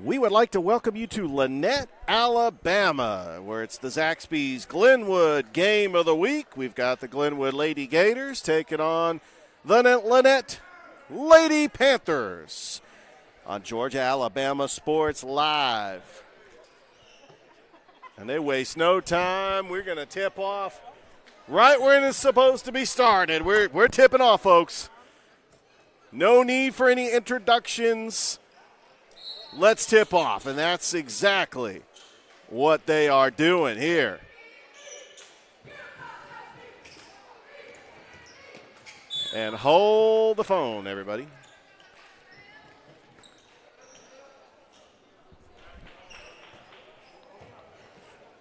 We would like to welcome you to Lanett, Alabama, where it's the Zaxby's Glenwood Game of the Week. We've got the Glenwood Lady Gators taking on the Lanett Lady Panthers on Georgia, Alabama Sports Live. And they waste no time. We're going to tip off right when it's supposed to be started. We're tipping off, folks. No need for any introductions. Let's tip off, and that's exactly what they are doing here. And hold the phone, everybody.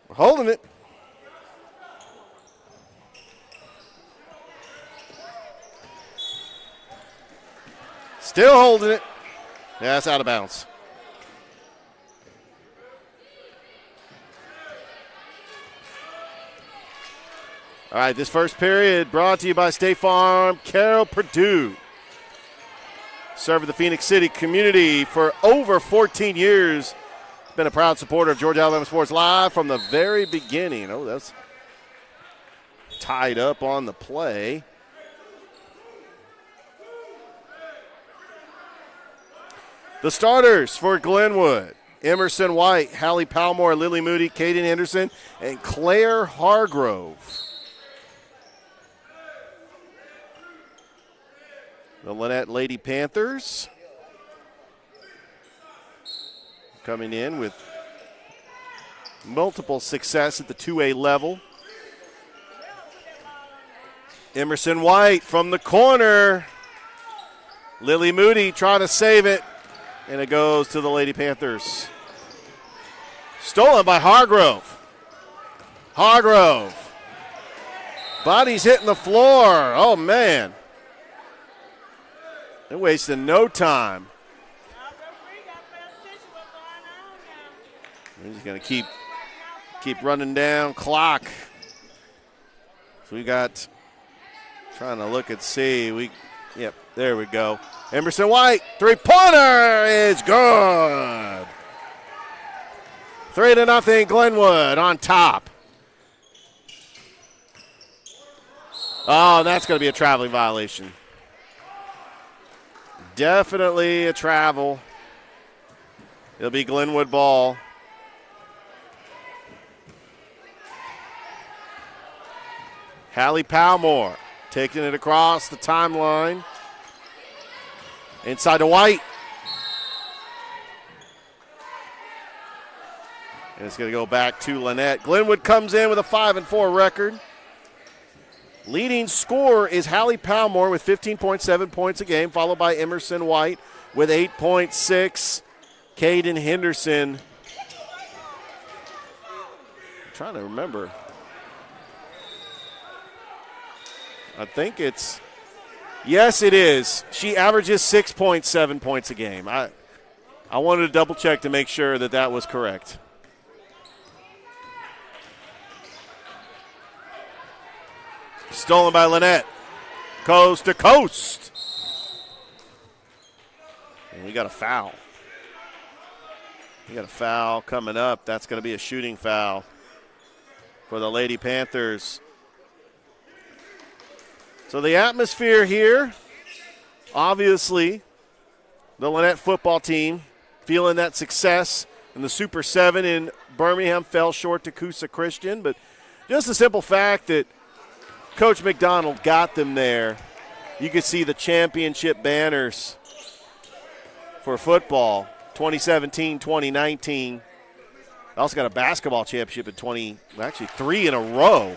We're holding it. Still holding it. Yeah, it's out of bounds. All right, this first period brought to you by State Farm. Carol Purdue, serving the Phoenix City community for over 14 years. Been a proud supporter of Georgia Alabama Sports Live from the very beginning. Oh, that's tied up on the play. The starters for Glenwood: Emerson White, Hallie Palmore, Lily Moody, Kaden Henderson, and Claire Hargrove. The Lanett Lady Panthers coming in with multiple success at the 2A level. Emerson White from the corner. Lily Moody trying to save it, and it goes to the Lady Panthers. Stolen by Hargrove. Hargrove. Body's hitting the floor. Oh, man. They're wasting no time. He's going to keep running down clock. So we got, trying to look and see. Yep, there we go. Emerson White, three-pointer is good. 3-0 Glenwood on top. Oh, that's going to be a traveling violation. Definitely a travel. It'll be Glenwood ball. Hallie Palmore taking it across the timeline. Inside to White. And it's going to go back to Lanett. Glenwood comes in with a 5-4 record. Leading scorer is Hallie Palmore with 15.7 points a game, followed by Emerson White with 8.6. Kaden Henderson. I'm trying to remember. I think it's, yes, it is. She averages 6.7 points a game. I wanted to double check to make sure that was correct. Stolen by Lanett. Coast to coast. And we got a foul. We got a foul coming up. That's going to be a shooting foul for the Lady Panthers. So the atmosphere here, obviously, the Lanett football team feeling that success in the Super 7 in Birmingham fell short to Coosa Christian, but just the simple fact that Coach McDonald got them there. You could see the championship banners for football, 2017, 2019. Also got a basketball championship in three in a row.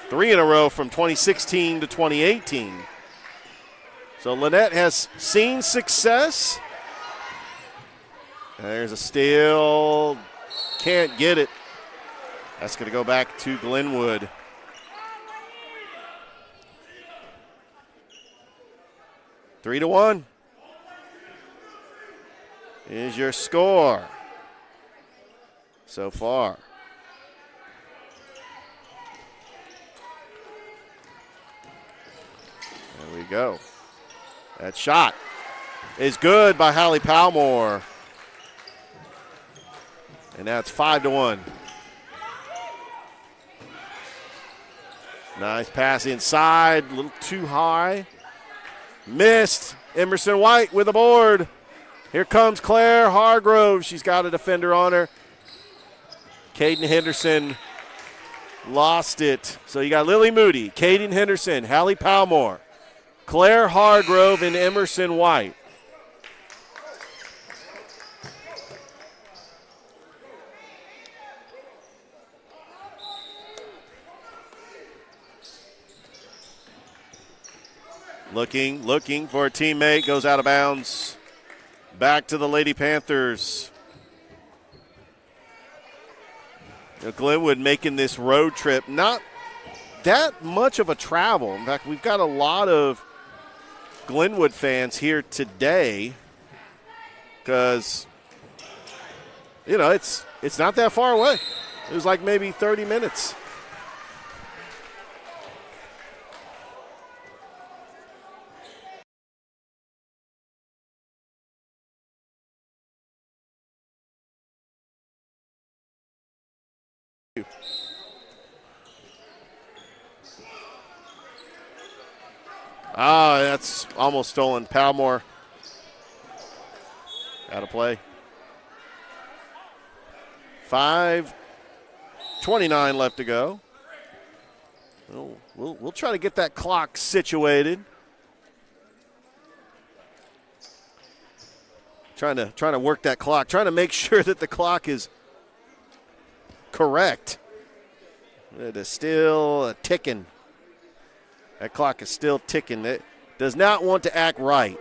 3 in a row from 2016 to 2018. So Lanett has seen success. There's a steal. Can't get it. That's going to go back to Glenwood. Three to 1 is your score so far. There we go. That shot is good by Hallie Palmore. And now it's 5-1. Nice pass inside, a little too high. Missed. Emerson White with a board. Here comes Claire Hargrove. She's got a defender on her. Caden Henderson lost it. So you got Lily Moody, Caden Henderson, Hallie Palmore, Claire Hargrove, and Emerson White. Looking for a teammate, goes out of bounds. Back to the Lady Panthers. Glenwood making this road trip, not that much of a travel. In fact, we've got a lot of Glenwood fans here today because, it's not that far away. It was like maybe 30 minutes. That's almost stolen. Palmore out of play. 5:29 left to go. We'll try to get that clock situated. Trying to work that clock. Trying to make sure that the clock is correct. It is still ticking. That clock is still ticking. It does not want to act right.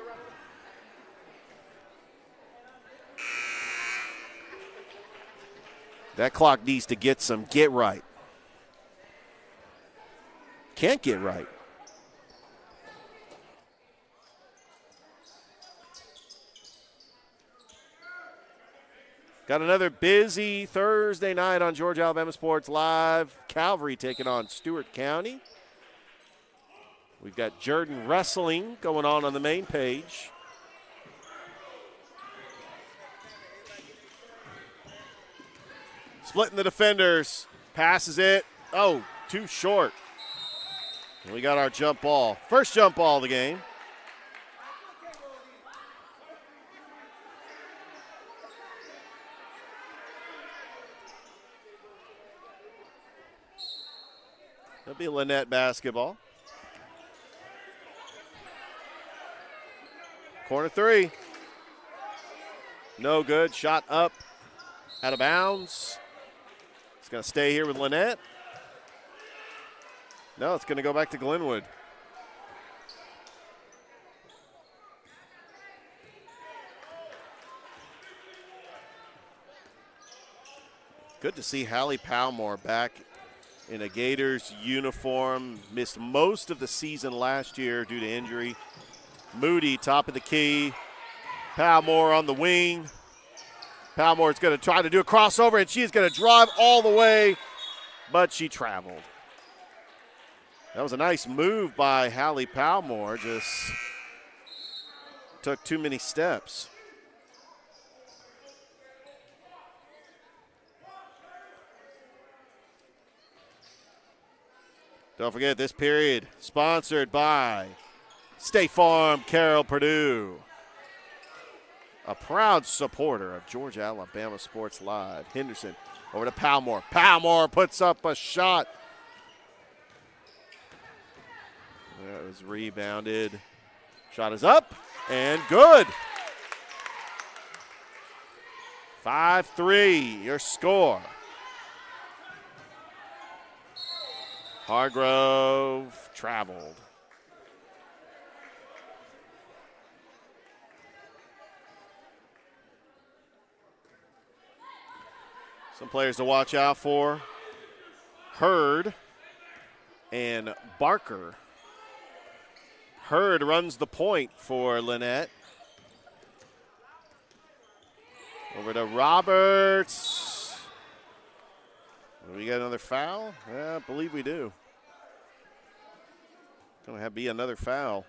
That clock needs to get right. Can't get right. Got another busy Thursday night on Georgia Alabama Sports Live. Calvary taking on Stewart County. We've got Jordan wrestling going on the main page. Splitting the defenders. Passes it. Oh, too short. And we got our jump ball. First jump ball of the game. That'll be Lanett basketball. Corner three. No good. Shot up. Out of bounds. It's going to stay here with Lanett. No, it's going to go back to Glenwood. Good to see Hallie Palmore back in a Gators uniform. Missed most of the season last year due to injury. Moody, top of the key. Palmore on the wing. Palmore's going to try to do a crossover, and she's going to drive all the way, but she traveled. That was a nice move by Hallie Palmore. Just took too many steps. Don't forget this period sponsored by State Farm Carroll Purdue, a proud supporter of Georgia Alabama Sports Live. Henderson over to Palmore. Palmore puts up a shot. That was rebounded. Shot is up and good. 5-3, your score. Hargrove traveled. Some players to watch out for. Hurd and Barker. Hurd runs the point for Lanett. Over to Roberts. Do we got another foul? Yeah, I believe we do. Going to be another foul.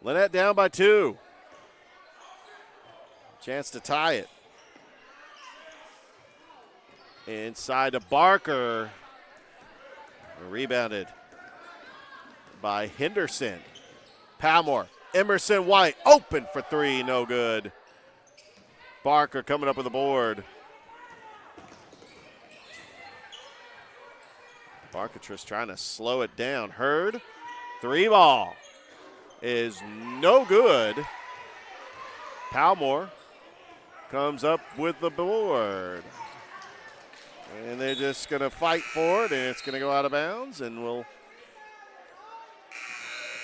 Lanett down by 2. Chance to tie it. Inside to Barker. Rebounded by Henderson. Palmore. Emerson White open for 3. No good. Barker coming up with the board. Barker just trying to slow it down. Hurd. 3 ball is no good. Palmore comes up with the board. And they're just going to fight for it, and it's going to go out of bounds, and we'll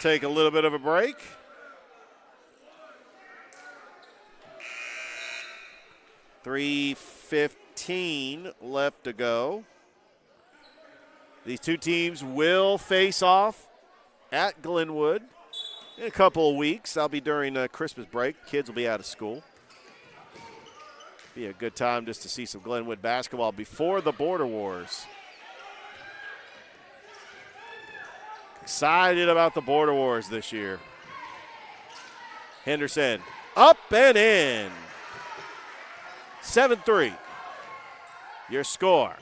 take a little bit of a break. .3:15 left to go. These two teams will face off at Glenwood in a couple of weeks. That'll be during Christmas break. Kids will be out of school. Be a good time just to see some Glenwood basketball before the Border Wars. Excited about the Border Wars this year. Henderson up and in. 7-3. Your score.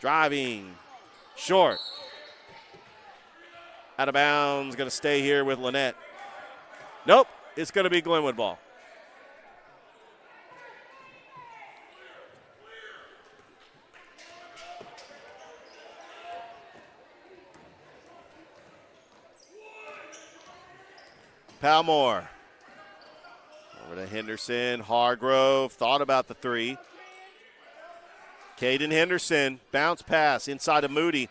Driving. Short. Out of bounds. Going to stay here with Lanett. Nope. It's going to be Glenwood ball. Palmore. Over to Henderson. Hargrove thought about the 3. Caden Henderson. Bounce pass inside of Moody.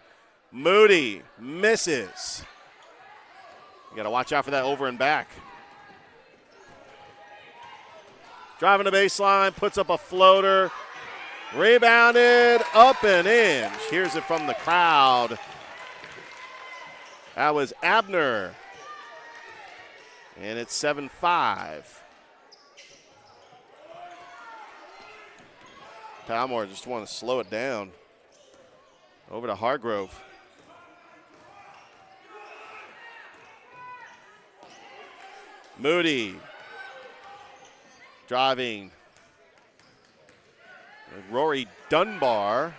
Moody misses. You got to watch out for that over and back. Driving the baseline. Puts up a floater. Rebounded. Up and in. Hears it from the crowd. That was Abner. And it's 7-5. Palmore just want to slow it down. Over to Hargrove. Moody. Driving. Rory Dunbar.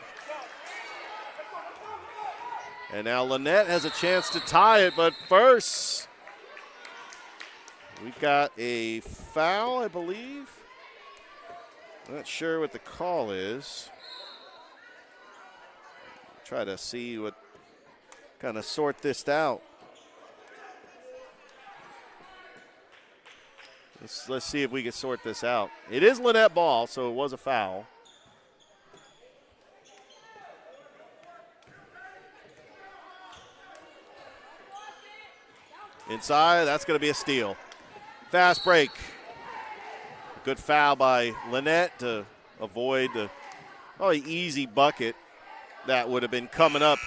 And now Lanett has a chance to tie it, but first, we've got a foul, I believe. Not sure what the call is. Try to see what kind of sort this out. Let's see if we can sort this out. It is Lanett ball, so it was a foul. Inside, that's going to be a steal. Fast break. Good foul by Lanett to avoid the probably easy bucket that would have been coming up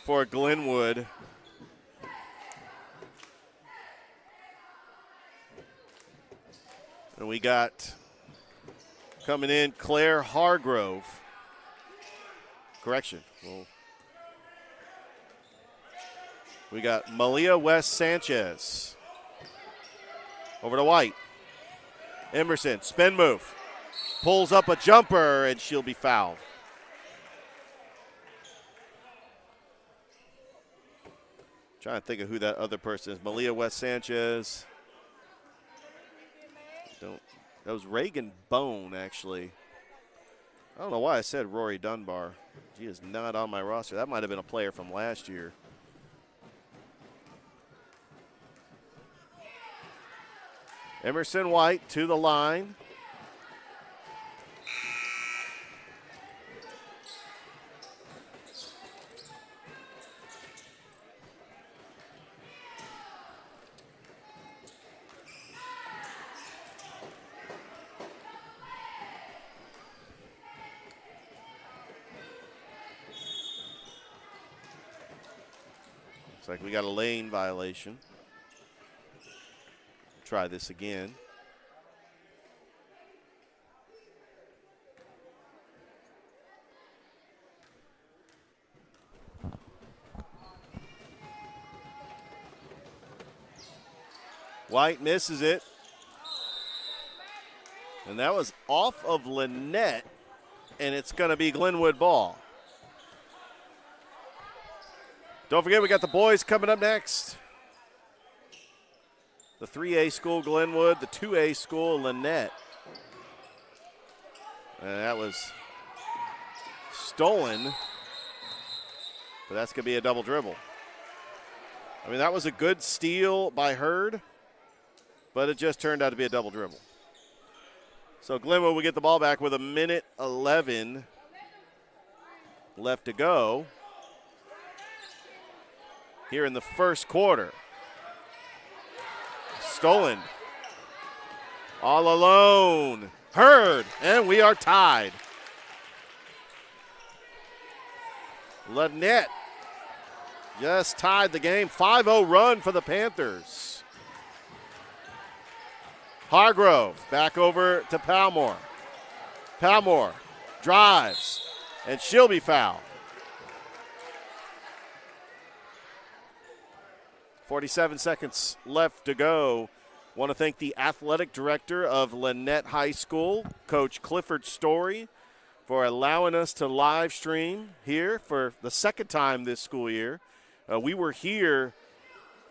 for Glenwood. And we got coming in Claire Hargrove. Correction. We got Malia West Sanchez. Over to White. Emerson, spin move. Pulls up a jumper, and she'll be fouled. Trying to think of who that other person is. Malia West Sanchez. That was Reagan Bone, actually. I don't know why I said Rory Dunbar. She is not on my roster. That might have been a player from last year. Emerson White to the line. Looks like we got a lane violation. Try this again. White misses it. And that was off of Lanett, and it's going to be Glenwood ball. Don't forget, we got the boys coming up next. The 3A school, Glenwood, the 2A school, Lanett. And that was stolen, but that's going to be a double dribble. I mean, that was a good steal by Hurd, but it just turned out to be a double dribble. So Glenwood will get the ball back with 1:11 left to go here in the first quarter. Stolen. All alone. Hurd, and we are tied. Lanett just tied the game. 5-0 run for the Panthers. Hargrove back over to Palmore. Palmore drives, and she'll be fouled. 47 seconds left to go. Want to thank the athletic director of Lanett High School, Coach Clifford Story, for allowing us to live stream here for the second time this school year. We were here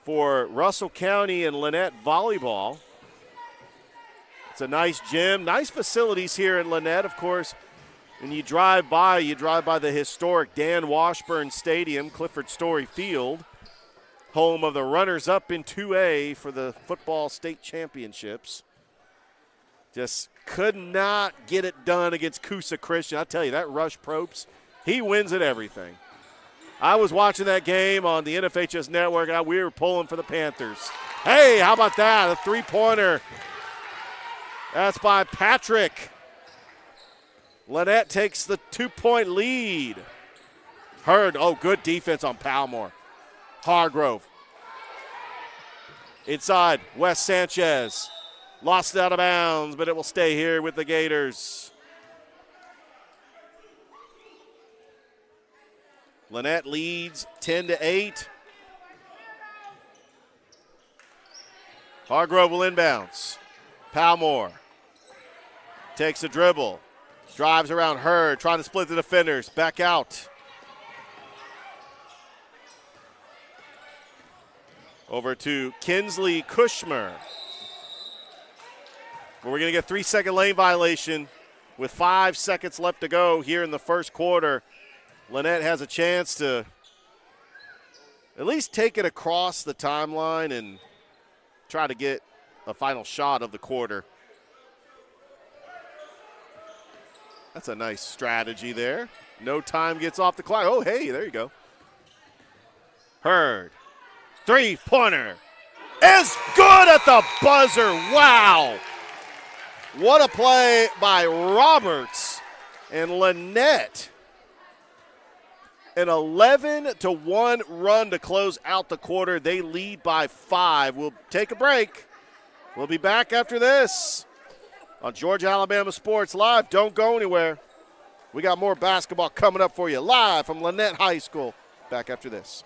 for Russell County and Lanett volleyball. It's a nice gym, nice facilities here in Lanett. Of course, when you drive by the historic Dan Washburn Stadium, Clifford Story Field, home of the runners-up in 2A for the football state championships. Just could not get it done against Coosa Christian. I tell you, that Rush Probst, he wins at everything. I was watching that game on the NFHS network, and we were pulling for the Panthers. Hey, how about that? A three-pointer. That's by Patrick. Lanett takes the 2-point lead. Hurd, good defense on Palmore. Hargrove. Inside, Wes Sanchez. Lost it out of bounds, but it will stay here with the Gators. Lanett leads 10-8. Hargrove will inbounds. Palmore takes a dribble. Drives around Hurd, trying to split the defenders. Back out. Over to Kinsley Kushmer. We're going to get a 3-second lane violation with 5 seconds left to go here in the first quarter. Lanett has a chance to at least take it across the timeline and try to get a final shot of the quarter. That's a nice strategy there. No time gets off the clock. Oh, hey, there you go. Hurd. Three-pointer is good at the buzzer. Wow. What a play by Roberts and Lanett. An 11-1 run to close out the quarter. They lead by 5. We'll take a break. We'll be back after this on Georgia Alabama Sports Live. Don't go anywhere. We got more basketball coming up for you live from Lanett High School. Back after this.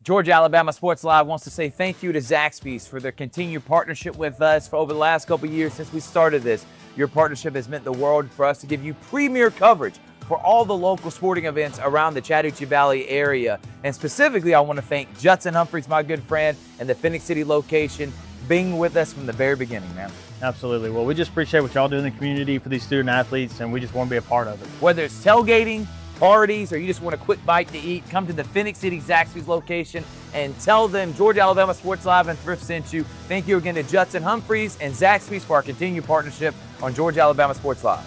Georgia Alabama Sports Live wants to say thank you to Zaxby's for their continued partnership with us for over the last couple of years since we started this. Your partnership has meant the world for us to give you premier coverage for all the local sporting events around the Chattahoochee Valley area. And specifically, I want to thank Judson Humphreys, my good friend, and the Phoenix City location, being with us from the very beginning, man. Absolutely. Well, we just appreciate what y'all do in the community for these student athletes, and we just want to be a part of it. Whether it's tailgating, parties, or you just want a quick bite to eat, come to the Phoenix City Zaxby's location and tell them Georgia Alabama Sports Live and Thrift sent you. Thank you again to Judson Humphreys and Zaxby's for our continued partnership on Georgia Alabama Sports Live.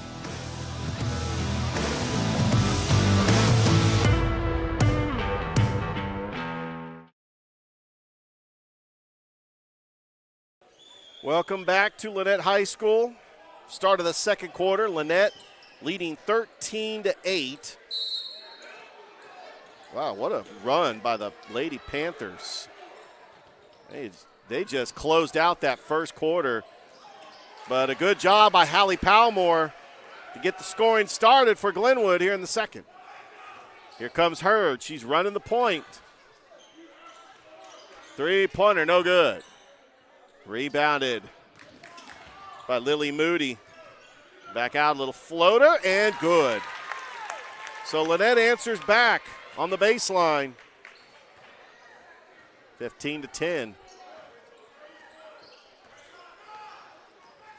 Welcome back to Lanett High School. Start of the second quarter, Lanett leading 13-8. Wow, what a run by the Lady Panthers. They just closed out that first quarter. But a good job by Hallie Palmore to get the scoring started for Glenwood here in the second. Here comes Hurd. She's running the point. Three-pointer, no good. Rebounded by Lily Moody. Back out, a little floater, and good. So Lanett answers back on the baseline. 15-10.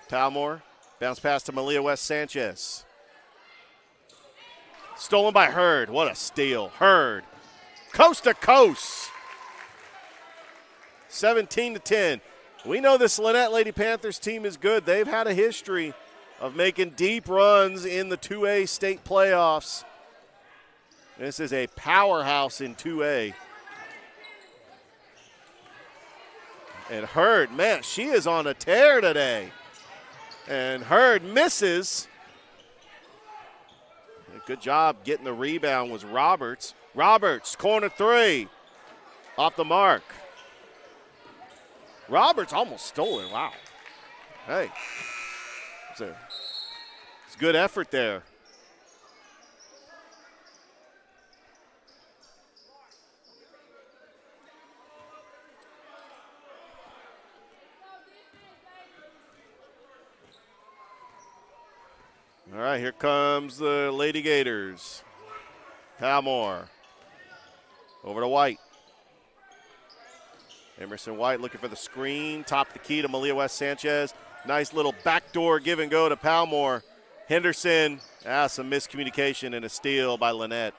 Palmore, bounce pass to Malia West Sanchez. Stolen by Hurd. What a steal. Hurd, coast to coast. 17-10. We know this Lanett Lady Panthers team is good. They've had a history of making deep runs in the 2A state playoffs. This is a powerhouse in 2A. And Hurd, man, she is on a tear today. And Hurd misses. Good job getting the rebound was Roberts. Roberts, corner three. Off the mark. Roberts almost stole it. Wow. Hey. It's good effort there. All right, here comes the Lady Gators. Palmore. Over to White. Emerson White looking for the screen. Top the key to Malia West Sanchez. Nice little backdoor give and go to Palmore. Henderson. Some miscommunication and a steal by Lanett.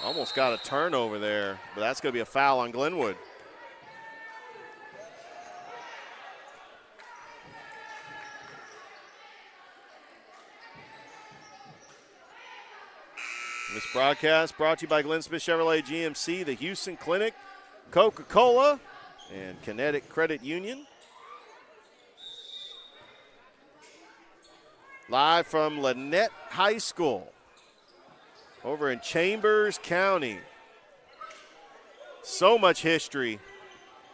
Almost got a turnover there, but that's going to be a foul on Glenwood. This broadcast brought to you by Glenn Smith Chevrolet GMC, the Houston Clinic, Coca-Cola, and Kinetic Credit Union. Live from Lanett High School over in Chambers County. So much history.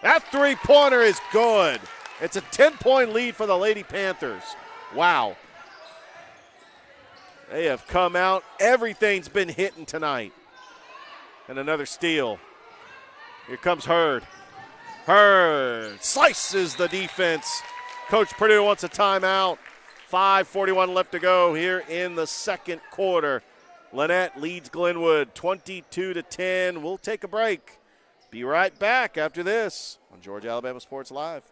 That three-pointer is good. It's a 10-point lead for the Lady Panthers. Wow. They have come out. Everything's been hitting tonight. And another steal. Here comes Hurd. Hurd slices the defense. Coach Purdue wants a timeout. 5:41 left to go here in the second quarter. Lanett leads Glenwood 22-10. We'll take a break. Be right back after this on Georgia Alabama Sports Live.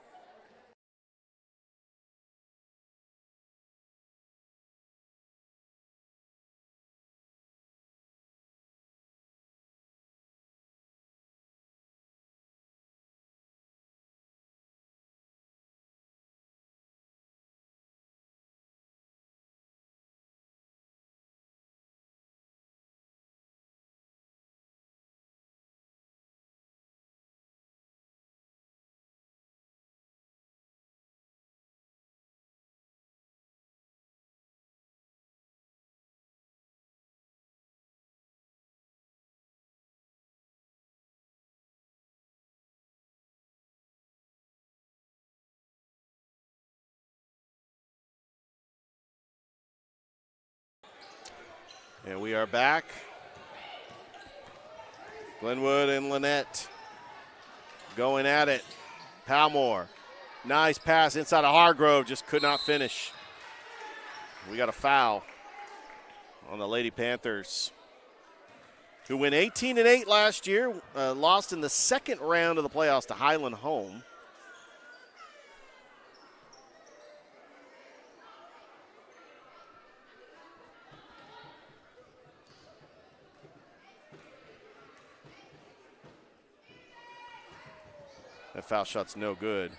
And we are back. Glenwood and Lanett going at it. Palmore, nice pass inside of Hargrove, just could not finish. We got a foul on the Lady Panthers, who went 18-8 last year, lost in the second round of the playoffs to Highland Home. That foul shot's no good.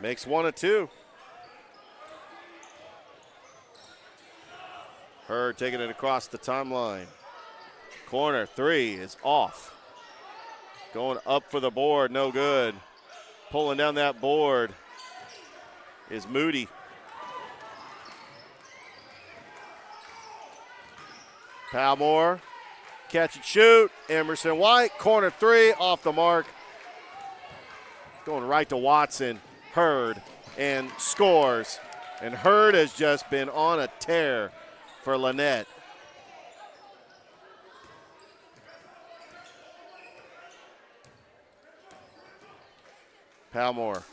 Makes one of two. Hurd taking it across the timeline. Corner three is off. Going up for the board, no good. Pulling down that board is Moody. Palmore, catch and shoot. Emerson White, corner three, off the mark. Going right to Watson. Hurd, and scores. And Hurd has just been on a tear for Lanett. Palmore.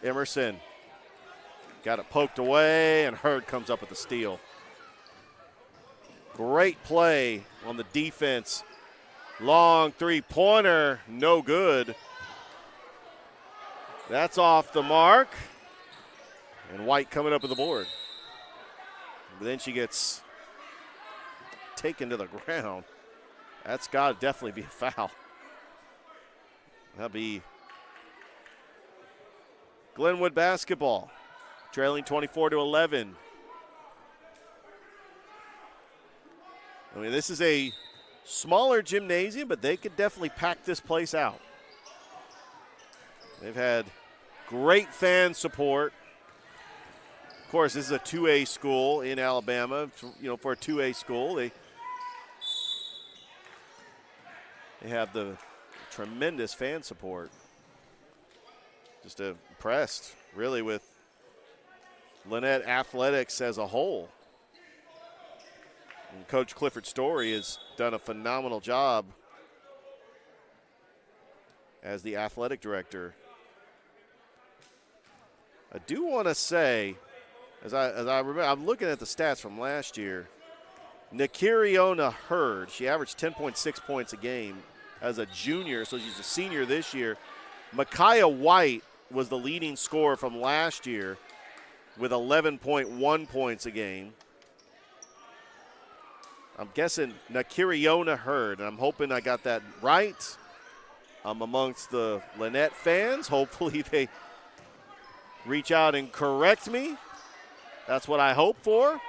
Emerson got it poked away, and Hurd comes up with the steal. Great play on the defense. Long three-pointer, no good. That's off the mark. And White coming up with the board. But then she gets taken to the ground. That's got to definitely be a foul. That'll be Glenwood basketball, trailing 24-11. I mean, this is a smaller gymnasium, but they could definitely pack this place out. They've had great fan support. Of course, this is a 2A school in Alabama. You know, for a 2A school, they have the tremendous fan support. Just impressed, really, with Lanett athletics as a whole. And Coach Clifford Story has done a phenomenal job as the athletic director. I do want to say, as I remember, I'm looking at the stats from last year. Nakiriona Hurd, she averaged 10.6 points a game as a junior, so she's a senior this year. Micaiah White was the leading scorer from last year with 11.1 points a game. I'm guessing Nakiriona Hurd, and I'm hoping I got that right. I'm amongst the Lanett fans. Hopefully they reach out and correct me. That's what I hope for.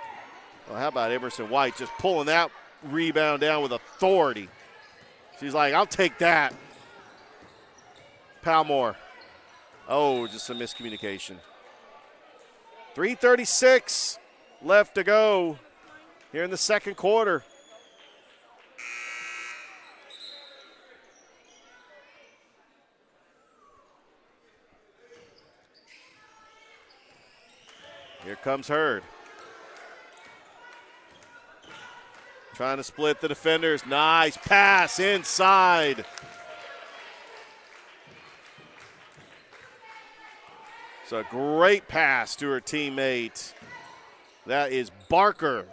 Well, how about Emerson White just pulling that rebound down with authority? She's like, I'll take that. Palmore. Oh, just a miscommunication. 3:36 left to go here in the second quarter. Here comes Hurd. Trying to split the defenders. Nice pass inside. It's a great pass to her teammate. That is Barker.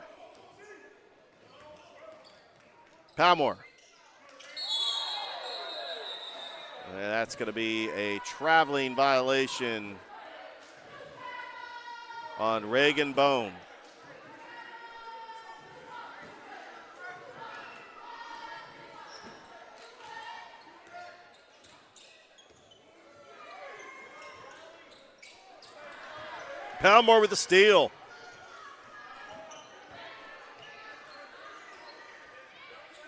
Palmore. And that's going to be a traveling violation on Reagan Bone. Palmore with the steal.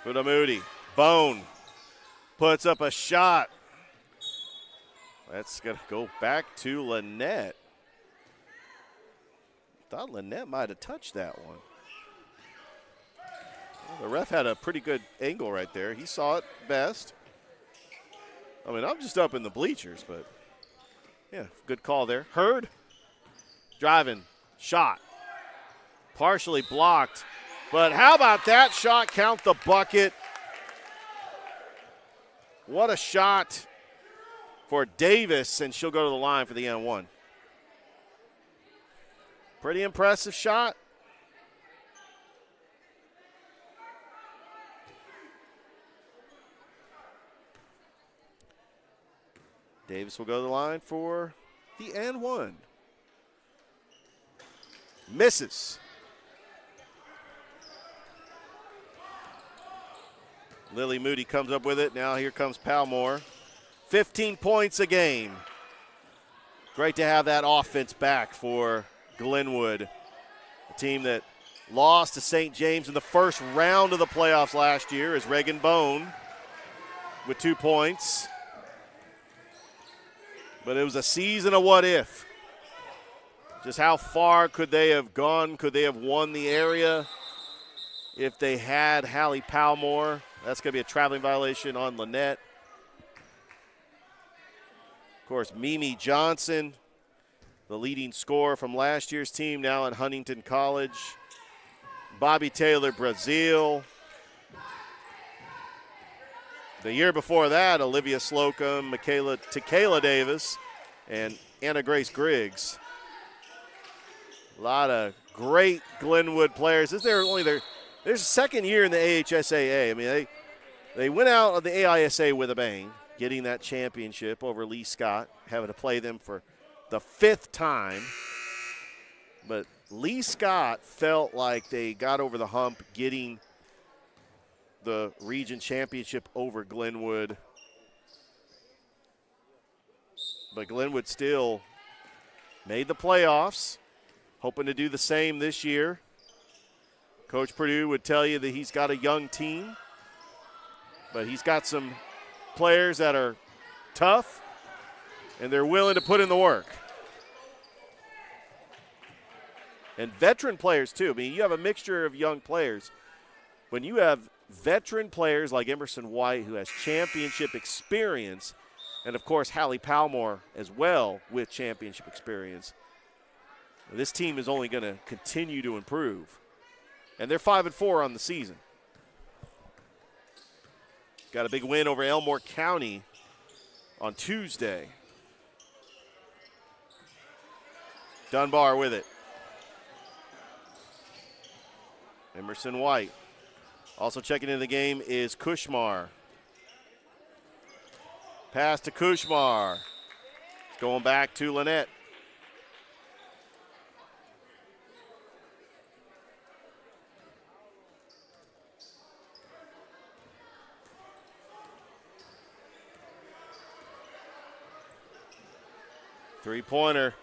Moody. Bone puts up a shot. That's going to go back to Lanett. Thought Lanett might have touched that one. Well, the ref had a pretty good angle right there. He saw it best. I mean, I'm just up in the bleachers, but yeah, good call there. Hurd. Driving, shot, partially blocked, but how about that shot? Count the bucket. What a shot for Davis, and she'll go to the line for the N1. Pretty impressive shot. Davis will go to the line for the N1. Misses. Lily Moody comes up with it. Now here comes Palmore. 15 points a game. Great to have that offense back for Glenwood, a team that lost to St. James in the first round of the playoffs last year as Reagan Bone with 2 points. But it was a season of what if. Just how far could they have gone? Could they have won the area? if they had Hallie Palmore. That's going to be a traveling violation on Lanett. Of course, Mimi Johnson, the leading scorer from last year's team, now at Huntington College. Bobby Taylor, Brazil. The year before that, Olivia Slocum, Tequila Davis, and Anna Grace Griggs. A lot of great Glenwood players. This is their second year in the AHSAA. I mean, they went out of the AISA with a bang, getting that championship over Lee Scott, having to play them for the 5th time. But Lee Scott felt like they got over the hump getting the region championship over Glenwood. But Glenwood still made the playoffs, hoping to do the same this year. Coach Purdue would tell you that he's got a young team, but he's got some players that are tough, and they're willing to put in the work. And veteran players, too. I mean, you have a mixture of young players. When you have veteran players like Emerson White, who has championship experience, and, of course, Hallie Palmore as well with championship experience, this team is only going to continue to improve. And they're 5-4 on the season. Got a big win over Elmore County on Tuesday. Dunbar with it. Emerson White. Also checking into the game is Kushmar. Pass to Kushmar. It's going back to Lanett. Three-pointer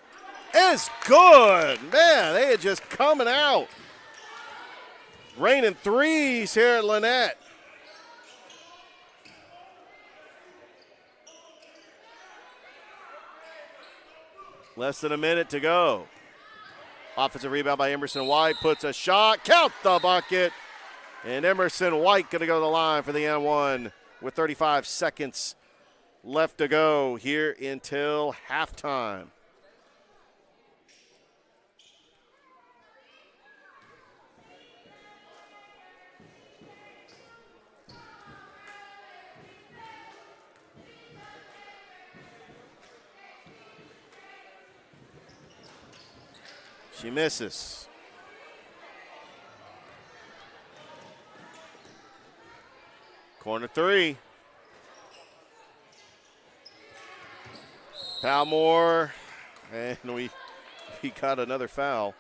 is good. Man, they are just coming out. Raining threes here at Lanett. Less than a minute to go. Offensive rebound by Emerson White. Puts a shot. Count the bucket. And Emerson White going to go to the line for the N1 with 35 seconds left to go here until halftime. She misses. Corner three. Palmore, and we got another foul.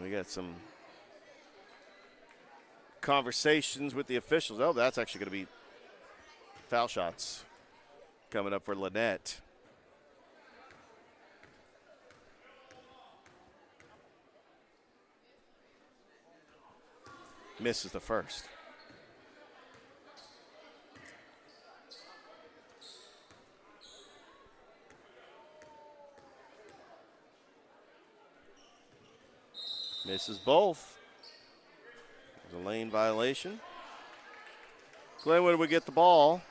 We got some conversations with the officials. Oh, that's actually going to be foul shots coming up for Lanett. Misses the first. Misses both. There's a lane violation. Glenwood would get the ball.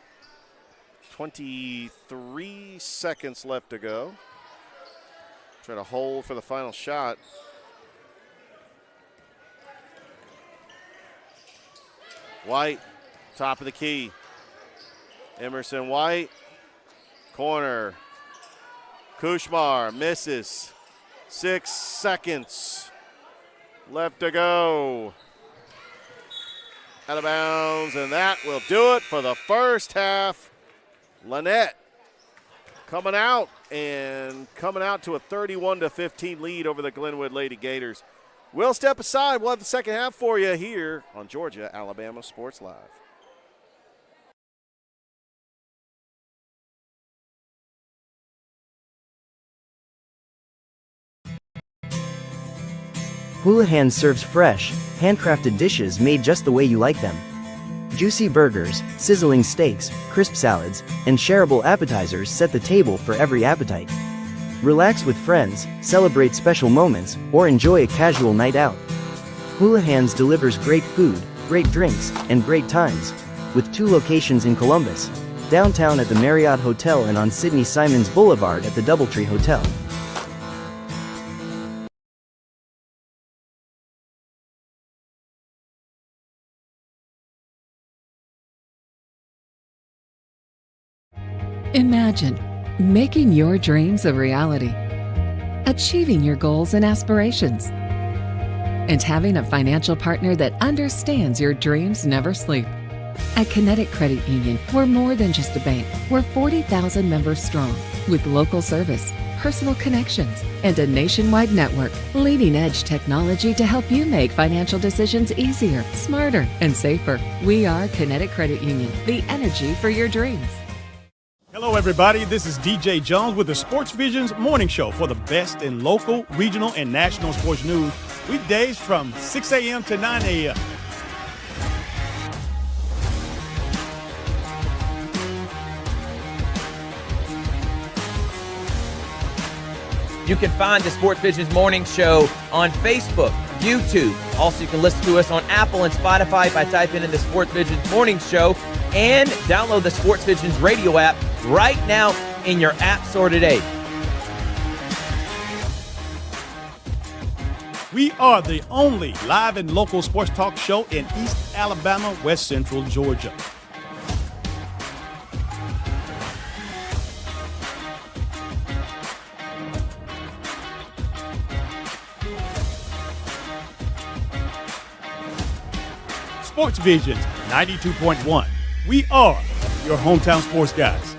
23 seconds left to go. Try to hold for the final shot. White, top of the key. Emerson White, corner. Kushmar misses. 6 seconds left to go. Out of bounds, and that will do it for the first half. Lanett coming out to a 31-15 lead over the Glenwood Lady Gators. We'll step aside. We'll have the second half for you here on Georgia Alabama Sports Live. Houlihan serves fresh, handcrafted dishes made just the way you like them. Juicy burgers, sizzling steaks, crisp salads, and shareable appetizers set the table for every appetite. Relax with friends, celebrate special moments, or enjoy a casual night out. Houlihan's delivers great food, great drinks, and great times, with 2 locations in Columbus, downtown at the Marriott Hotel and on Sidney Simons Boulevard at the Doubletree Hotel. Imagine making your dreams a reality, achieving your goals and aspirations, and having a financial partner that understands your dreams never sleep. At Kinetic Credit Union, we're more than just a bank. We're 40,000 members strong, with local service, personal connections, and a nationwide network. Leading-edge technology to help you make financial decisions easier, smarter, and safer. We are Kinetic Credit Union, the energy for your dreams. Hello, everybody. This is DJ Jones with the Sports Visions Morning Show for the best in local, regional, and national sports news. Weekdays from 6 a.m. to 9 a.m. You can find the Sports Visions Morning Show on Facebook, YouTube. Also, you can listen to us on Apple and Spotify by typing in the Sports Visions Morning Show, and download the Sports Visions radio app right now in your app store today. We are the only live and local sports talk show in East Alabama, West Central Georgia. Sports Visions 92.1. We are your hometown sports guys.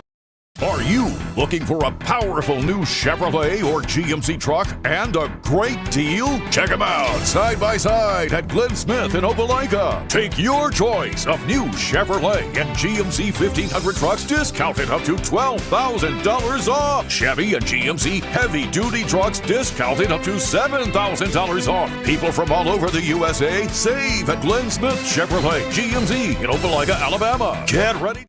Are you looking for a powerful new Chevrolet or GMC truck and a great deal? Check them out side by side at Glenn Smith in Opelika. Take your choice of new Chevrolet and GMC 1500 trucks discounted up to $12,000 off. Chevy and GMC heavy-duty trucks discounted up to $7,000 off. People from all over the USA save at Glenn Smith Chevrolet GMC in Opelika, Alabama. Get ready.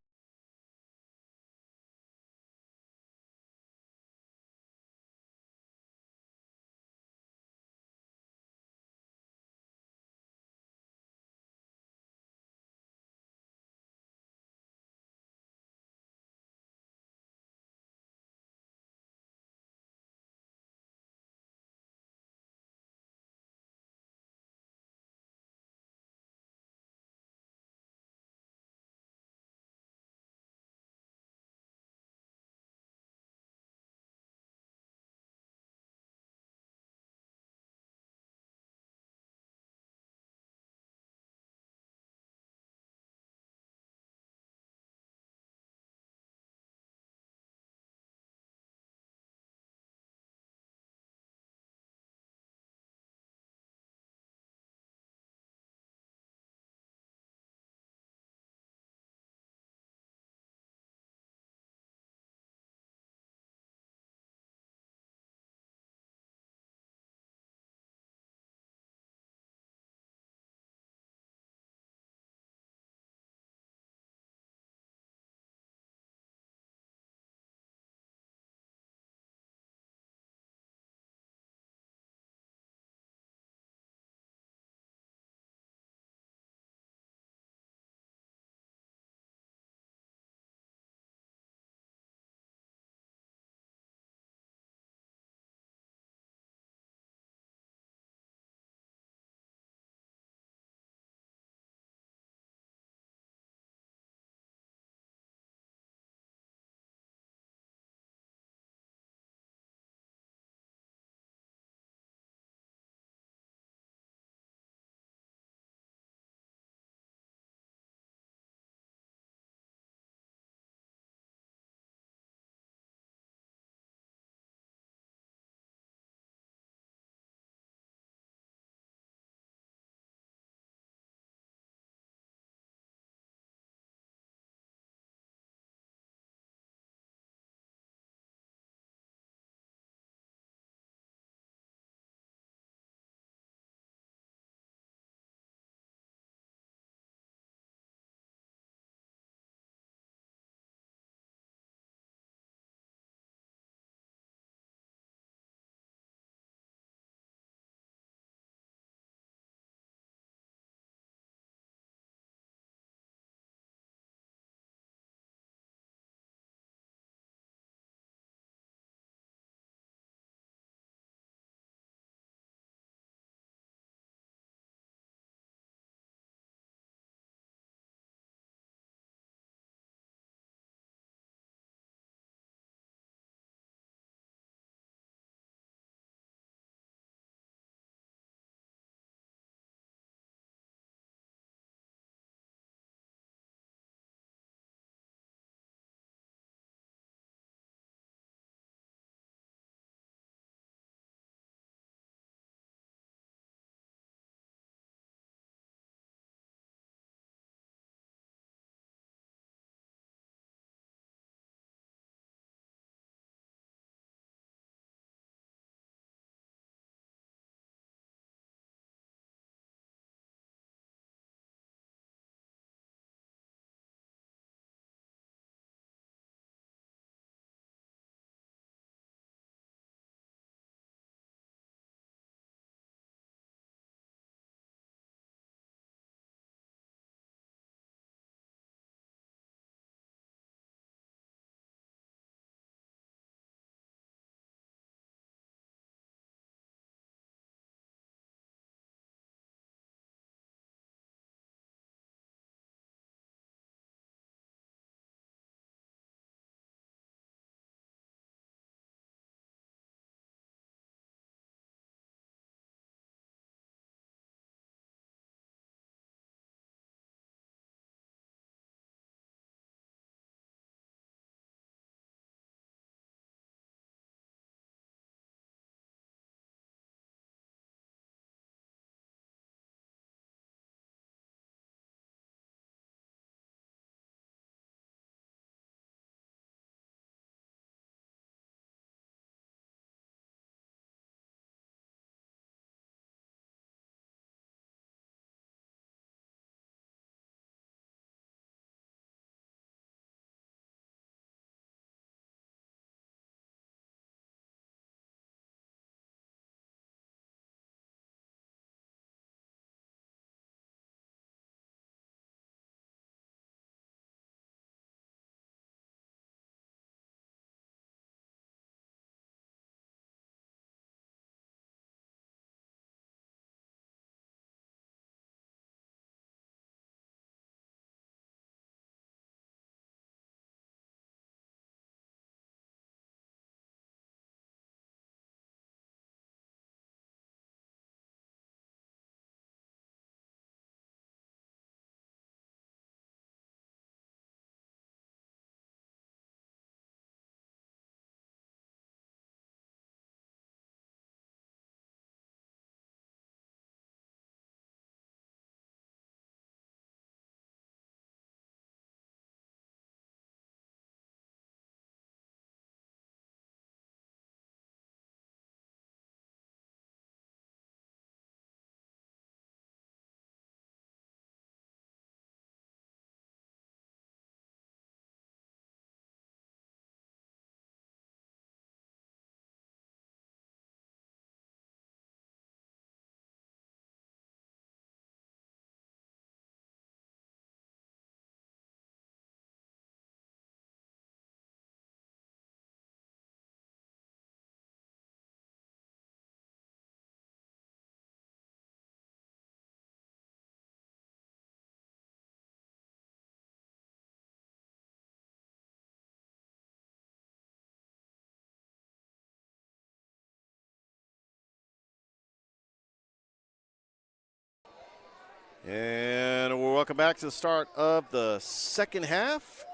And welcome back to the start of the second half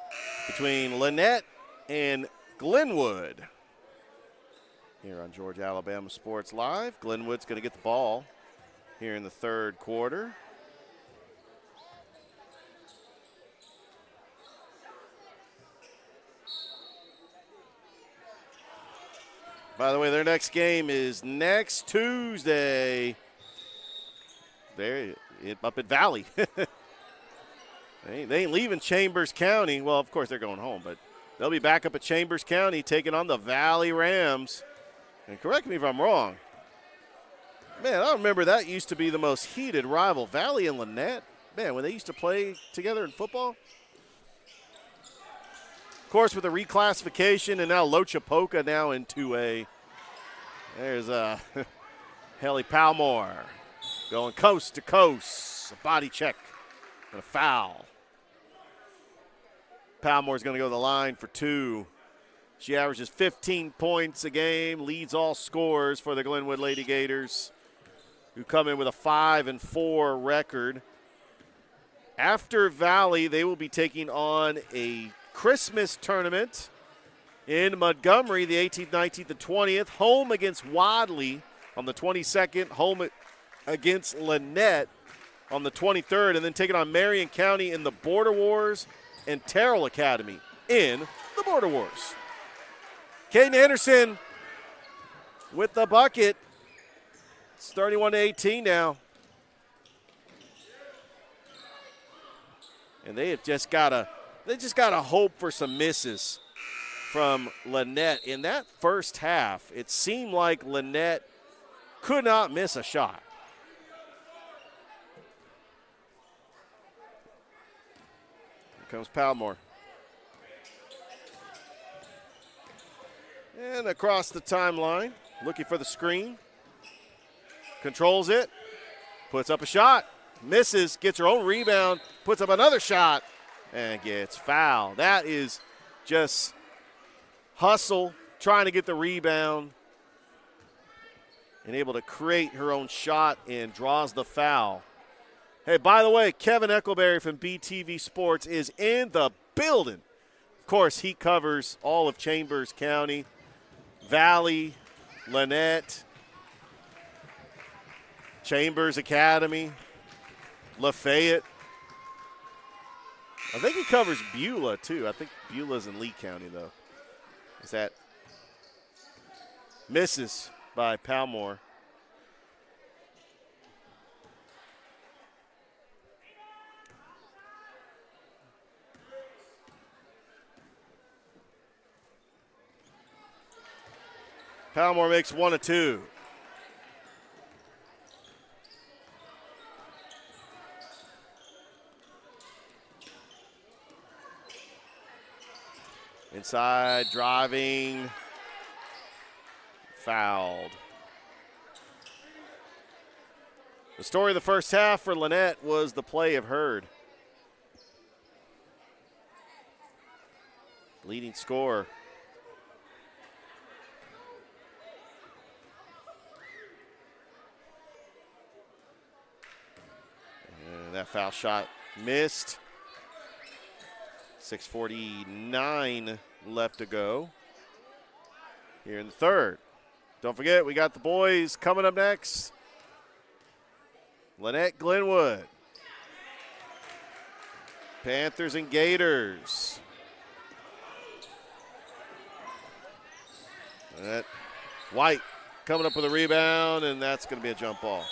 between Lanett and Glenwood. Here on Georgia Alabama Sports Live, Glenwood's going to get the ball here in the third quarter. By the way, their next game is next Tuesday. They're up at Valley. They ain't leaving Chambers County. Well, of course they're going home, but they'll be back up at Chambers County taking on the Valley Rams. And correct me if I'm wrong. Man, I remember that used to be the most heated rival, Valley and Lanett. Man, when they used to play together in football. Of course, with the reclassification and now Lochapoka now in 2A. There's Helly Palmore going coast to coast. A body check and a foul. Palmore's going to go to the line for 2. She averages 15 points a game, leads all scorers for the Glenwood Lady Gators, who come in with a 5-4 record. After Valley, they will be taking on a Christmas tournament in Montgomery, the 18th, 19th, and 20th. Home against Wadley on the 22nd. Home against Lanett on the 23rd. And then taking on Marion County in the Border Wars and Terrell Academy in the Border Wars. Caden Henderson with the bucket. It's 31-18 now. And they just gotta hope for some misses from Lanett. In that first half, it seemed like Lanett could not miss a shot. Here comes Palmore. And across the timeline, looking for the screen. Controls it, puts up a shot, misses, gets her own rebound, puts up another shot, and gets fouled. That is just hustle, trying to get the rebound, and able to create her own shot and draws the foul. Hey, by the way, Kevin Eckelberry from BTV Sports is in the building. Of course, he covers all of Chambers County, Valley, Lanett, Chambers Academy, Lafayette. I think he covers Beulah, too. I think Beulah's in Lee County, though. Is that misses by Palmore. Palmore makes 1 of 2. Inside, driving, fouled. The story of the first half for Lanett was the play of Hurd. Leading scorer. And that foul shot missed. 6:49 left to go here in the third. Don't forget, we got the boys coming up next. Lanett Glenwood. Panthers and Gators. Lanett White coming up with a rebound, and that's going to be a jump ball.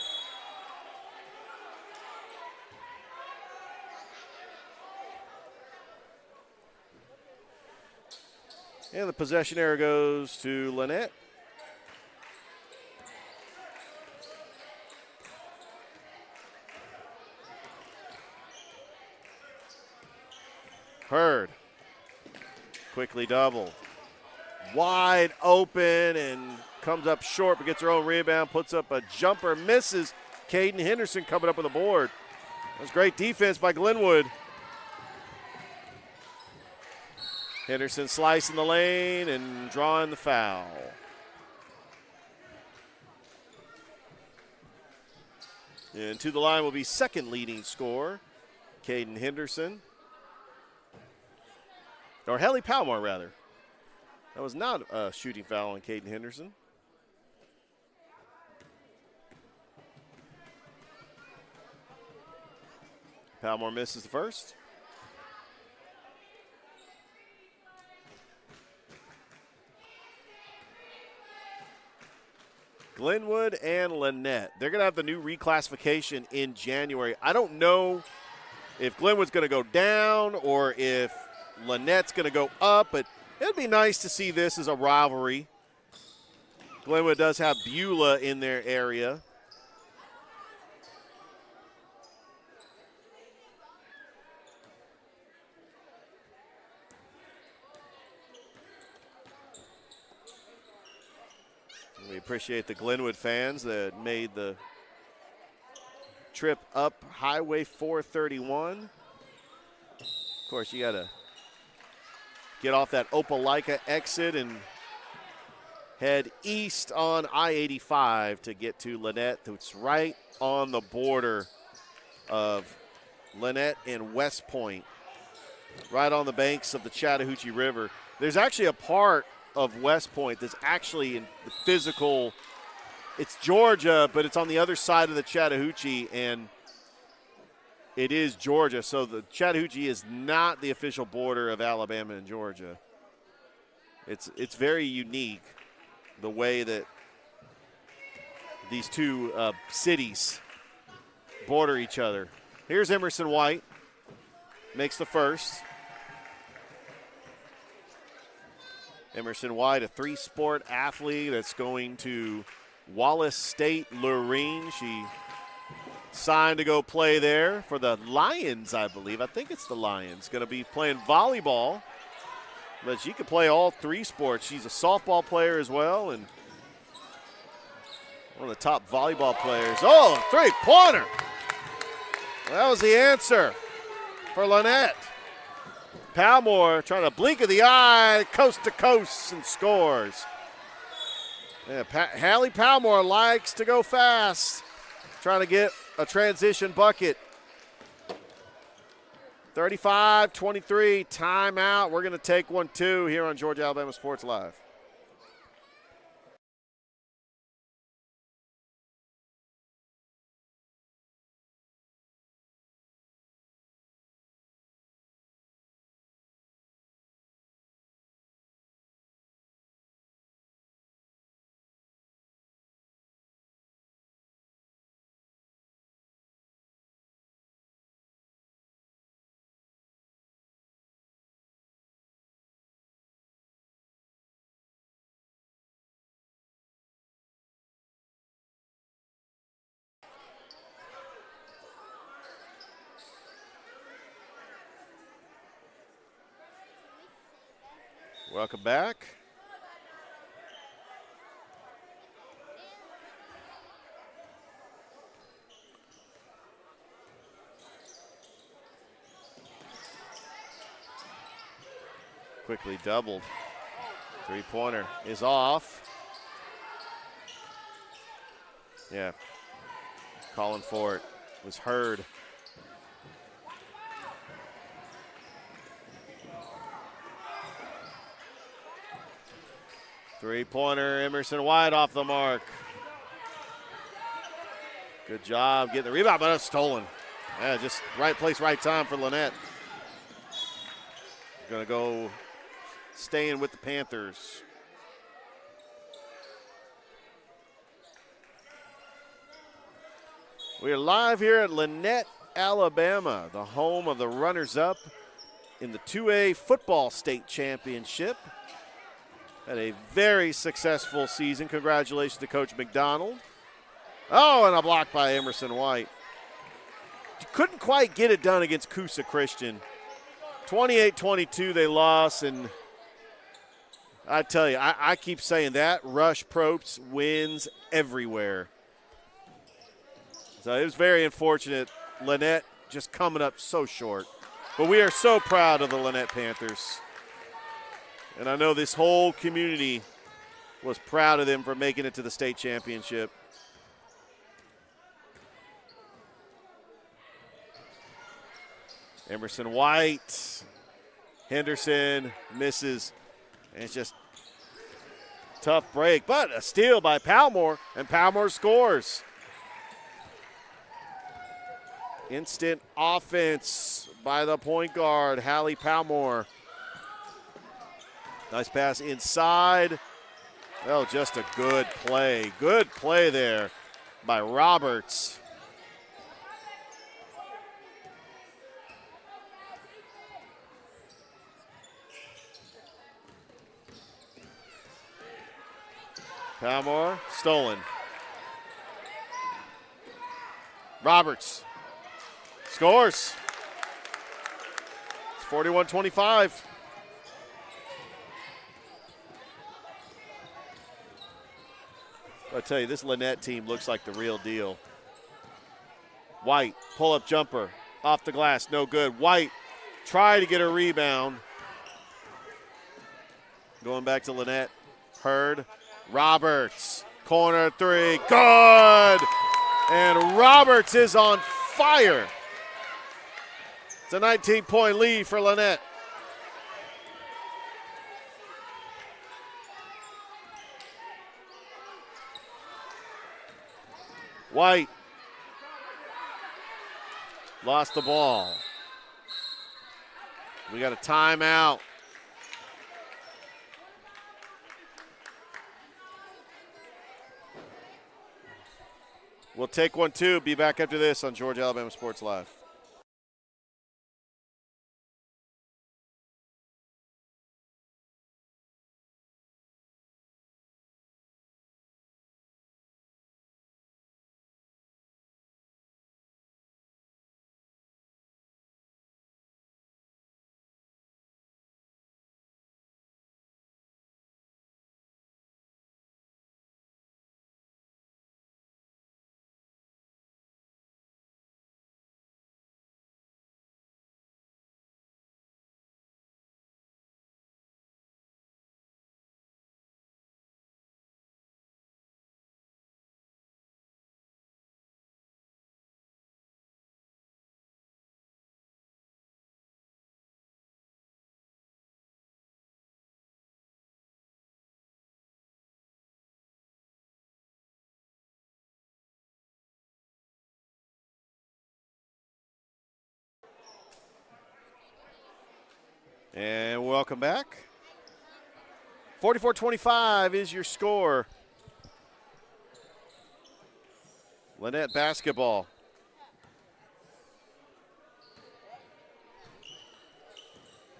And the possession error goes to Lanett. Hurd. Quickly double. Wide open and comes up short but gets her own rebound, puts up a jumper, misses. Caden Henderson coming up with a board. That was great defense by Glenwood. Henderson slicing the lane and drawing the foul. And to the line will be second leading scorer, Caden Henderson. Or Helly Palmore, rather. That was not a shooting foul on Caden Henderson. Palmore misses the first. Glenwood and Lanett. They're going to have the new reclassification in January. I don't know if Glenwood's going to go down or if Lanett's going to go up, but it'd be nice to see this as a rivalry. Glenwood does have Beulah in their area. We appreciate the Glenwood fans that made the trip up Highway 431. Of course, you got to get off that Opelika exit and head east on I-85 to get to Lanett. It's right on the border of Lanett and West Point, right on the banks of the Chattahoochee River. There's actually a part of West Point that's actually in the physical, it's Georgia, but it's on the other side of the Chattahoochee, and it is Georgia. So the Chattahoochee is not the official border of Alabama and Georgia. It's very unique the way that these two cities border each other. Here's Emerson White, makes the first. Emerson White, a three-sport athlete that's going to Wallace State Lorraine. She signed to go play there for the Lions, I believe. I think it's the Lions. Going to be playing volleyball, but she can play all three sports. She's a softball player as well, and one of the top volleyball players. Oh, three-pointer. That was the answer for Lanett. Palmore trying to blink of the eye, coast to coast, and scores. Yeah, Hallie Palmore likes to go fast, trying to get a transition bucket. 35-23, timeout. We're going to take 1-2 here on Georgia Alabama Sports Live. Welcome back. Quickly doubled. Three-pointer is off. Yeah, calling for it was Heard. Three-pointer, Emerson White off the mark. Good job getting the rebound, but it's stolen. Yeah, just right place, right time for Lanett. Going to go staying with the Panthers. We are live here at Lanett, Alabama, the home of the runners-up in the 2A football state championship. Had a very successful season. Congratulations to Coach McDonald. Oh, and a block by Emerson White. Couldn't quite get it done against Coosa Christian. 28-22 they lost, and I tell you, I keep saying that Rush Probst wins everywhere. So it was very unfortunate. Lanett just coming up so short. But we are so proud of the Lanett Panthers. And I know this whole community was proud of them for making it to the state championship. Emerson White. Henderson misses. And it's just tough break, but a steal by Palmore, and Palmore scores. Instant offense by the point guard, Hallie Palmore. Nice pass inside. Well, just a good play. Good play there by Roberts. Palmore, stolen. Roberts scores. It's 41-25. I tell you, this Lanett team looks like the real deal. White, pull-up jumper, off the glass, no good. White, try to get a rebound. Going back to Lanett. Hurd, Roberts, corner three, good! And Roberts is on fire. It's a 19-point lead for Lanett. White lost the ball. We got a timeout. We'll take one, too. Be back after this on Georgia Alabama Sports Live. And welcome back. 44-25 is your score. Lanett basketball.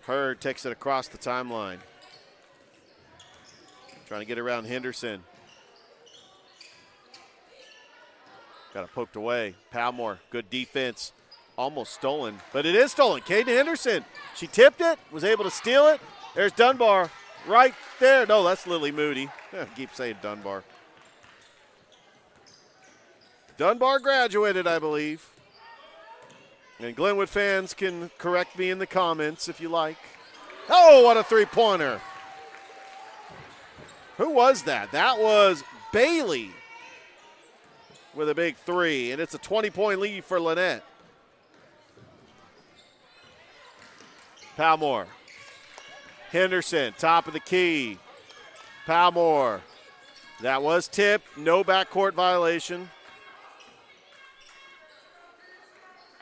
Hurd takes it across the timeline. Trying to get around Henderson. Got it poked away. Palmore, good defense. Almost stolen, but it is stolen. Caden Henderson, she tipped it, was able to steal it. There's Dunbar right there. No, that's Lily Moody. I keep saying Dunbar. Dunbar graduated, I believe. And Glenwood fans can correct me in the comments if you like. Oh, what a three-pointer. Who was that? That was Bailey with a big three, and it's a 20-point lead for Lanett. Palmore. Henderson, top of the key. Palmore. That was tipped. No backcourt violation.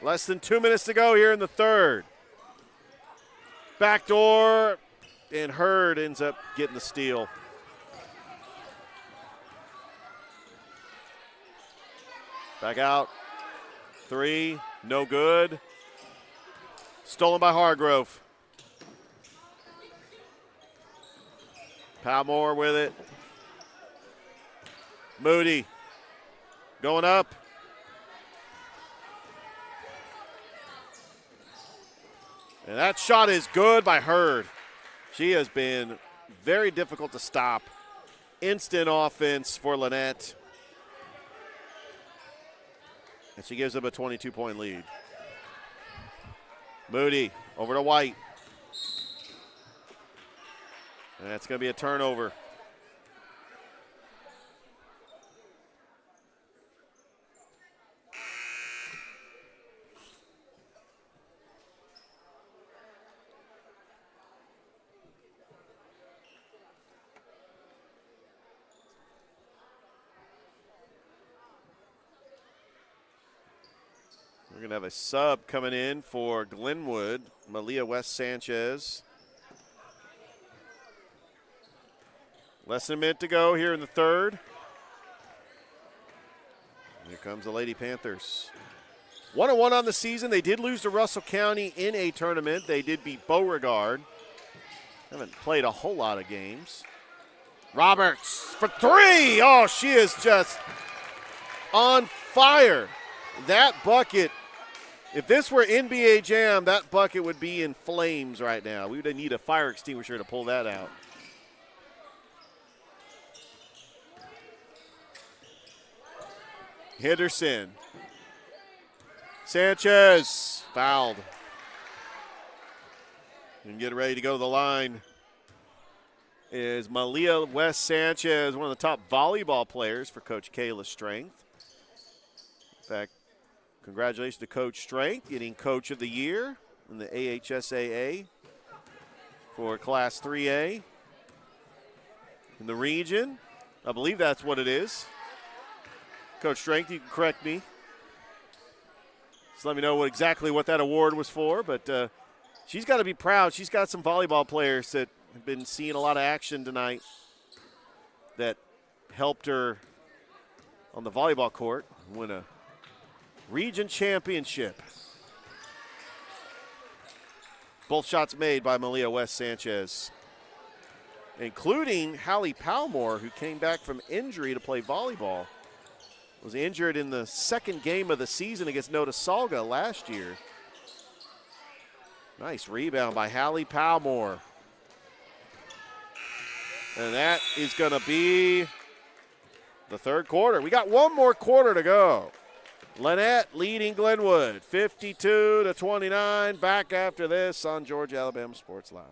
Less than 2 minutes to go here in the third. Backdoor, and Hurd ends up getting the steal. Back out. Three, no good. Stolen by Hargrove. Palmore with it. Moody going up. And that shot is good by Hurd. She has been very difficult to stop. Instant offense for Lanett. And she gives them a 22-point lead. Moody over to White. And that's going to be a turnover. We're going to have a sub coming in for Glenwood, Malia West Sanchez. Less than a minute to go here in the third. Here comes the Lady Panthers. 1-1 on the season. They did lose to Russell County in a tournament. They did beat Beauregard. Haven't played a whole lot of games. Roberts for three. Oh, she is just on fire. That bucket, if this were NBA Jam, that bucket would be in flames right now. We would need a fire extinguisher to pull that out. Henderson. Sanchez fouled. And get ready to go to the line is Malia West Sanchez, one of the top volleyball players for Coach Kayla Strength. In fact, congratulations to Coach Strength, getting Coach of the Year in the AHSAA for Class 3A in the region. I believe that's what it is. Coach Strength, you can correct me. Just let me know exactly what that award was for, but she's got to be proud. She's got some volleyball players that have been seeing a lot of action tonight that helped her on the volleyball court win a region championship. Both shots made by Malia West Sanchez, including Hallie Palmore, who came back from injury to play volleyball. Was injured in the second game of the season against Notasulga last year. Nice rebound by Hallie Palmore. And that is going to be the third quarter. We got one more quarter to go. Lanett leading Glenwood 52-29. Back after this on Georgia Alabama Sports Live.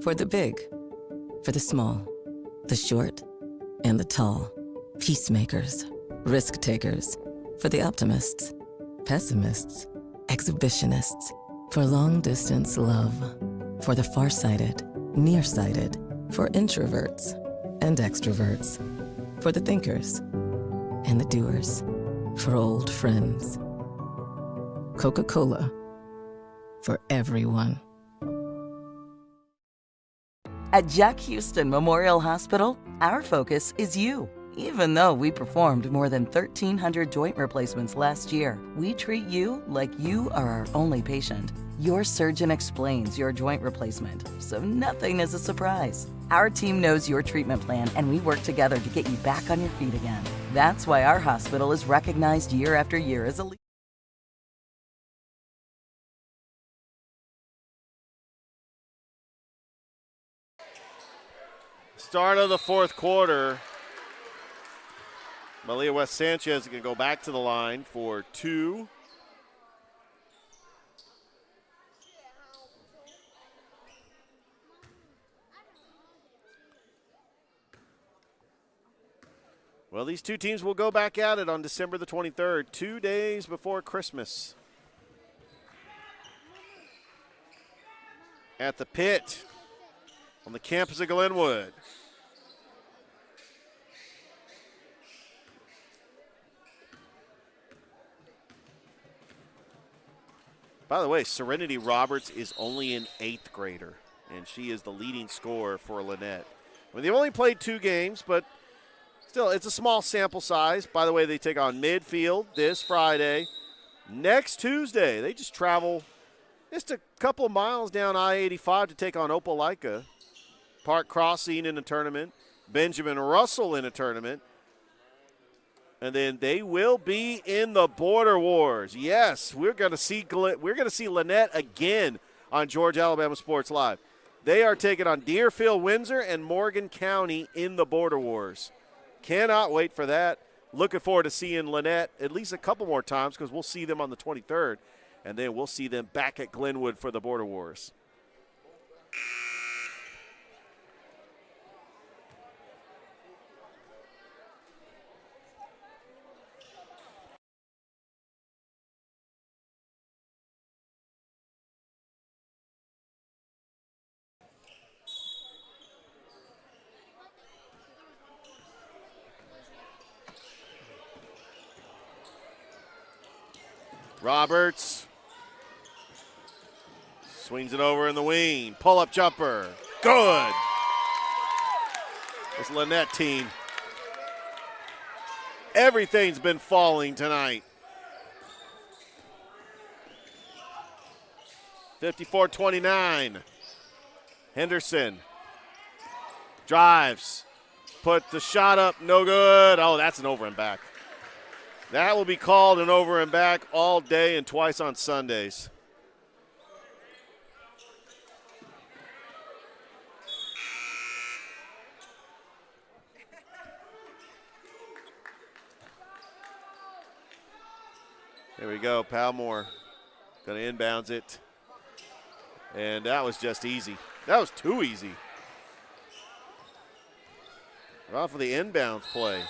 For the big, for the small, the short, and the tall. Peacemakers, risk takers. For the optimists, pessimists, exhibitionists. For long distance love. For the farsighted, nearsighted. For introverts and extroverts. For the thinkers and the doers. For old friends. Coca-Cola. For everyone. At Jack Houston Memorial Hospital, our focus is you. Even though we performed more than 1,300 joint replacements last year, we treat you like you are our only patient. Your surgeon explains your joint replacement, so nothing is a surprise. Our team knows your treatment plan, and we work together to get you back on your feet again. That's why our hospital is recognized year after year as a leader. Start of the fourth quarter. Malia West Sanchez is going to go back to the line for two. Well, these two teams will go back at it on December the 23rd, 2 days before Christmas. At the pit on the campus of Glenwood. By the way, Serenity Roberts is only an 8th grader, and she is the leading scorer for Lanett. I mean, they've only played 2 games, but still, it's a small sample size. By the way, they take on Midfield this Friday. Next Tuesday, they just travel just a couple of miles down I-85 to take on Opelika. Park Crossing in a tournament, Benjamin Russell in a tournament. And then they will be in the Border Wars. Yes, we're going to see Lanett again on Georgia Alabama Sports Live. They are taking on Deerfield, Windsor, and Morgan County in the Border Wars. Cannot wait for that. Looking forward to seeing Lanett at least a couple more times because we'll see them on the 23rd, and then we'll see them back at Glenwood for the Border Wars. Roberts swings it over in the wing. Pull-up jumper. Good. This Lanett team, everything's been falling tonight. 54-29. Henderson drives. Put the shot up. No good. Oh, that's an over and back. That will be called an over and back all day and twice on Sundays. There we go. Palmore going to inbounds it. And that was just easy. That was too easy. Off of the inbounds play.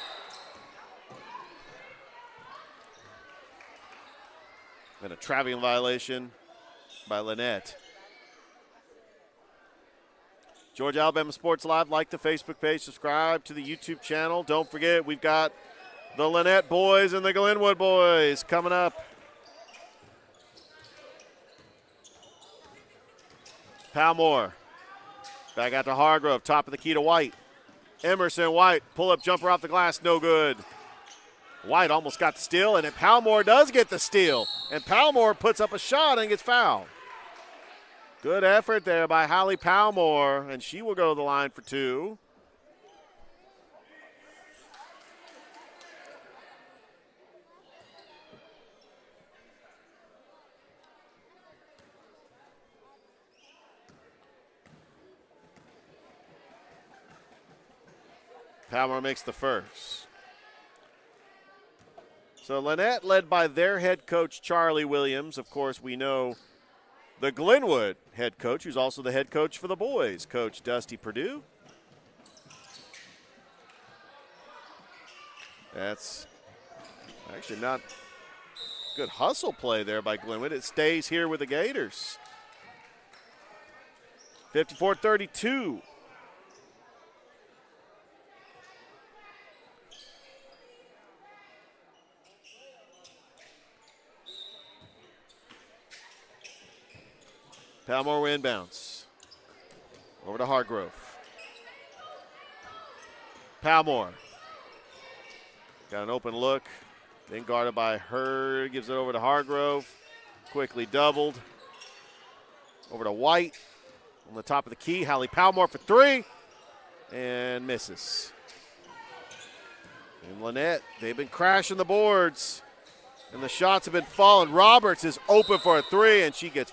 And a traveling violation by Lanett. Georgia Alabama Sports Live. Like the Facebook page. Subscribe to the YouTube channel. Don't forget, we've got the Lanett boys and the Glenwood boys coming up. Palmore. Back out to Hargrove. Top of the key to White. Emerson White. Pull-up jumper off the glass. No good. White almost got the steal, and then Palmore does get the steal. And Palmore puts up a shot and gets fouled. Good effort there by Hallie Palmore, and she will go to the line for two. Palmore makes the first. So Lanett led by their head coach, Charlie Williams. Of course, we know the Glenwood head coach, who's also the head coach for the boys, Coach Dusty Perdue. That's actually not good hustle play there by Glenwood. It stays here with the Gators. 54-32. Palmore inbounds. Over to Hargrove. Palmore. Got an open look. Then guarded by Hurd. Gives it over to Hargrove. Quickly doubled. Over to White. On the top of the key. Hallie Palmore for three. And misses. And Lanett, they've been crashing the boards. And the shots have been falling. Roberts is open for a three, and she gets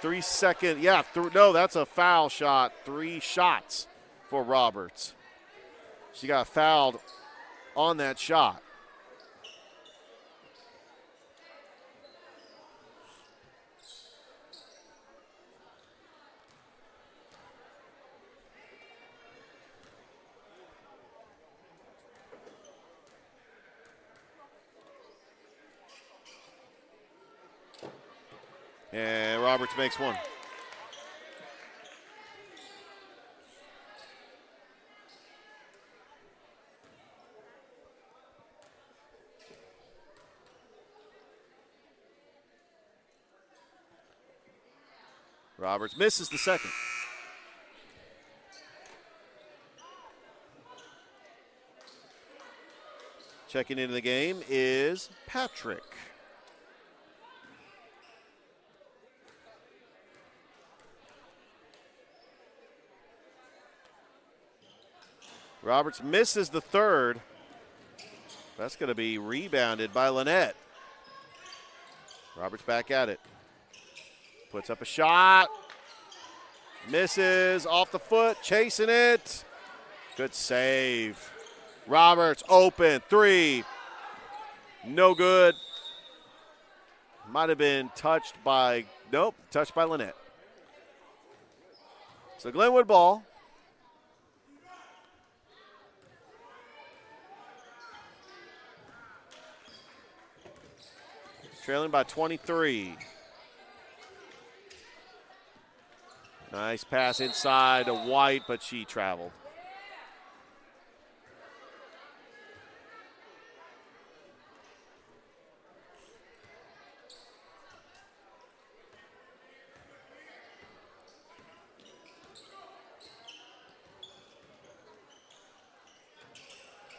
3 second. Yeah, no, that's a foul shot. 3 shots for Roberts. She got fouled on that shot. And Roberts makes one. Roberts misses the second. Checking into the game is Patrick. Roberts misses the third. That's going to be rebounded by Lanett. Roberts back at it. Puts up a shot. Misses off the foot, chasing it. Good save. Roberts open, three. No good. Might have been touched by, nope, touched by Lanett. So Glenwood ball. Trailing by 23. Nice pass inside to White, but she traveled.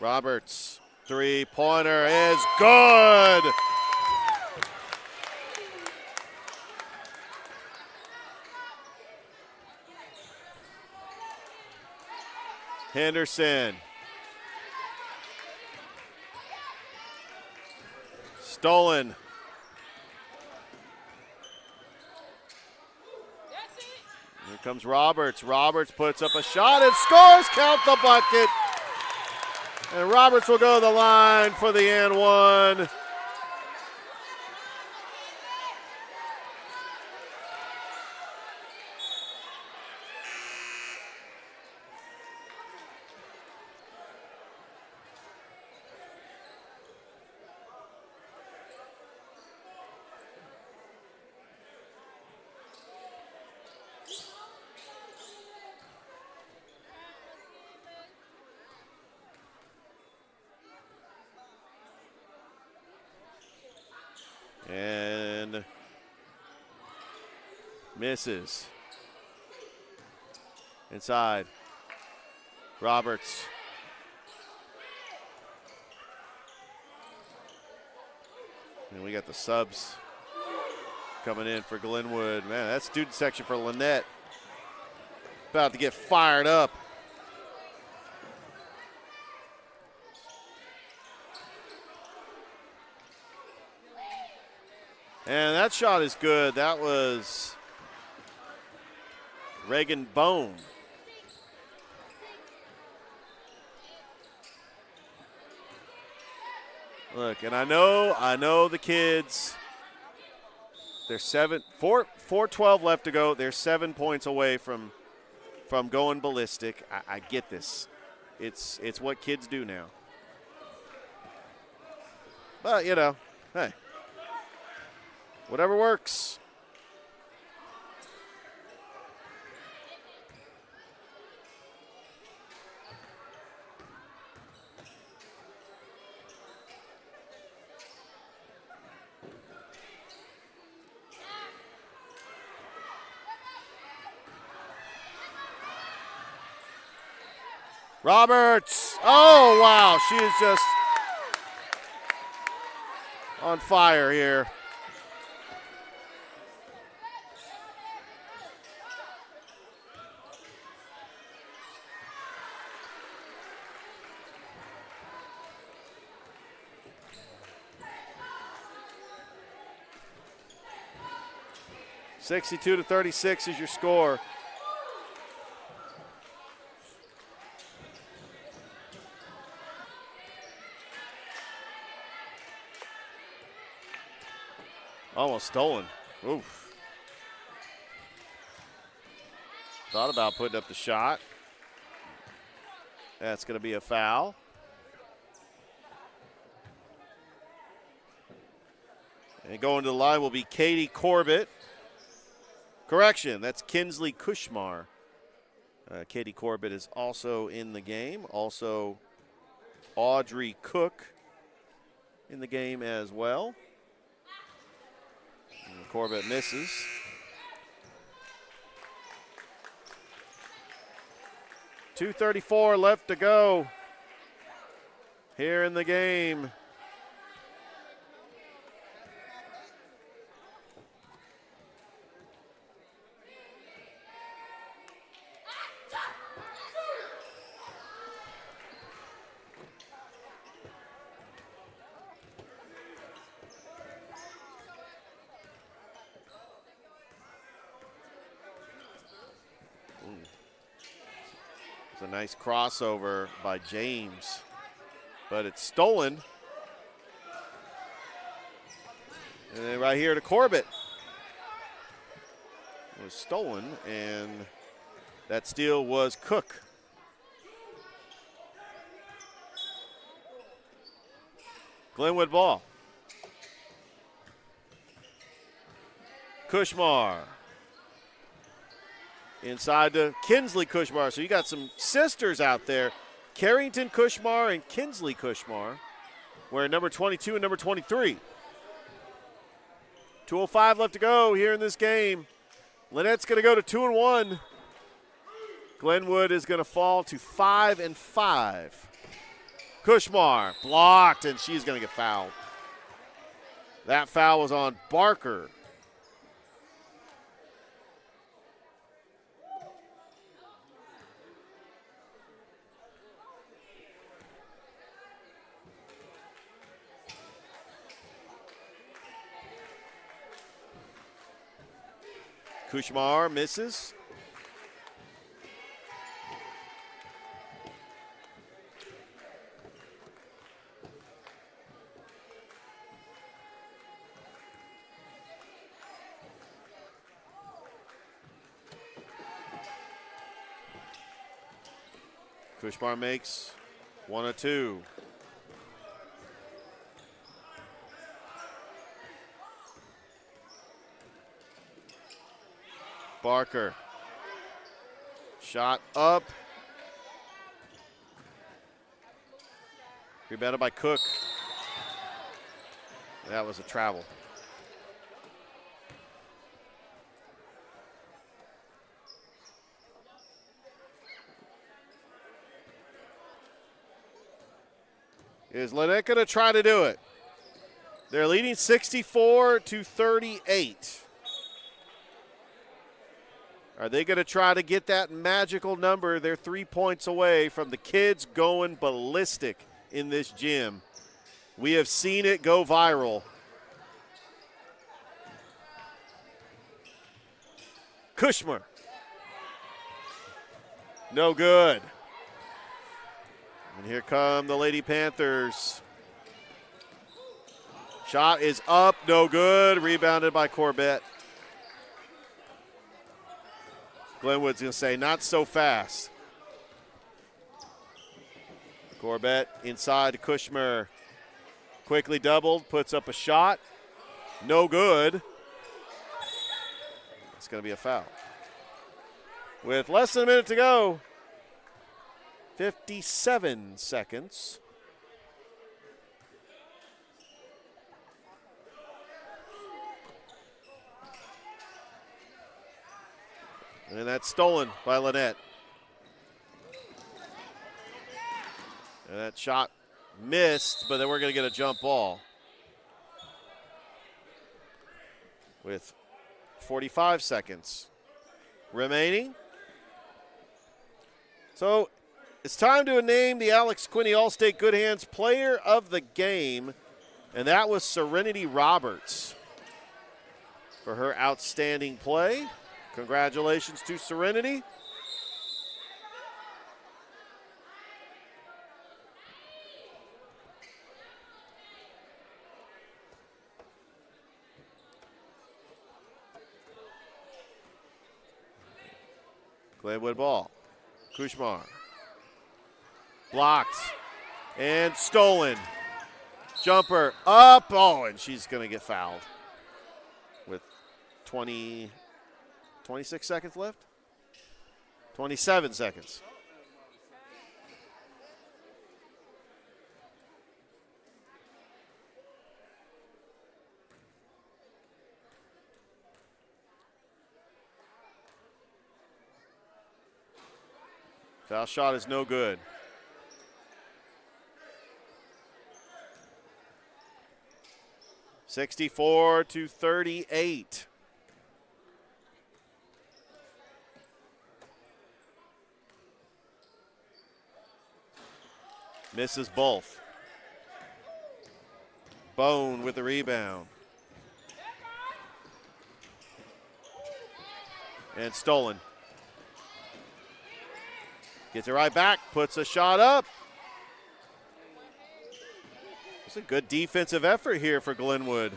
Roberts, three-pointer is good. Henderson. Stolen. Here comes Roberts. Roberts puts up a shot and scores. Count the bucket. And Roberts will go to the line for the and one. And misses. Inside. Roberts. And we got the subs coming in for Glenwood. Man, that student section for Lanett about to get fired up. And that shot is good. That was Reagan Bone. Look, and I know the kids. They're 4:12 left to go. They're 7 points away from going ballistic. I get this. It's what kids do now. But hey. Whatever works. Roberts. Oh, wow. She is just on fire here. (62-36) is your score. Almost stolen. Oof. Thought about putting up the shot. That's going to be a foul. And going to the line will be Katie Corbett. Correction, that's Kinsley Kushmar. Katie Corbett is also in the game. Also, Audrey Cook in the game as well. And Corbett misses. .234 left to go here in the game. It's a nice crossover by James, but it's stolen. And then right here to Corbett. It was stolen, and that steal was Cook. Glenwood ball. Kushmar. Inside to Kinsley Kushmar. So you got some sisters out there. Carrington Kushmar and Kinsley Kushmar. Wearing number 22 and number 23. 2:05 left to go here in this game. Lannett's going to go to 2-1. Glenwood is going to fall to 5-5. Kushmar blocked, and she's going to get fouled. That foul was on Barker. Kushmar misses. Kushmar makes 1 of 2. Barker. Shot up. Rebounded by Cook. That was a travel. Is Lanett going to try to do it? They're leading 64-38. Are they going to try to get that magical number? They're 3 points away from the kids going ballistic in this gym. We have seen it go viral. Kushmar. No good. And here come the Lady Panthers. Shot is up, no good. Rebounded by Corbett. Glenwood's going to say, not so fast. Corbett inside to Kushmar. Quickly doubled, puts up a shot. No good. It's going to be a foul. With less than a minute to go, 57 seconds. And that's stolen by Lanett. And that shot missed, but then we're going to get a jump ball. With 45 seconds remaining. So it's time to name the Alex Quinney All-State Good Hands Player of the Game, and that was Serenity Roberts for her outstanding play. Congratulations to Serenity. Glenwood ball. Kushmar. Blocked and stolen. Jumper up. Oh, and she's going to get fouled with 26 seconds left. 27 seconds. Foul shot is no good. (64-38). Misses both. Bone with the rebound. And stolen. Gets it right back, puts a shot up. It's a good defensive effort here for Glenwood.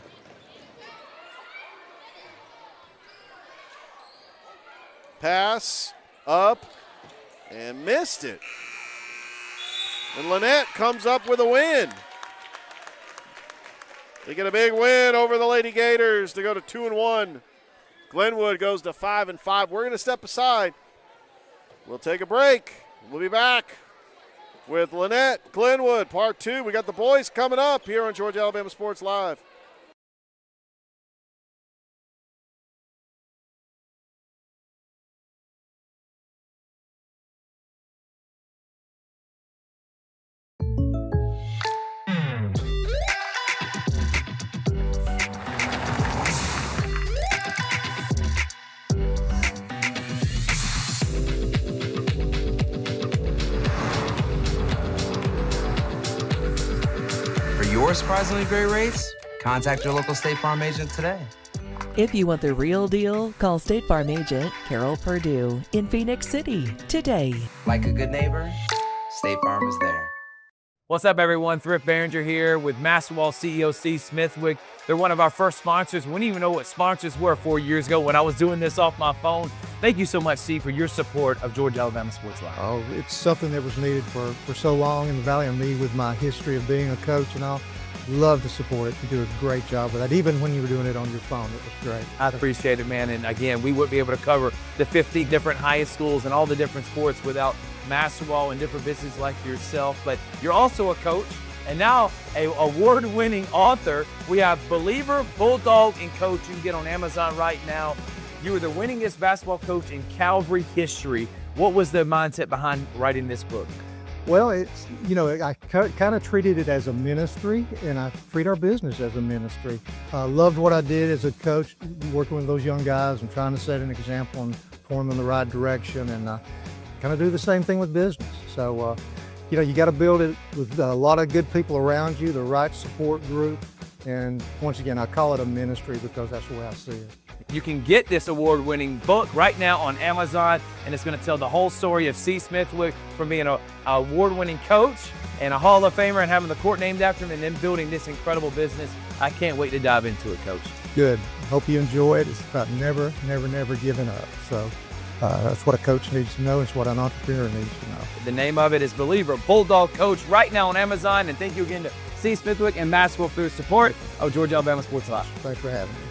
Pass up and missed it. And Lanett comes up with a win. They get a big win over the Lady Gators to go to 2-1. Glenwood goes to 5-5. We're going to step aside. We'll take a break. We'll be back with Lanett, Glenwood, part 2. We got the boys coming up here on Georgia Alabama Sports Live. or surprisingly great rates, contact your local State Farm agent today. If you want the real deal, call State Farm agent Carol Purdue in Phoenix City today. Like a good neighbor, State Farm is there. What's up, everyone? Thrift Behringer here with Masterwall CEO Steve Smithwick. They're one of our first sponsors. We didn't even know what sponsors were 4 years ago when I was doing this off my phone. Thank you so much, Steve, for your support of Georgia Alabama Sports Live. Oh, it's something that was needed for so long in the Valley, and me with my history of being a coach and all. Love to support it. You do a great job with that. Even when you were doing it on your phone, it was great. I appreciate it, man. And again, we wouldn't be able to cover the 50 different highest schools and all the different sports without Masterwall and different businesses like yourself. But you're also a coach and now a award-winning author. We have Believer, Bulldog, and Coach. You can get on Amazon right now. You were the winningest basketball coach in Calvary history. What was the mindset behind writing this book? Well, it's, I kind of treated it as a ministry, and I treat our business as a ministry. Loved what I did as a coach, working with those young guys and trying to set an example and point them in the right direction, and kind of do the same thing with business. So, you got to build it with a lot of good people around you, the right support group, and once again, I call it a ministry because that's the way I see it. You can get this award-winning book right now on Amazon, and it's going to tell the whole story of C. Smithwick from being an award-winning coach and a Hall of Famer and having the court named after him and then building this incredible business. I can't wait to dive into it, Coach. Good. Hope you enjoy it. It's about never giving up. So that's what a coach needs to know. It's what an entrepreneur needs to know. The name of it is Believer, Bulldog Coach, right now on Amazon. And thank you again to C. Smithwick and Maxwell for their support of Georgia Alabama Sports Live. Thanks for having me.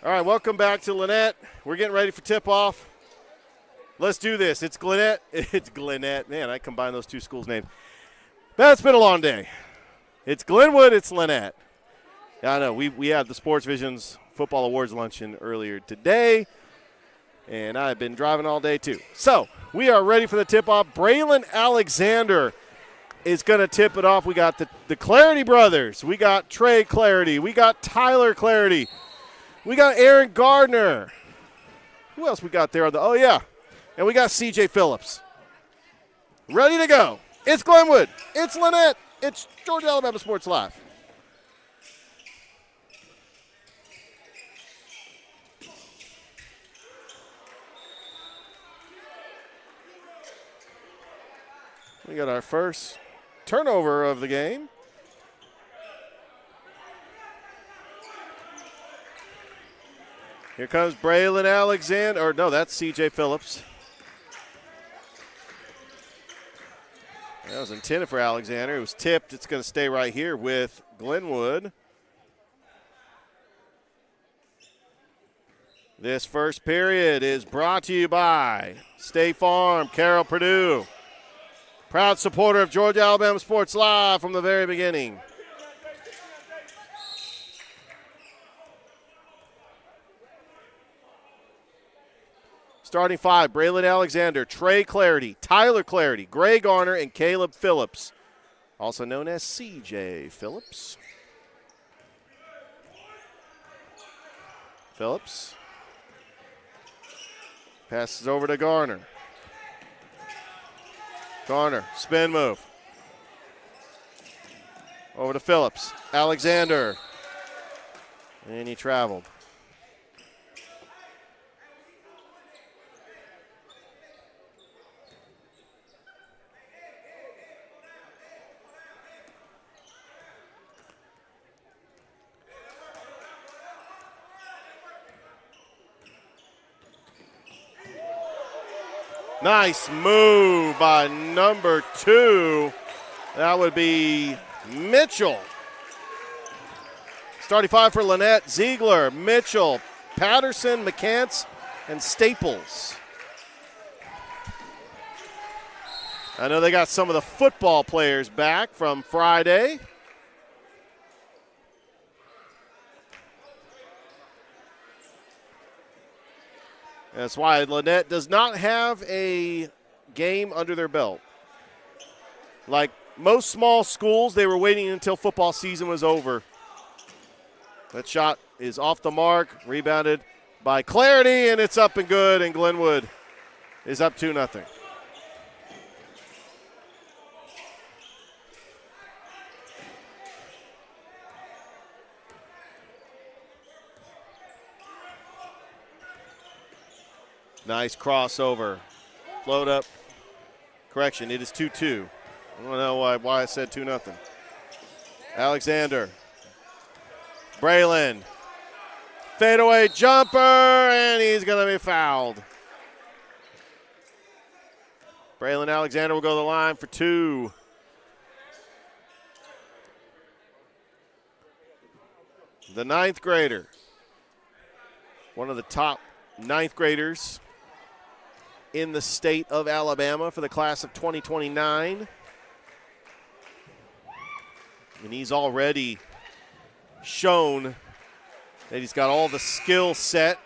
All right, welcome back to Lanett. We're getting ready for tip-off. Let's do this. It's Glenett. It's Glenett. Man, I combined those two schools' names. That's been a long day. It's Glenwood. It's Lanett. I know. We had the Sports Visions Football Awards luncheon earlier today, and I've been driving all day too. So we are ready for the tip-off. Braylon Alexander is going to tip it off. We got the Clarity brothers. We got Trey Clarity. We got Tyler Clarity. We got Aaron Gardner. Who else we got there? Oh, yeah. And we got C.J. Phillips. Ready to go. It's Glenwood. It's Lanett. It's Georgia Alabama Sports Live. We got our first turnover of the game. Here comes Braylon Alexander. Or no, that's C.J. Phillips. That was intended for Alexander. It was tipped. It's going to stay right here with Glenwood. This first period is brought to you by State Farm, Carroll Purdue. Proud supporter of Georgia Alabama Sports Live from the very beginning. Starting five, Braylon Alexander, Trey Clarity, Tyler Clarity, Gray Garner, and Caleb Phillips, also known as C.J. Phillips. Phillips passes over to Garner. Garner, spin move. Over to Phillips. Alexander. And he traveled. Nice move by number 2. That would be Mitchell. Starting five for Lanett, Ziegler, Mitchell, Patterson, McCants, and Staples. I know they got some of the football players back from Friday. That's why Lanett does not have a game under their belt. Like most small schools, they were waiting until football season was over. That shot is off the mark, rebounded by Clarity, and it's up and good, and Glenwood is up 2-0. Nice crossover. Float up. Correction, it is 2-2. I don't know why I said 2-0. Alexander. Braylon. Fadeaway jumper, and he's going to be fouled. Braylon Alexander will go to the line for 2. The 9th grader. One of the top 9th graders in the state of Alabama for the class of 2029. And he's already shown that he's got all the skill set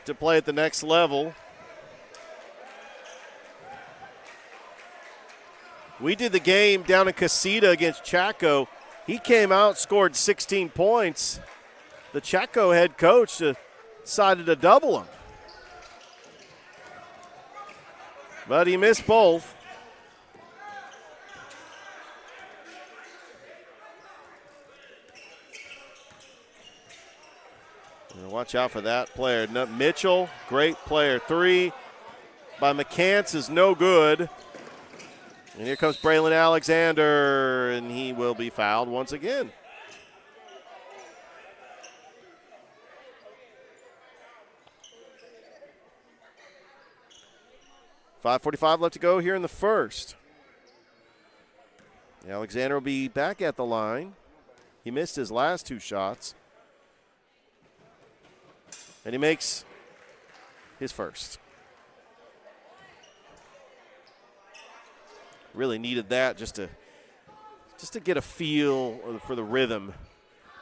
to play at the next level. We did the game down in Casita against Chaco. He came out, scored 16 points. The Chaco head coach decided to double him. But he missed both. Watch out for that player. Mitchell, great player. 3 by McCants is no good. And here comes Braylon Alexander, and he will be fouled once again. .5:45 left to go here in the first. Alexander will be back at the line. He missed his last 2 shots. And he makes his first. Really needed that just to get a feel for the rhythm.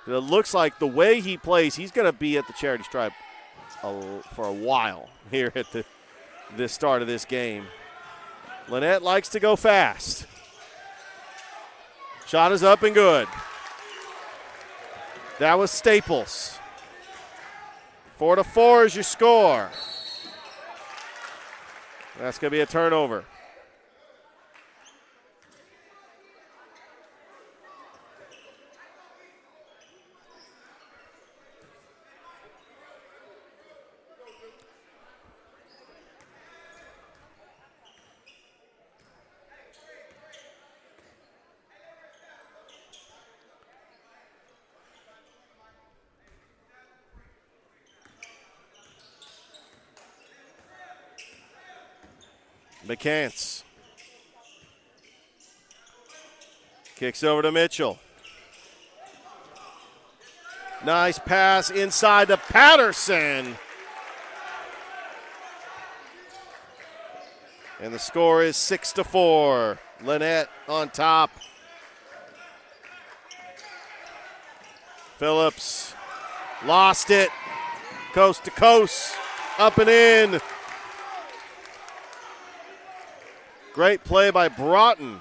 It looks like the way he plays, he's going to be at the charity stripe for a while here at this start of this game. Lanett likes to go fast. Shot is up and good. That was Staples. 4-4 is your score. That's going to be a turnover. McCants kicks over to Mitchell. Nice pass inside to Patterson. And the score is 6-4. Lanett on top. Phillips lost it. Coast to coast. Up and in. Great play by Broughton.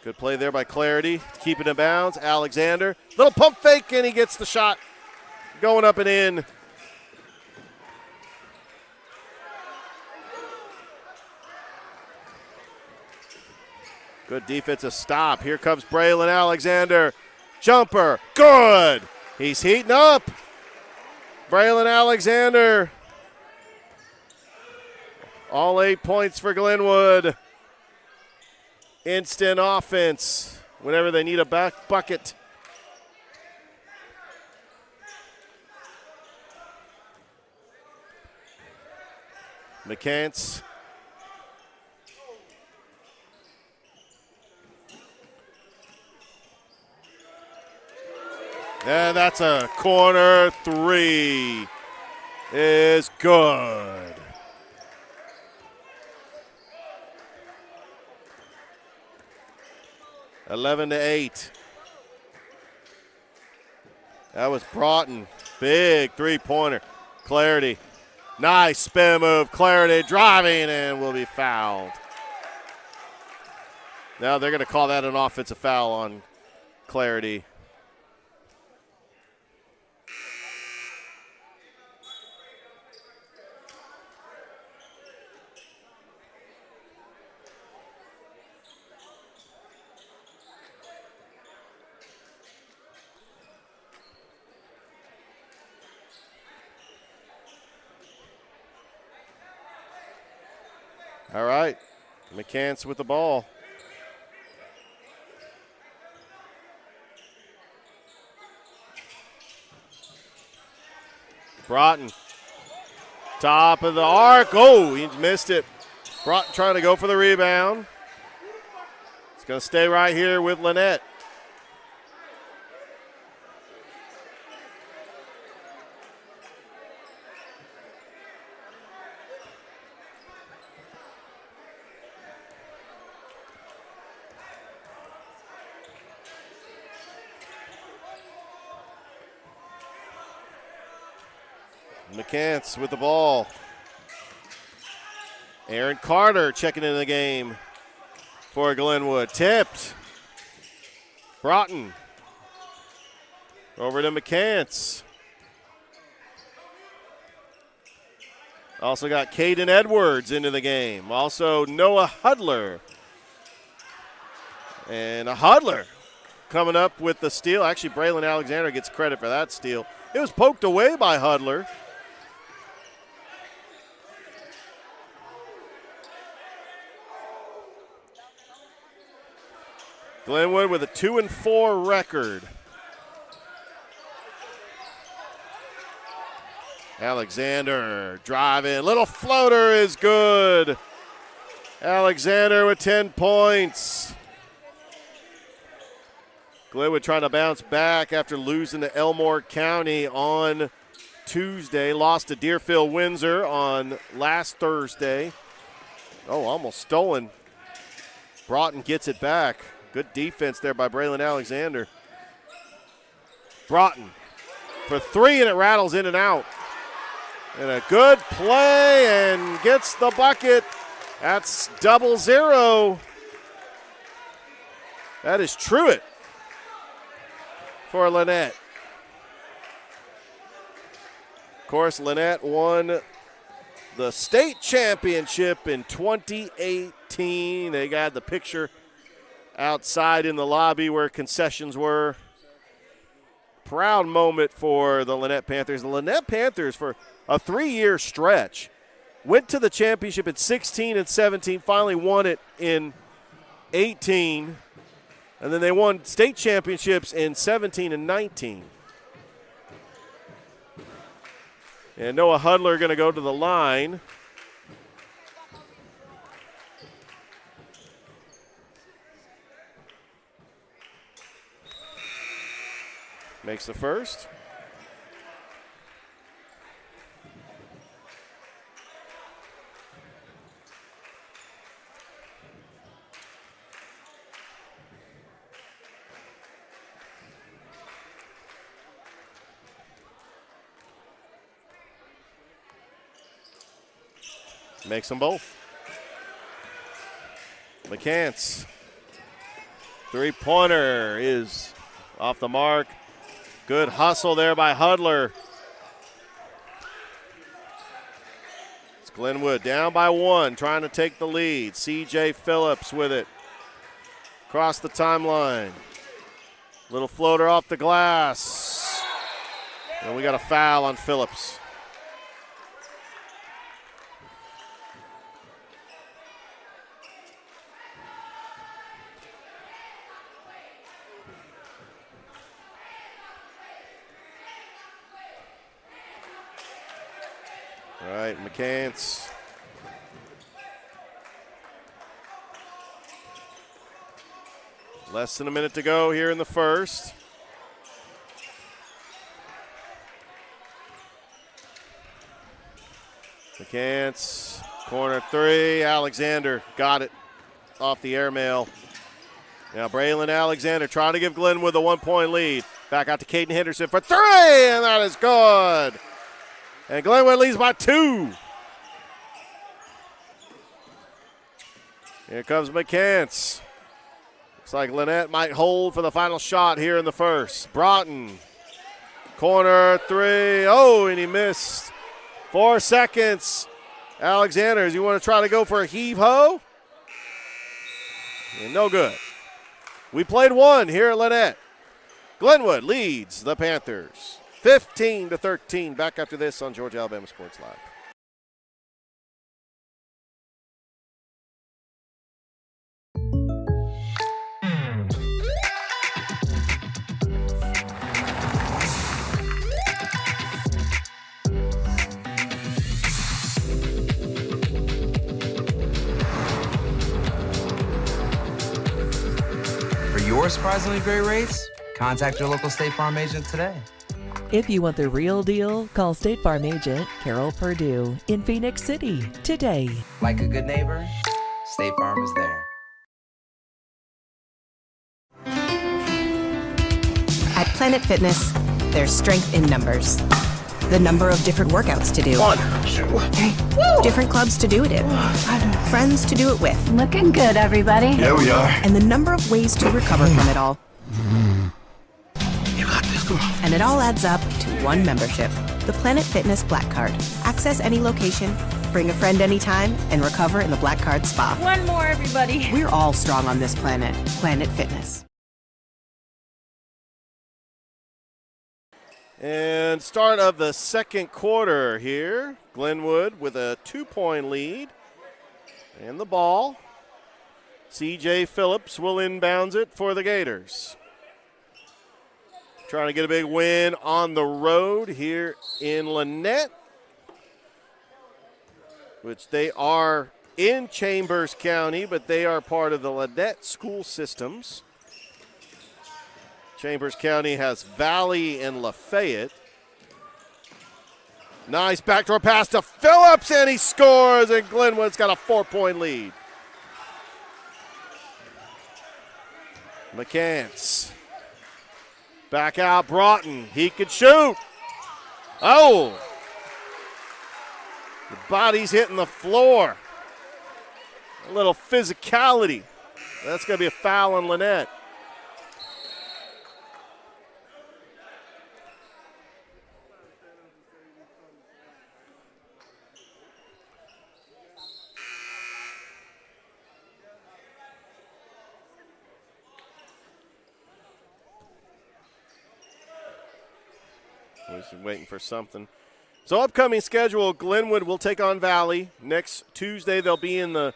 Good play there by Clarity. Keep it in bounds. Alexander. Little pump fake, and he gets the shot. Going up and in. Good defensive stop. Here comes Braylon Alexander. Jumper. Good. He's heating up. Braylon Alexander. All 8 points for Glenwood. Instant offense whenever they need a back bucket. McCants. And that's a corner three. Is good. $11 to 8. That was Broughton. Big three-pointer. Clarity. Nice spin move. Clarity driving and will be fouled. Now they're going to call that an offensive foul on Clarity. All right, McCants with the ball. Broughton, top of the arc. Oh, he missed it. Broughton trying to go for the rebound. It's going to stay right here with Lanett. McCants with the ball. Aaron Carter checking into the game for Glenwood. Tipped. Broughton. Over to McCants. Also got Caden Edwards into the game. Also Noah Hudler. And a Hudler coming up with the steal. Actually, Braylon Alexander gets credit for that steal. It was poked away by Hudler. Glenwood with a 2-4 record. Alexander driving. Little floater is good. Alexander with 10 points. Glenwood trying to bounce back after losing to Elmore County on Tuesday. Lost to Deerfield-Windsor on last Thursday. Oh, almost stolen. Broughton gets it back. Good defense there by Braylon Alexander. Broughton for three, and it rattles in and out. And a good play, and gets the bucket. That's 0-0. That is Truitt for Lanett. Of course, Lanett won the state championship in 2018. They got the picture outside in the lobby where concessions were. Proud moment for the Lanett Panthers. The Lanett Panthers, for a 3-year stretch, went to the championship in 16 and 17, finally won it in 18, and then they won state championships in 17 and 19. And Noah Hudler going to go to the line. Makes the first. Makes them both. McCants. Three-pointer is off the mark. Good hustle there by Hudler. It's Glenwood down by one, trying to take the lead. C.J. Phillips with it. Across the timeline. Little floater off the glass. And we got a foul on Phillips. All right, McCants. Less than a minute to go here in the first. McCants, corner three. Alexander got it off the airmail. Now Braylon Alexander trying to give Glenwood the 1-point lead. Back out to Caden Henderson for three, and that is good. And Glenwood leads by 2. Here comes McCants. Looks like Lanett might hold for the final shot here in the first. Broughton, corner three. Oh, and he missed. 4 seconds. Alexander, you want to try to go for a heave-ho? And no good. We played one here at Lanett. Glenwood leads the Panthers 15-13. Back after this on Georgia Alabama Sports Live. For your surprisingly great rates, contact your local State Farm agent today. If you want the real deal, call State Farm agent Carol Purdue in Phoenix City today. Like a good neighbor, State Farm is there. At Planet Fitness, there's strength in numbers. The number of different workouts to do. 1, 2, 3. Different clubs to do it in. Friends to do it with. Looking good, everybody. Yeah, we are. And the number of ways to recover from it all. You got this, come on. And it all adds up to one membership. The Planet Fitness Black Card. Access any location, bring a friend anytime, and recover in the Black Card Spa. One more, everybody. We're all strong on this planet. Planet Fitness. And start of the second quarter here. Glenwood with a 2-point lead. And the ball. C.J. Phillips will inbounds it for the Gators. Trying to get a big win on the road here in Lanett, which they are in Chambers County, but they are part of the Lanett school systems. Chambers County has Valley and Lafayette. Nice backdoor pass to Phillips, and he scores, and Glenwood's got a 4-point lead. McCants. Back out, Broughton. He could shoot. Oh! The body's hitting the floor. A little physicality. That's going to be a foul on Lanett. We're just waiting for something. So upcoming schedule, Glenwood will take on Valley. Next Tuesday, they'll be in the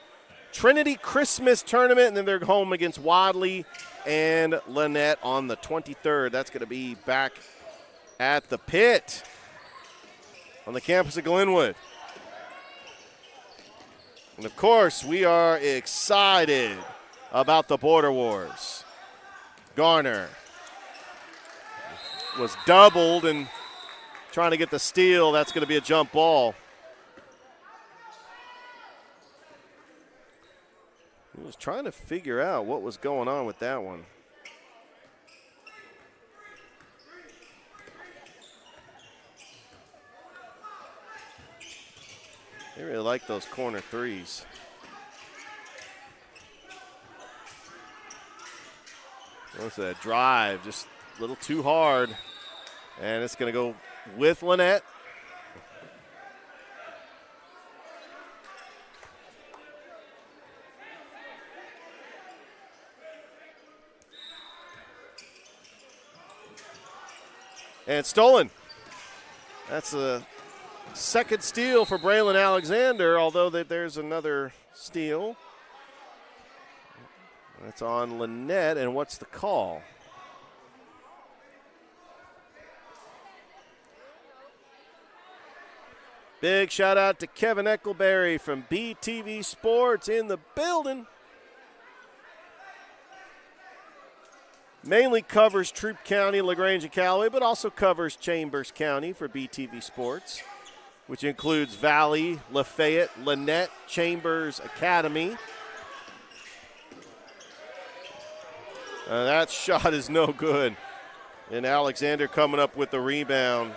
Trinity Christmas Tournament, and then they're home against Wadley and Lanett on the 23rd. That's going to be back at the pit on the campus of Glenwood. And, of course, we are excited about the Border Wars. Garner was doubled and trying to get the steal. That's going to be a jump ball. He was trying to figure out what was going on with that one. They really like those corner threes. What's that drive? Just a little too hard. And it's going to go with Lanett. And it's stolen. That's a second steal for Braylon Alexander, although there's another steal. That's on Lanett, and what's the call? Big shout out to Kevin Eckleberry from BTV Sports in the building. Mainly covers Troup County, LaGrange, and Callaway, but also covers Chambers County for BTV Sports, which includes Valley, Lafayette, Lanett, Chambers Academy. That shot is no good. And Alexander coming up with the rebound.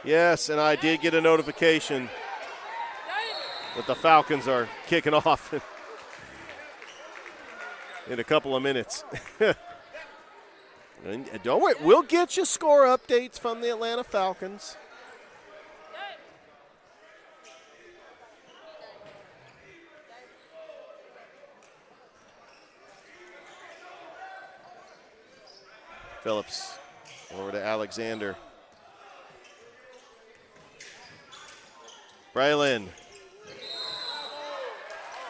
Yes, and I did get a notification that the Falcons are kicking off in a couple of minutes. And don't worry, we'll get you score updates from the Atlanta Falcons. Phillips over to Alexander. Braylon.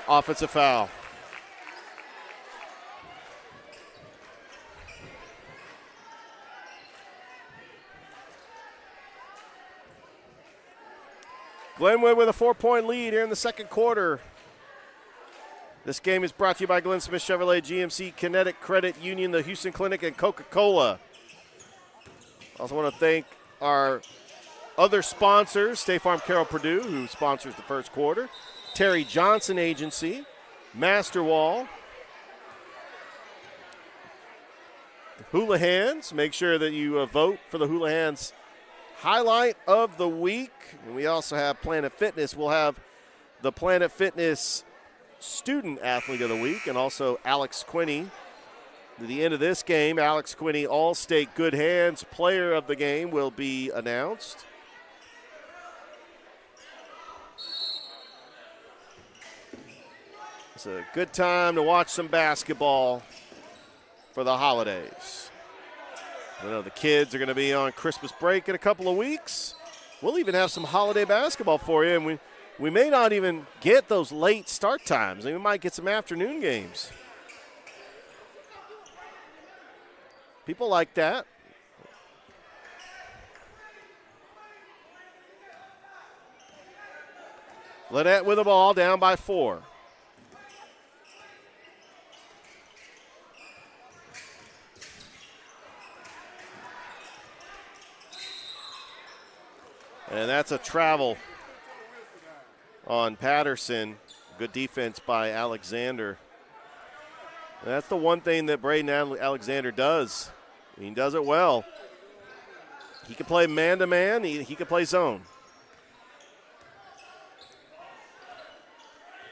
Offensive foul. Glenwood with a 4-point lead here in the second quarter. This game is brought to you by Glenn Smith Chevrolet, GMC, Kinetic Credit Union, the Houston Clinic, and Coca-Cola. I also want to thank our other sponsors, State Farm Carroll Purdue, who sponsors the first quarter, Terry Johnson Agency, Masterwall, Houlihan's. Make sure that you vote for the Houlihan's highlight of the week. And we also have Planet Fitness. We'll have the Planet Fitness Student Athlete of the Week and also Alex Quinney. At the end of this game, Alex Quinney, All-State Good Hands Player of the Game, will be announced. It's a good time to watch some basketball for the holidays. I know the kids are going to be on Christmas break in a couple of weeks. We'll even have some holiday basketball for you, and we may not even get those late start times. We might get some afternoon games. People like that. Lanett with the ball, down by 4. And that's a travel on Patterson. Good defense by Alexander. And that's the one thing that Braden Alexander does. He does it well. He can play man-to-man. He can play zone.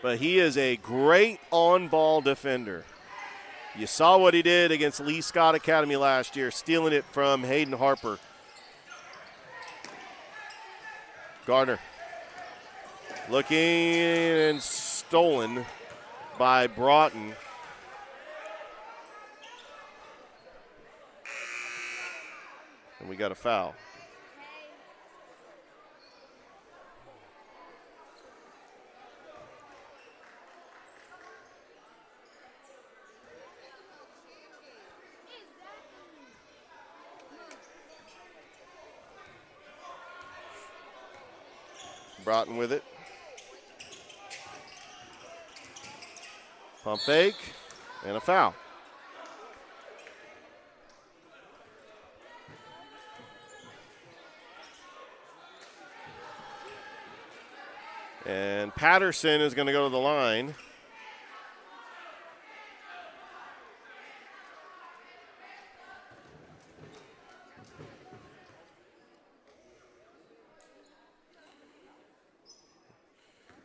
But he is a great on-ball defender. You saw what he did against Lee Scott Academy last year, stealing it from Hayden Harper. Gardner looking and stolen by Broughton. And we got a foul. Broughton with it. Pump fake and a foul. And Patterson is going to go to the line.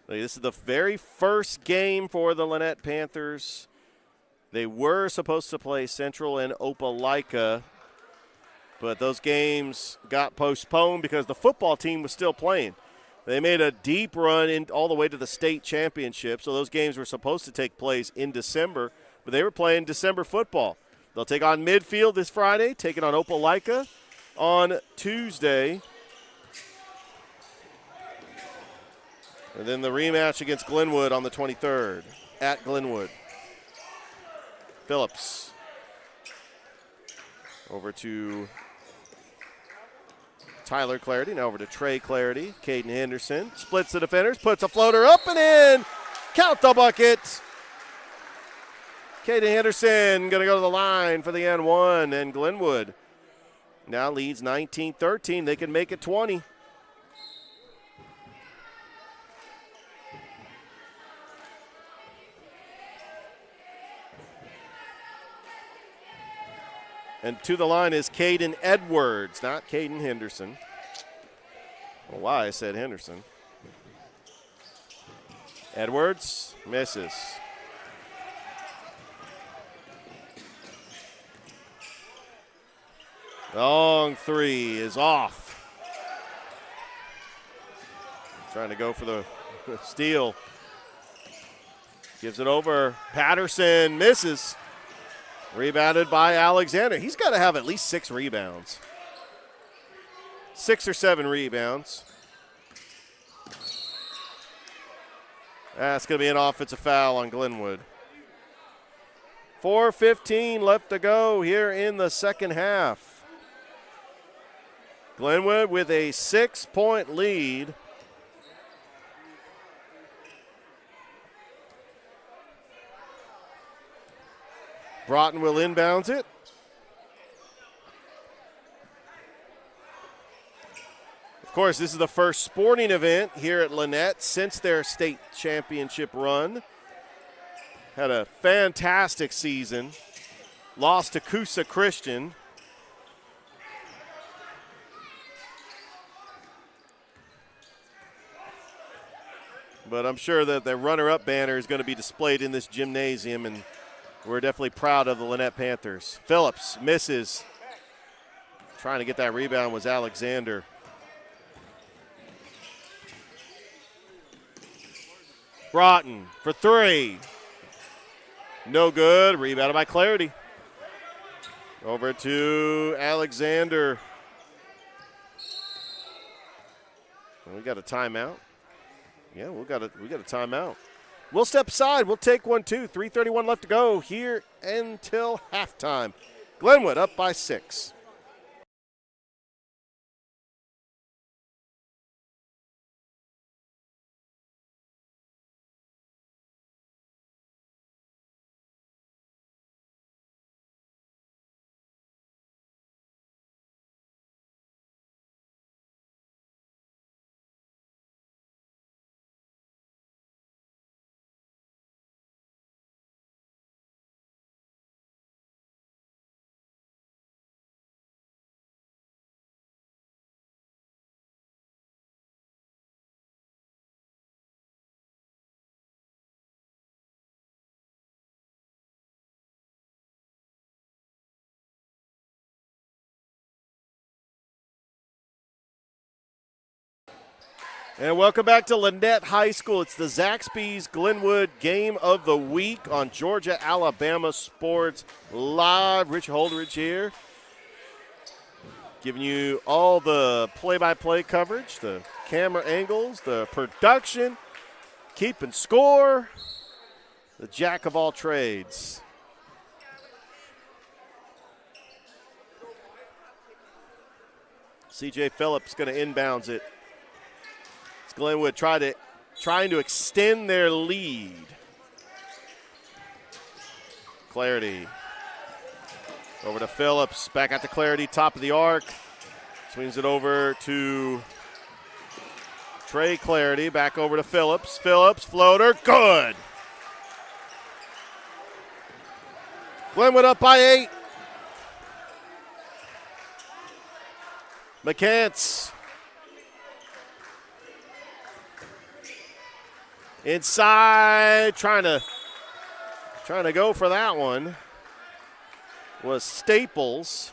This is the very first game for the Lanett Panthers. They were supposed to play Central and Opelika, but those games got postponed because the football team was still playing. They made a deep run in all the way to the state championship, so those games were supposed to take place in December, but they were playing December football. They'll take on Midfield this Friday, taking on Opelika on Tuesday. And then the rematch against Glenwood on the 23rd at Glenwood. Phillips over to Tyler Clarity, now over to Trey Clarity. Caden Henderson splits the defenders, puts a floater up and in. Count the bucket. Caden Henderson going to go to the line for the N1, and Glenwood now leads 19-13. They can make it 20. And to the line is Caden Edwards, not Caden Henderson. Well, why I said Henderson. Edwards misses. Long three is off. Trying to go for the steal. Gives it over. Patterson misses. Rebounded by Alexander. He's got to have at least 6 rebounds. 6 or 7 rebounds. That's going to be an offensive foul on Glenwood. 4:15 left to go here in the second half. Glenwood with a 6-point lead. Broughton will inbounds it. Of course, this is the first sporting event here at Lanett since their state championship run. Had a fantastic season. Lost to Coosa Christian. But I'm sure that the runner-up banner is going to be displayed in this gymnasium, and we're definitely proud of the Lanett Panthers. Phillips misses. Trying to get that rebound was Alexander. Broughton for 3. No good. Rebounded by Clarity. Over to Alexander. We got a timeout. Yeah, we got a timeout. We'll step aside. We'll take one, too. 3:31 left to go here until halftime. Glenwood up by 6. And welcome back to Lanett High School. It's the Zaxby's Glenwood Game of the Week on Georgia Alabama Sports Live. Rich Holdridge here, giving you all the play-by-play coverage, the camera angles, the production, keeping score, the jack of all trades. C.J. Phillips going to inbounds it. Glenwood trying to extend their lead. Clarity. Over to Phillips. Back out to Clarity, top of the arc. Swings it over to Trey Clarity. Back over to Phillips. Phillips, floater, good. Glenwood up by 8. McCants. Inside, trying to go for that one was Staples.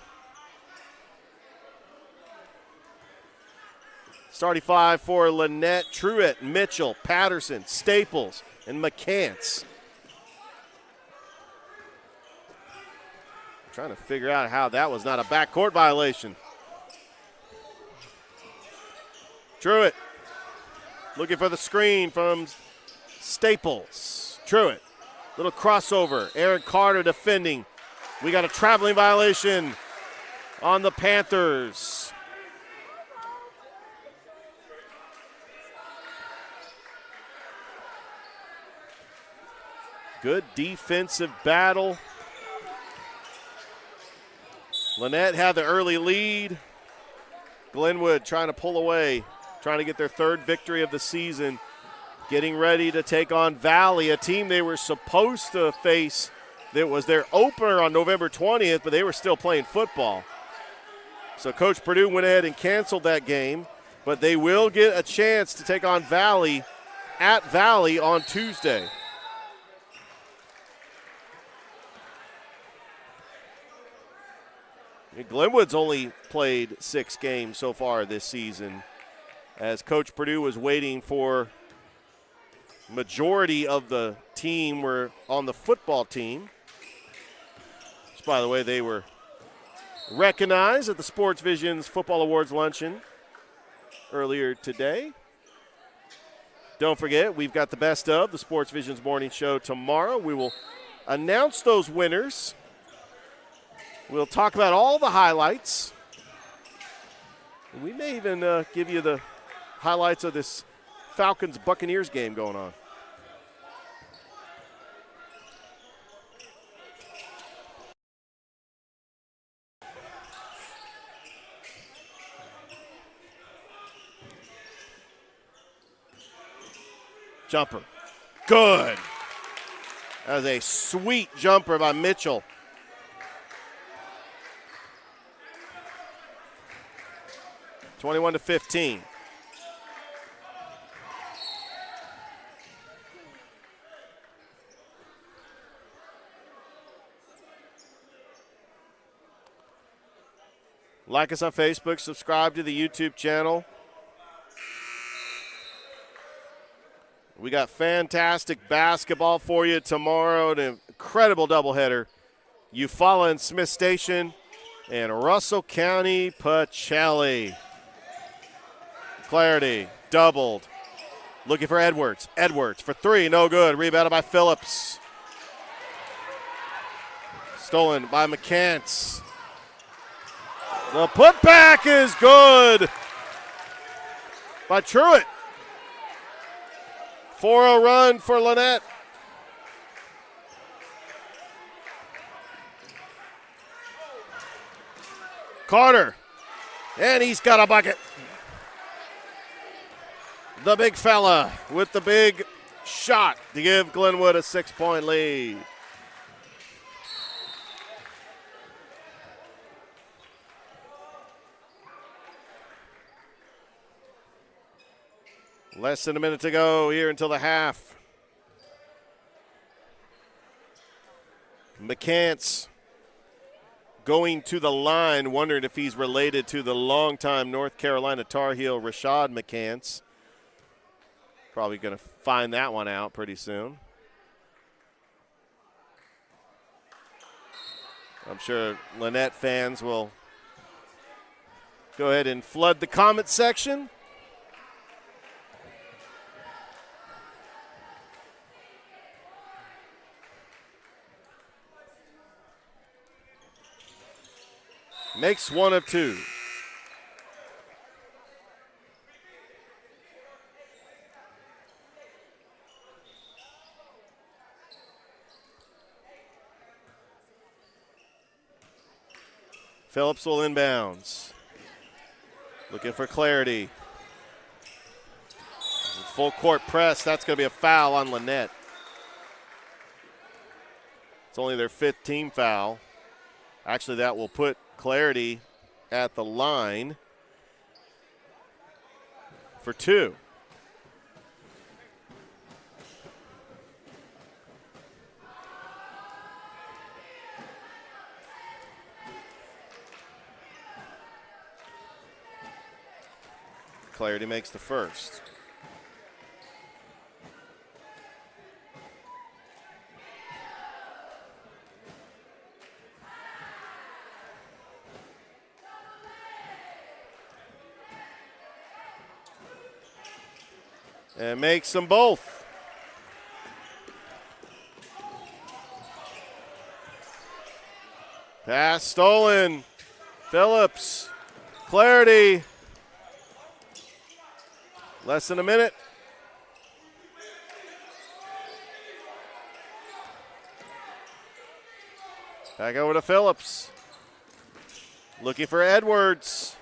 Starting 5 for Lanett, Truitt, Mitchell, Patterson, Staples, and McCants. Trying to figure out how that was not a backcourt violation. Truitt looking for the screen from Staples. Truitt, little crossover. Aaron Carter defending. We got a traveling violation on the Panthers. Good defensive battle. Lanett had the early lead. Glenwood trying to pull away, trying to get their 3rd victory of the season. Getting ready to take on Valley, a team they were supposed to face. That was their opener on November 20th, but they were still playing football. So Coach Purdue went ahead and canceled that game, but they will get a chance to take on Valley at Valley on Tuesday. Glenwood's only played 6 games so far this season, as Coach Purdue was waiting for majority of the team were on the football team. Which, by the way, they were recognized at the Sports Vision's Football Awards luncheon earlier today. Don't forget, we've got the best of the Sports Vision's morning show tomorrow. We will announce those winners. We'll talk about all the highlights. We may even give you the highlights of this Falcons-Buccaneers game going on. Jumper. Good. That was a sweet jumper by Mitchell. (21-15). Like us on Facebook, subscribe to the YouTube channel. We got fantastic basketball for you tomorrow, an incredible doubleheader. Eufaula and Smith Station and Russell County Pacelli. Clarity, doubled. Looking for Edwards. Edwards for 3, no good. Rebounded by Phillips. Stolen by McCants. The putback is good by Truitt. 4-0 run for Lanett. Carter, and he's got a bucket. The big fella with the big shot to give Glenwood a 6-point lead. Less than a minute to go here until the half. McCants going to the line, wondering if he's related to the longtime North Carolina Tar Heel Rashad McCants. Probably going to find that one out pretty soon. I'm sure Lanett fans will go ahead and flood the comment section. Makes one of two. Phillips will inbounds. Looking for clarity. Full court press. That's going to be a foul on Lanett. It's only their 5th team foul. Actually, that will put Clarity at the line for 2. Clarity makes the first. And makes them both. Pass stolen. Phillips. Clarity. Less than a minute. Back over to Phillips. Looking for Edwards.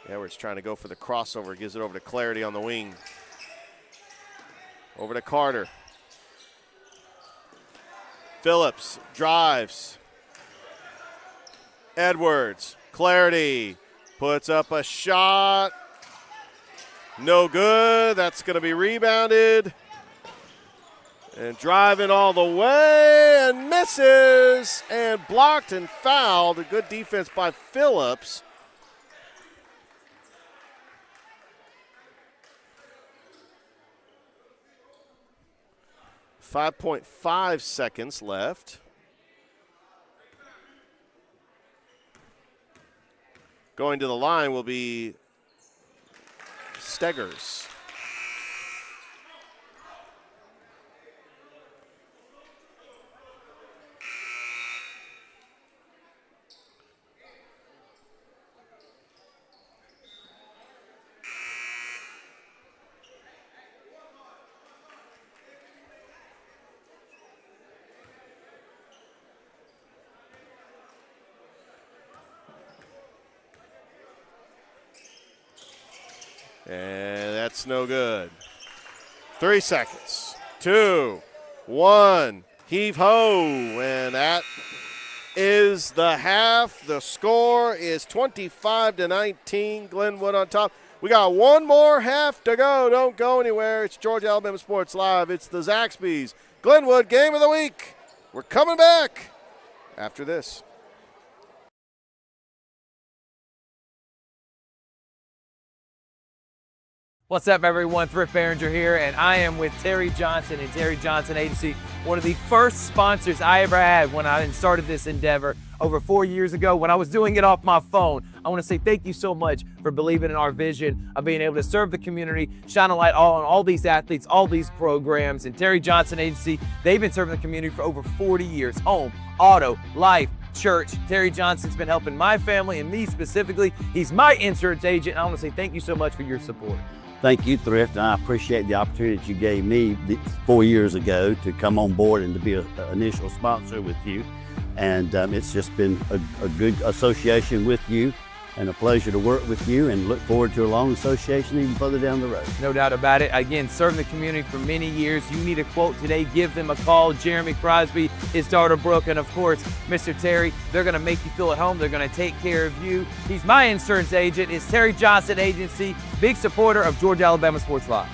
Edwards trying to go for the crossover. Gives it over to Clarity on the wing. Over to Carter. Phillips drives. Edwards. Clarity. Puts up a shot. No good. That's going to be rebounded. And driving all the way and misses. And blocked and fouled. A good defense by Phillips. .5 seconds left. Going to the line will be Steggers. And that's no good. 3 seconds. 2, 1. Heave ho. And that is the half. The score is 25-19. Glenwood on top. We got one more half to go. Don't go anywhere. It's Georgia Alabama Sports Live. It's the Zaxby's Glenwood Game of the Week. We're coming back after this. What's up, everyone? Thrift Behringer here, and I am with Terry Johnson and Terry Johnson Agency, one of the first sponsors I ever had when I started this endeavor over 4 years ago when I was doing it off my phone. I want to say thank you so much for believing in our vision of being able to serve the community, shine a light on all these athletes, all these programs. And Terry Johnson Agency, they've been serving the community for over 40 years. Home, auto, life, church. Terry Johnson's been helping my family and me specifically. He's my insurance agent. And I want to say thank you so much for your support. Thank you, Thrift, and I appreciate the opportunity that you gave me 4 years ago to come on board and to be an initial sponsor with you. And it's just been a good association with you and a pleasure to work with you, and look forward to a long association even further down the road. No doubt about it. Again, serving the community for many years. You need a quote today, give them a call. Jeremy Crosby, his daughter Brooke, and of course, Mr. Terry. They're going to make you feel at home. They're going to take care of you. He's my insurance agent. It's Terry Johnson Agency, big supporter of Georgia Alabama Sports Live.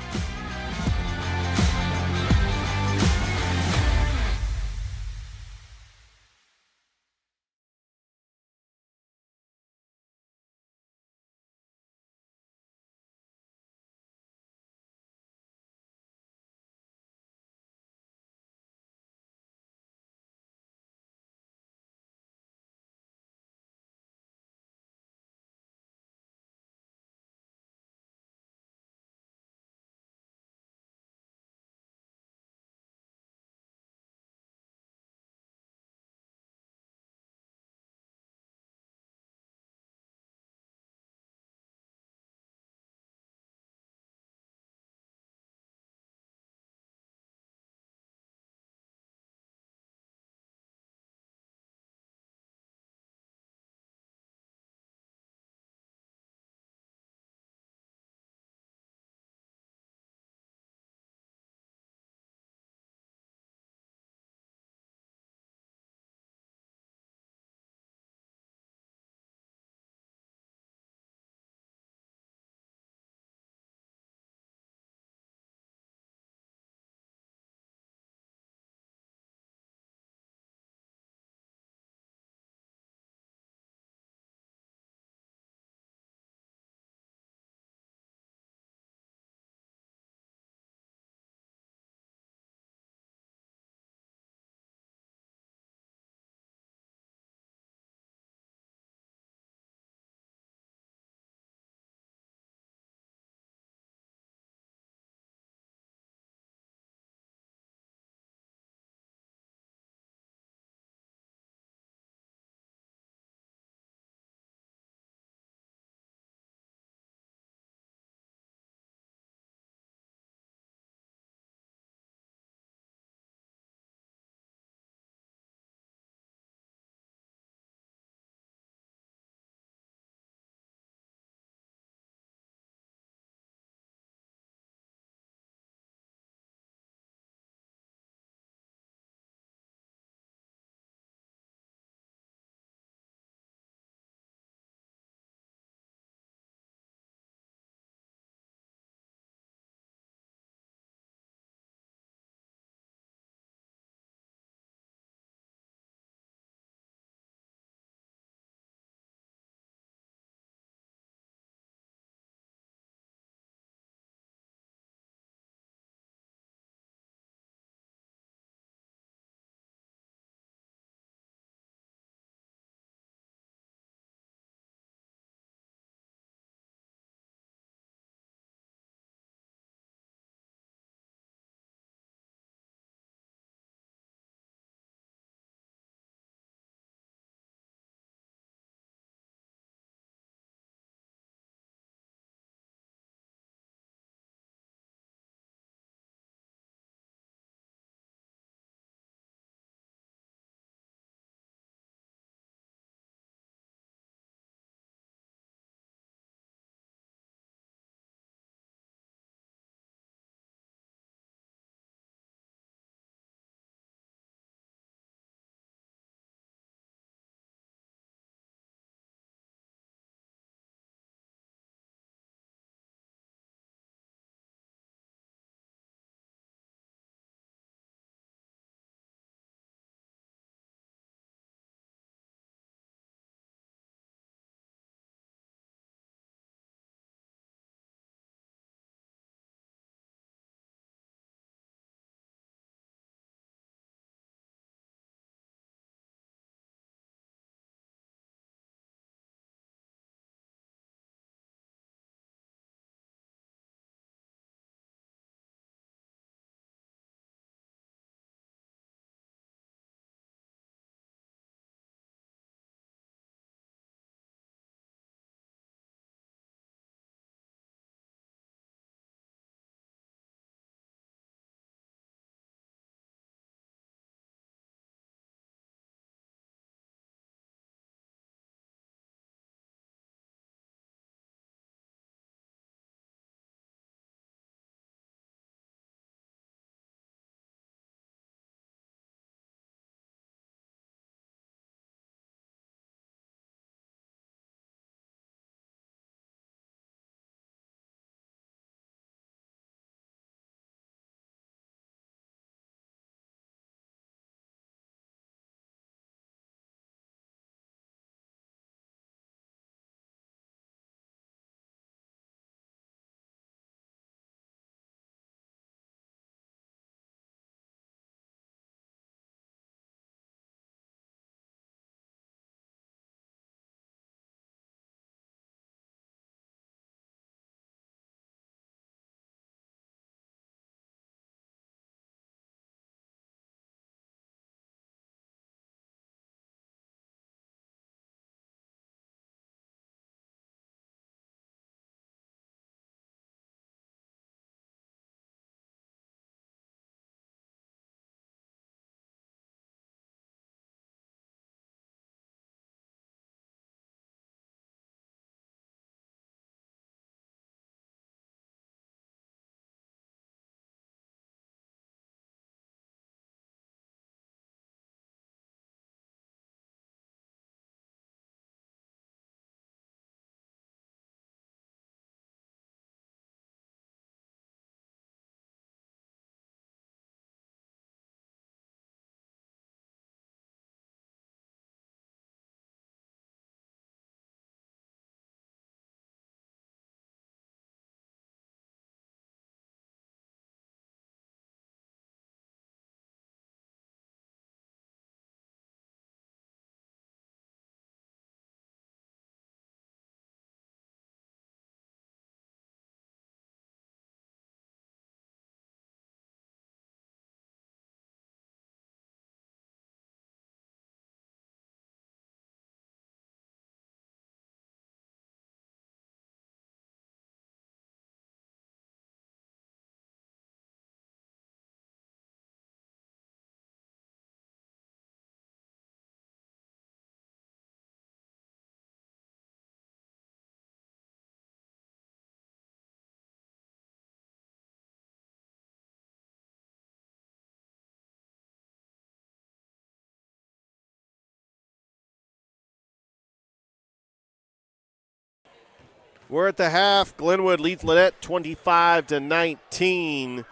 We're at the half. Glenwood leads Lanett 25-19.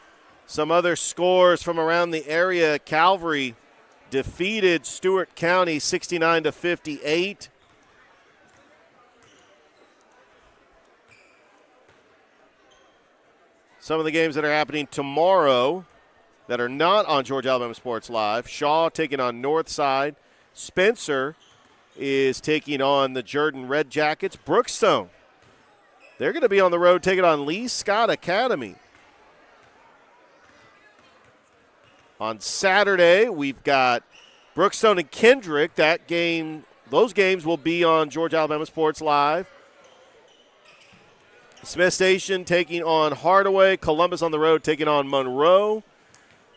Some other scores from around the area. Calvary defeated Stewart County 69-58. Some of the games that are happening tomorrow that are not on Georgia Alabama Sports Live. Shaw taking on Northside. Spencer is taking on the Jordan Red Jackets. Brookstone, they're going to be on the road taking on Lee Scott Academy. On Saturday, we've got Brookstone and Kendrick. Those games will be on Georgia Alabama Sports Live. Smith Station taking on Hardaway. Columbus on the road taking on Monroe.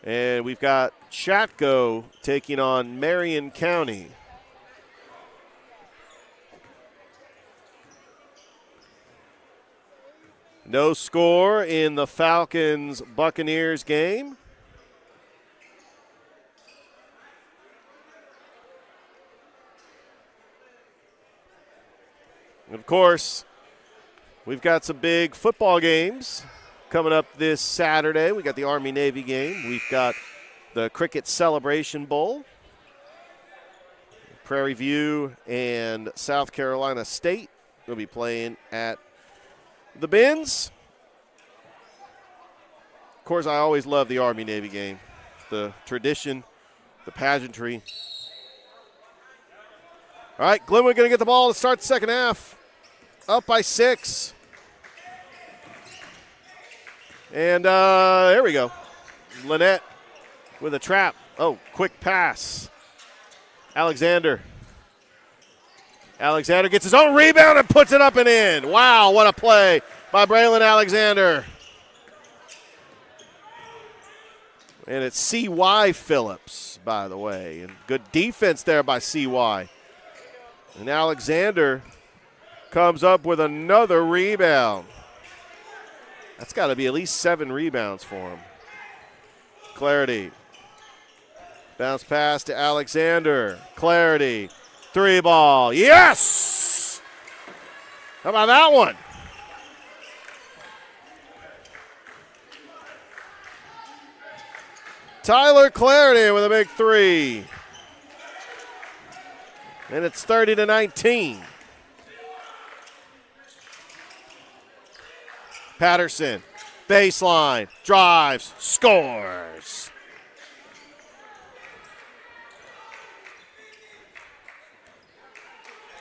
And we've got Chatco taking on Marion County. No score in the Falcons-Buccaneers game. And of course, we've got some big football games coming up this Saturday. We got the Army-Navy game. We've got the Cricket Celebration Bowl. Prairie View and South Carolina State will be playing at the Benz. Of course, I always love the Army-Navy game. The tradition, the pageantry. All right, Glenwood going to get the ball to start the second half. Up by 6. And there we go. Lanett with a trap. Oh, quick pass. Alexander gets his own rebound and puts it up and in. Wow, what a play by Braylon Alexander. And it's C.Y. Phillips, by the way. And good defense there by C.Y. And Alexander comes up with another rebound. That's got to be at least 7 rebounds for him. Clarity. Bounce pass to Alexander. Clarity. 3-ball. Yes! How about that one? Tyler Clarity with a big 3. And it's 30-19. Patterson, baseline, drives, scores.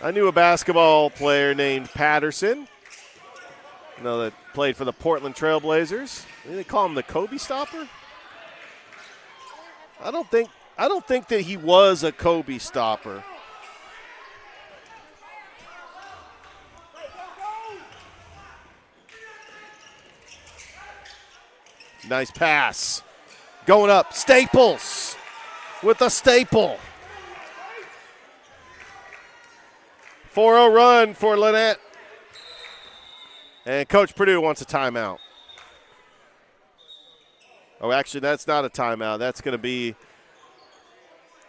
I knew a basketball player named Patterson, that played for the Portland Trailblazers. Did they call him the Kobe Stopper? I don't think that he was a Kobe Stopper. Nice pass. Going up. Staples with a staple. 4-0 run for Lanett. And Coach Purdue wants a timeout. Oh, actually, that's not a timeout. That's going to be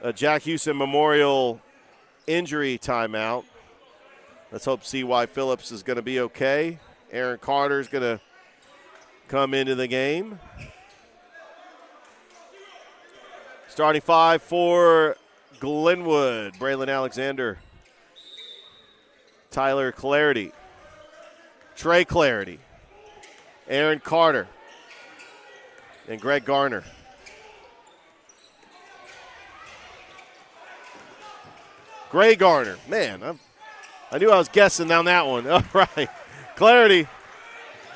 a Jack Houston Memorial injury timeout. Let's hope C.Y. Phillips is going to be okay. Aaron Carter is going to come into the game. Starting 5 for Glenwood. Braylon Alexander. Tyler Clarity. Trey Clarity. Aaron Carter. And Greg Garner. Gray Garner. Man, I knew I was guessing on that one. All right. Clarity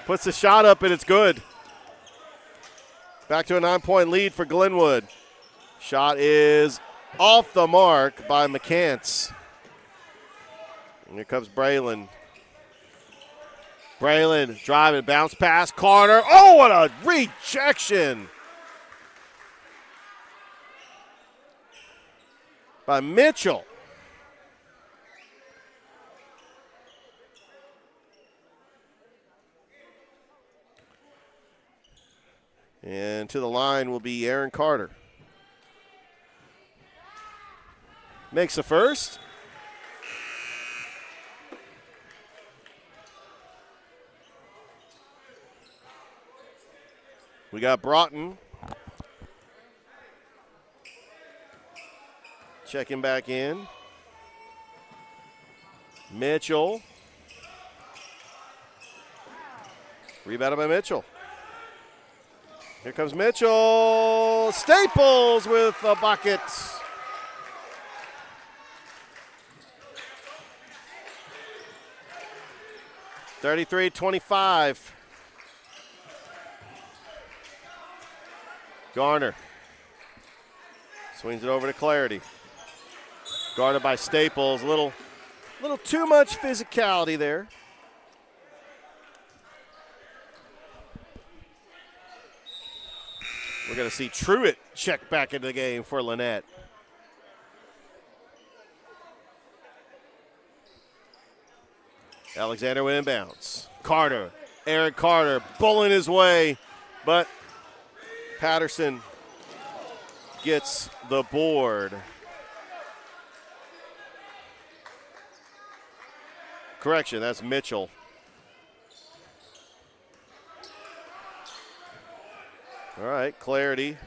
puts the shot up, and it's good. Back to a 9-point lead for Glenwood. Shot is off the mark by McCants. And here comes Braylon. Braylon driving, bounce pass. Carter. Oh, what a rejection by Mitchell. And to the line will be Aaron Carter. Makes the first. We got Broughton checking back in. Mitchell. Rebounded by Mitchell. Here comes Mitchell. Staples with a bucket. (33-25). Garner swings it over to Clarity. Guarded by Staples. A little too much physicality there. We're going to see Truitt check back into the game for Lanett. Alexander went inbounds. Carter, Eric Carter, bulling his way, but Patterson gets the board. Correction, that's Mitchell. All right, Clarity.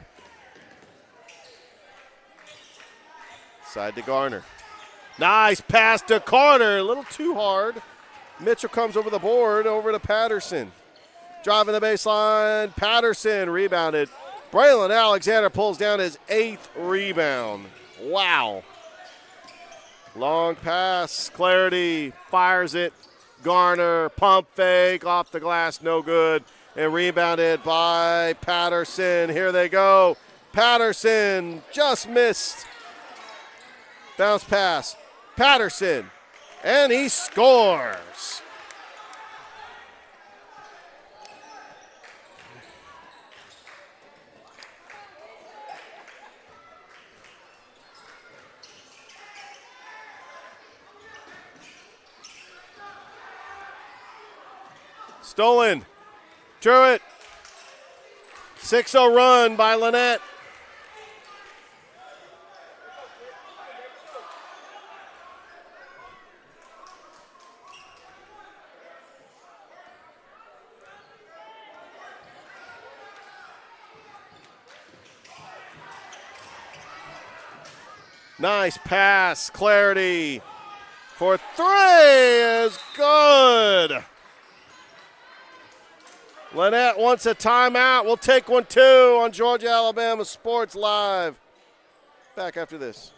Side to Garner. Nice pass to Carter, a little too hard. Mitchell comes over the board, over to Patterson. Driving the baseline, Patterson rebounded. Braylon Alexander pulls down his 8th rebound. Wow. Long pass, Clarity fires it. Garner, pump fake, off the glass, no good. And rebounded by Patterson. Here they go. Patterson just missed. Bounce pass. Patterson. And he scores. Stolen. Truitt. 6-0 run by Lanett. Nice pass, Clarity for 3 is good. Lanett wants a timeout. We'll take one too on Georgia Alabama Sports Live. Back after this.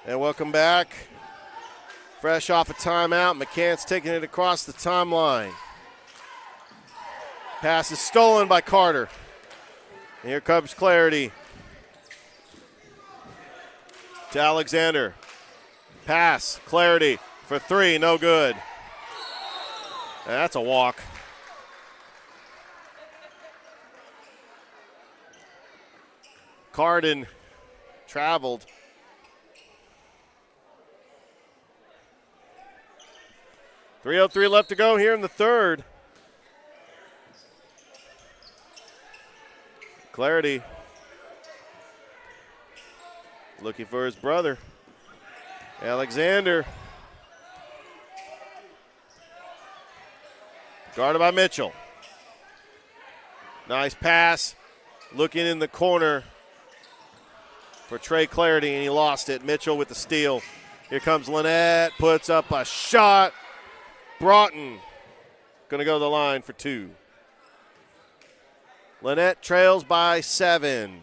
And welcome back. Fresh off a timeout, McCants taking it across the timeline. Pass is stolen by Carter. And here comes Clarity. To Alexander. Pass, Clarity for 3, no good. And that's a walk. Carden traveled. .303 left to go here in the third. Clarity looking for his brother. Alexander. Guarded by Mitchell. Nice pass. Looking in the corner for Trey Clarity, and he lost it. Mitchell with the steal. Here comes Lanett, puts up a shot. Broughton going to go to the line for 2. Lanett trails by 7.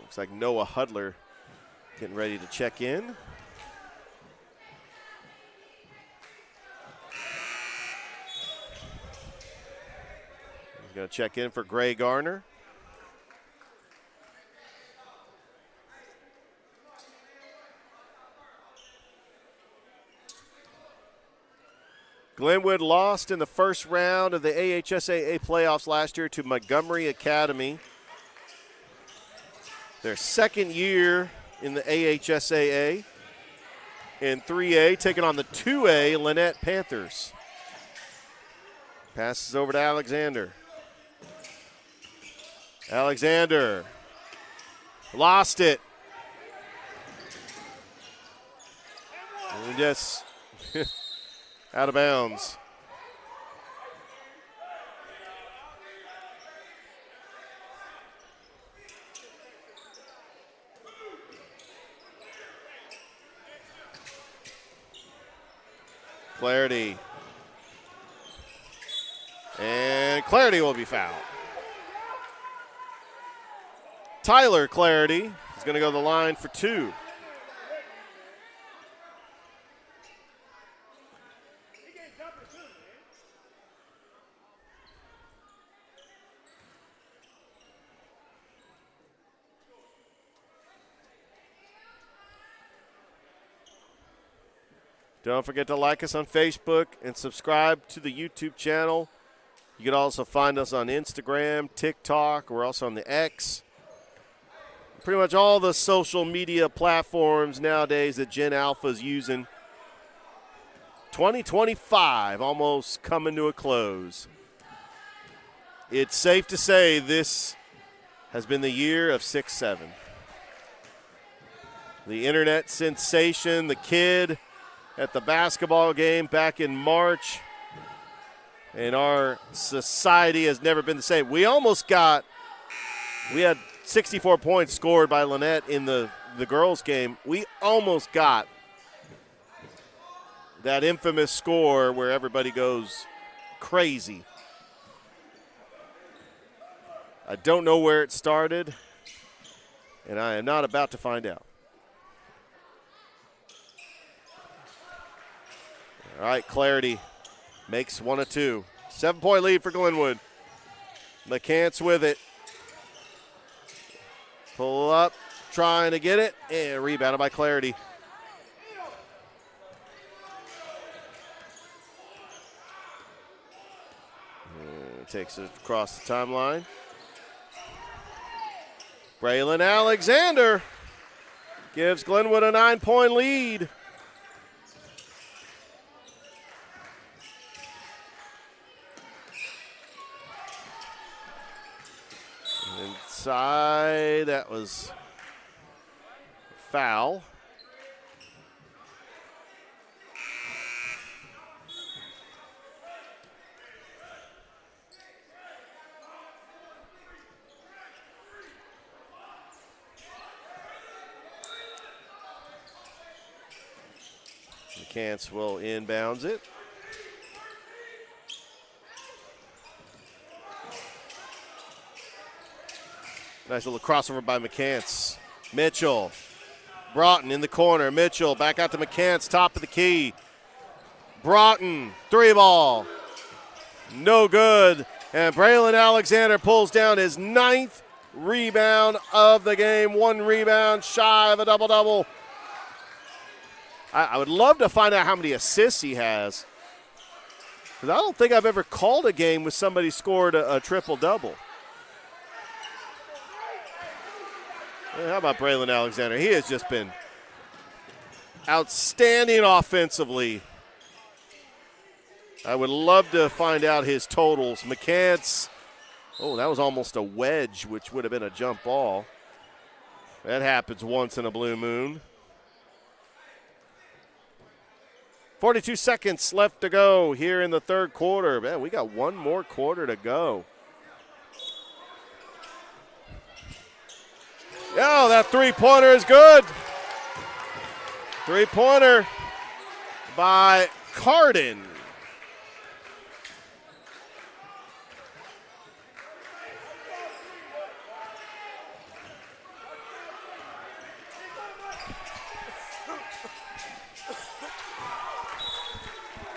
Looks like Noah Hudler getting ready to check in. He's going to check in for Gray Garner. Glenwood lost in the first round of the AHSAA playoffs last year to Montgomery Academy. Their second year in the AHSAA. In 3A, taking on the 2A Lanett Panthers. Passes over to Alexander. Alexander lost it. And just out of bounds. Clarity. And Clarity will be fouled. Tyler Clarity is going to go to the line for 2. Don't forget to like us on Facebook and subscribe to the YouTube channel. You can also find us on Instagram, TikTok. We're also on the X. Pretty much all the social media platforms nowadays that Gen Alpha is using. 2025 almost coming to a close. It's safe to say this has been the year of 6-7. The internet sensation, the kid at the basketball game back in March, and our society has never been the same. We had 64 points scored by Lanett in the girls' game. We almost got that infamous score where everybody goes crazy. I don't know where it started, and I am not about to find out. All right, Clarity makes 1 of 2. 7-point lead for Glenwood. McCants with it. Pull up, trying to get it, and rebounded by Clarity. Takes it across the timeline. Braylon Alexander gives Glenwood a 9-point lead. Inside, that was foul. McCants will inbounds it. Nice little crossover by McCants. Mitchell. Broughton in the corner. Mitchell back out to McCants, top of the key. Broughton, 3-ball. No good. And Braylon Alexander pulls down his 9th rebound of the game. 1 rebound shy of a double-double. I would love to find out how many assists he has, because I don't think I've ever called a game with somebody scored a triple-double. How about Braylon Alexander? He has just been outstanding offensively. I would love to find out his totals. McCants, that was almost a wedge, which would have been a jump ball. That happens once in a blue moon. 42 seconds left to go here in the third quarter. Man, we got 1 more quarter to go. Oh, that three-pointer is good. Three-pointer by Carden.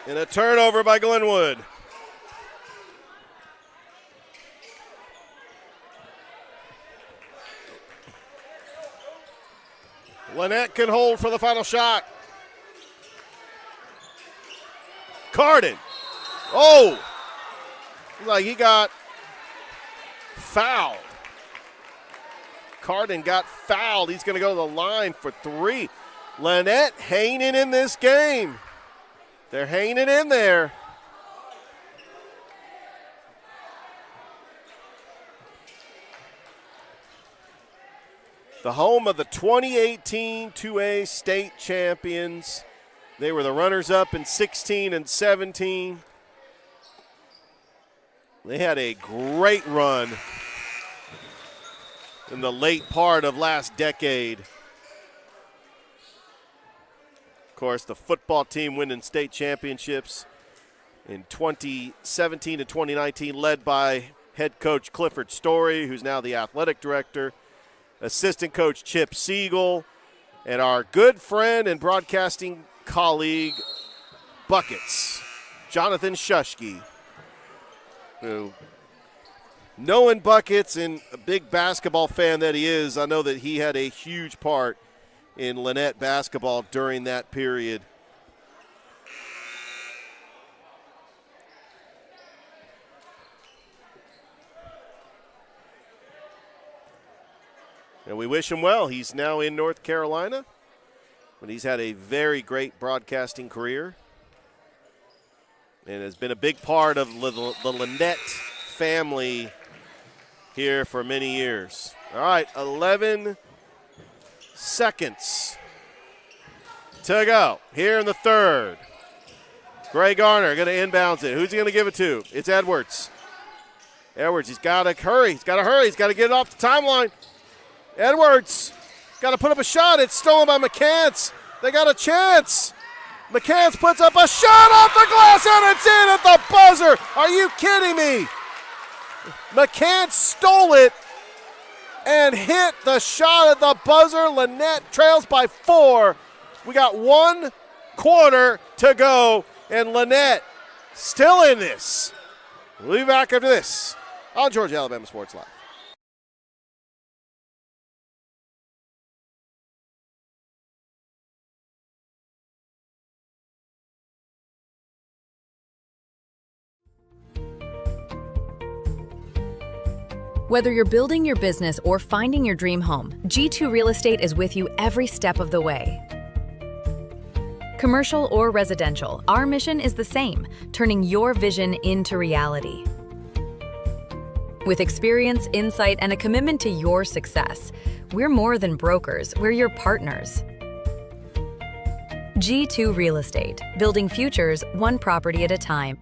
And a turnover by Glenwood. Lanett can hold for the final shot. Carden. Oh! Like he got fouled. Carden got fouled. He's going to go to the line for three. Lanett hanging in this game. They're hanging it in there. The home of the 2018 2A state champions. They were the runners-up in 16 and 17. They had a great run in the late part of last decade. Of course, the football team winning state championships in 2017 and 2019, led by head coach Clifford Story, who's now the athletic director, assistant coach Chip Siegel, and our good friend and broadcasting colleague, Buckets, Jonathan Shushke, who, knowing Buckets and a big basketball fan that he is, I know that he had a huge part in Lanett basketball during that period. And we wish him well. He's now in North Carolina, but he's had a very great broadcasting career and has been a big part of the Lanett family here for many years. All right, 11 seconds to go here in the third. Gray Garner going to inbounds it. Who's he going to give it to? It's Edwards. Edwards, he's got to hurry. He's got to hurry. He's got to get it off the timeline. Edwards got to put up a shot. It's stolen by McCants. They got a chance. McCants puts up a shot off the glass, and it's in at the buzzer. Are you kidding me? McCants stole it and hit the shot at the buzzer. Lanett trails by 4. We got 1 quarter to go, and Lanett still in this. We'll be back after this on Georgia Alabama Sports Live. Whether you're building your business or finding your dream home, G2 Real Estate is with you every step of the way. Commercial or residential, our mission is the same, turning your vision into reality. With experience, insight, and a commitment to your success, we're more than brokers, we're your partners. G2 Real Estate, building futures one property at a time.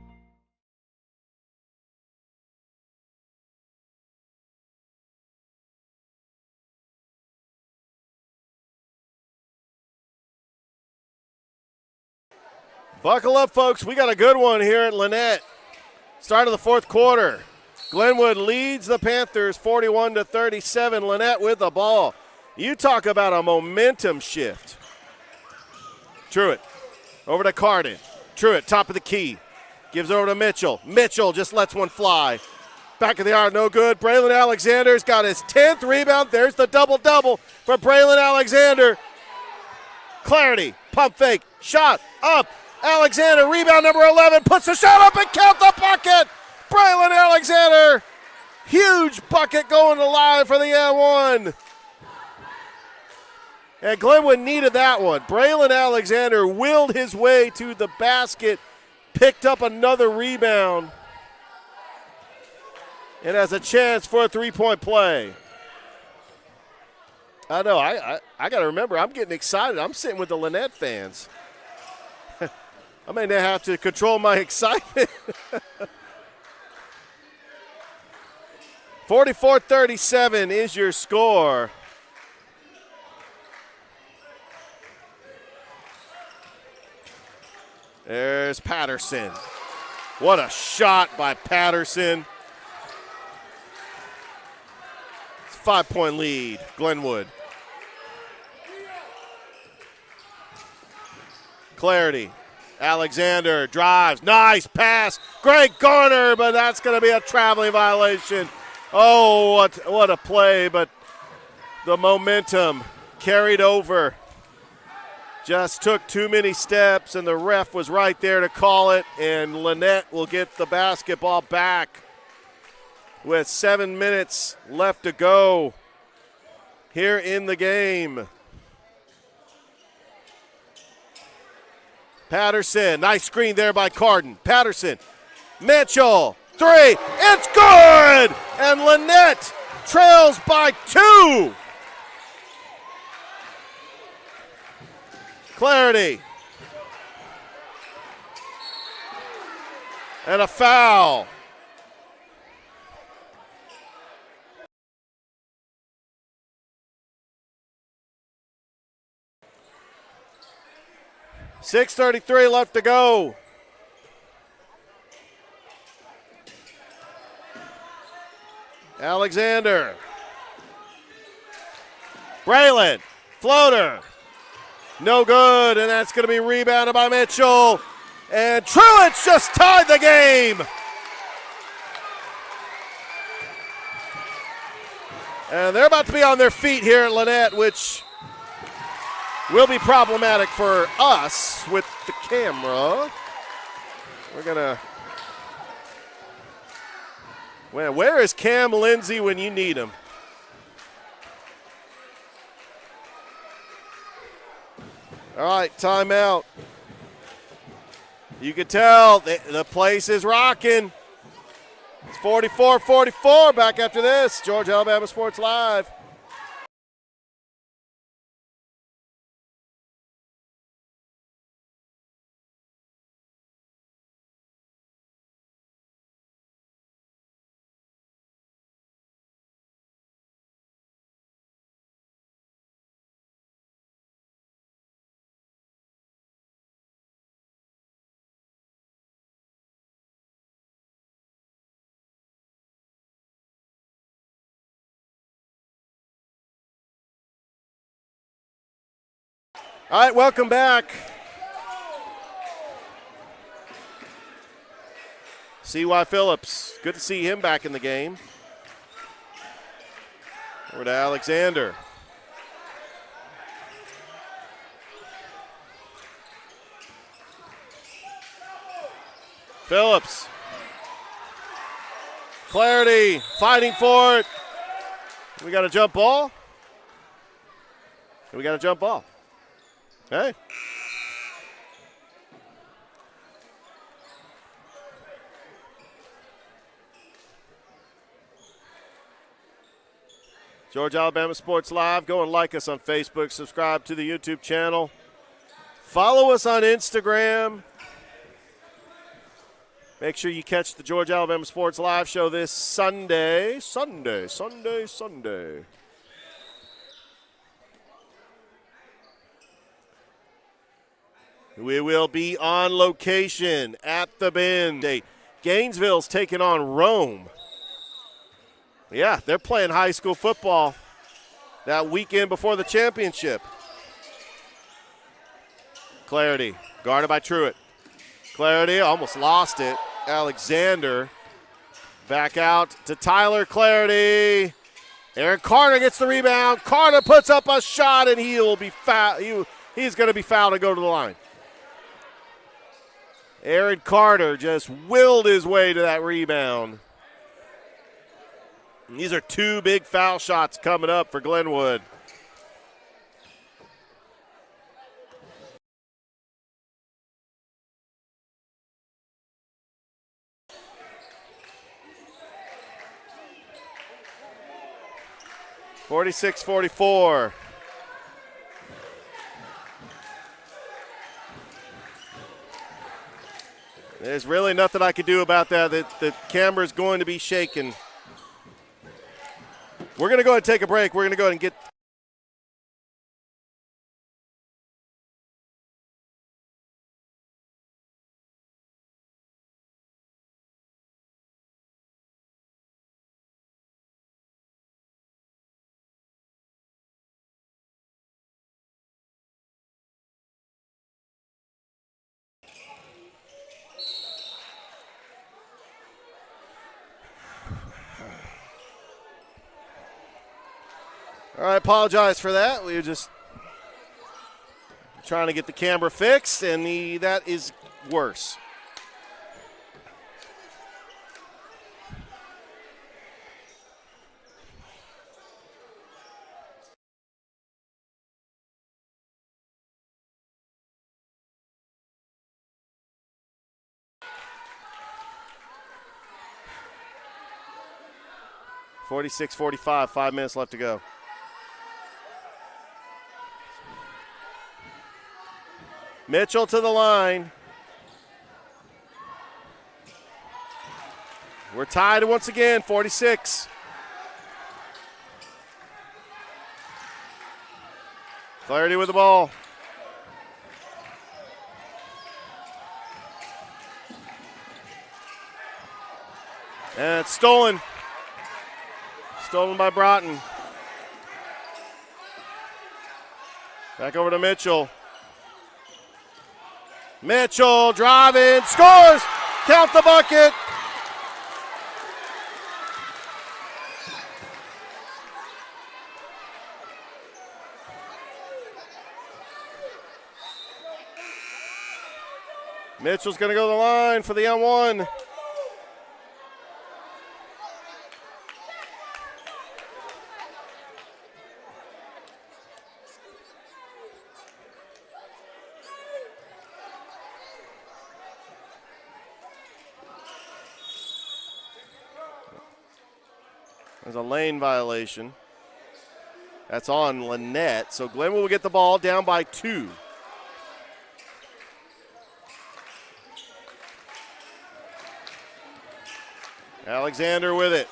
Buckle up, folks. We got a good one here at Lanett. Start of the fourth quarter. Glenwood leads the Panthers 41-37. Lanett with the ball. You talk about a momentum shift. Truitt over to Carden. Truitt, top of the key. Gives over to Mitchell. Mitchell just lets one fly. Back of the arc, no good. Braylon Alexander's got his 10th rebound. There's the double-double for Braylon Alexander. Clarity, pump fake, shot, up. Alexander, rebound number 11, puts the shot up and count the bucket. Braylon Alexander, huge bucket going alive for the N1. And Glenwood needed that one. Braylon Alexander willed his way to the basket, picked up another rebound, and has a chance for a three-point play. I know, I got to remember, I'm getting excited. I'm sitting with the Lanett fans. I may not have to control my excitement. 44-37 is your score. There's Patterson. What a shot by Patterson. It's a 5-point lead, Glenwood. Clarity. Alexander drives. Nice pass. Great Garner, but that's going to be a traveling violation. Oh, what a play, but the momentum carried over. Just took too many steps, and the ref was right there to call it, and Lanett will get the basketball back with 7 minutes left to go here in the game. Patterson, nice screen there by Carden. Patterson, Mitchell, 3, it's good! And Lanett trails by 2. Clarity. And a foul. .6:33 left to go. Alexander. Braylon, floater. No good, and that's going to be rebounded by Mitchell. And Truitt's just tied the game. And they're about to be on their feet here at Lanett, which will be problematic for us with the camera. We're going to... Well, where is Cam Lindsay when you need him? All right, timeout. You can tell the place is rocking. It's 44-44 back after this. Georgia Alabama Sports Live. All right, welcome back. C.Y. Phillips, good to see him back in the game. Over to Alexander. Phillips. Clarity, fighting for it. We got a jump ball. We got a jump ball. Okay. Georgia Alabama Sports Live. Go and like us on Facebook. Subscribe to the YouTube channel. Follow us on Instagram. Make sure you catch the Georgia Alabama Sports Live show this Sunday. Sunday. We will be on location at the Bend. Gainesville's taking on Rome. Yeah, they're playing high school football that weekend before the championship. Clarity, guarded by Truitt. Clarity almost lost it. Alexander back out to Tyler Clarity. Aaron Carter gets the rebound. Carter puts up a shot, and he'll be fouled. He's going to be fouled and go to the line. Aaron Carter just willed his way to that rebound. And these are two big foul shots coming up for Glenwood. .46-44. There's really nothing I can do about that. The camera's going to be shaking. We're going to go ahead and take a break. We're going to go ahead and get I apologize for that. We were just trying to get the camera fixed, and that is worse. (46-45), 5 minutes left to go. Mitchell to the line. We're tied once again, 46. Flaherty with the ball. And it's stolen. Stolen by Broughton. Back over to Mitchell. Mitchell driving, scores! Count the bucket! Mitchell's going to go to the line for the n1. There's a lane violation. That's on Lanett. So Glenwood will get the ball down by 2. Alexander with it.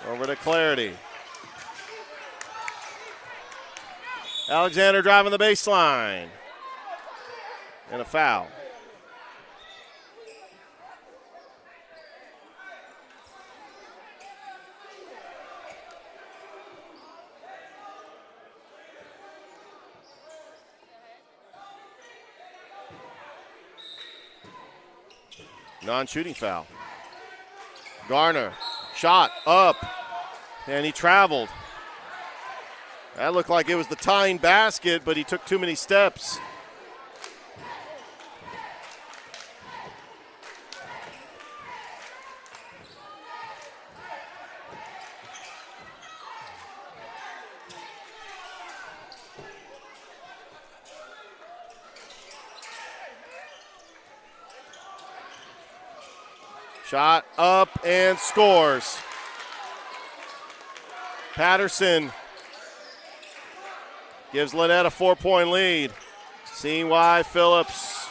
Over to Flaherty. Alexander driving the baseline. And a foul. Non-shooting foul. Garner, shot up, and he traveled. That looked like it was the tying basket, but he took too many steps. Shot up and scores. Patterson gives Lanett a 4-point lead. Seeing why Phillips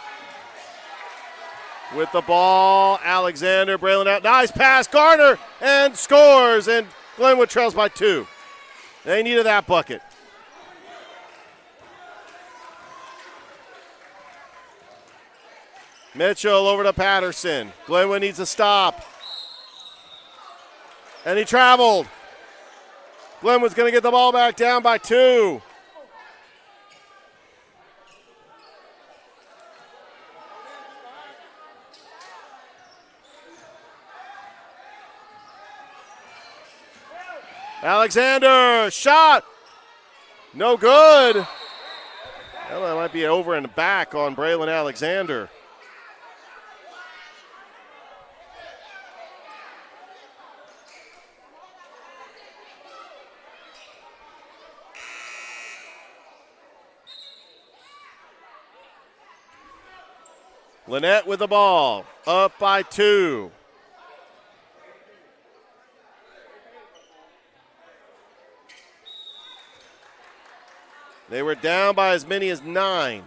with the ball. Alexander, Braylon out. Nice pass. Garner and scores. And Glenwood trails by 2. They needed that bucket. Mitchell over to Patterson. Glenwood needs a stop. And he traveled. Glenwood's going to get the ball back down by 2. Alexander, shot. No good. Well, that might be over and back on Braylon Alexander. Lanett with the ball, up by 2. They were down by as many as 9.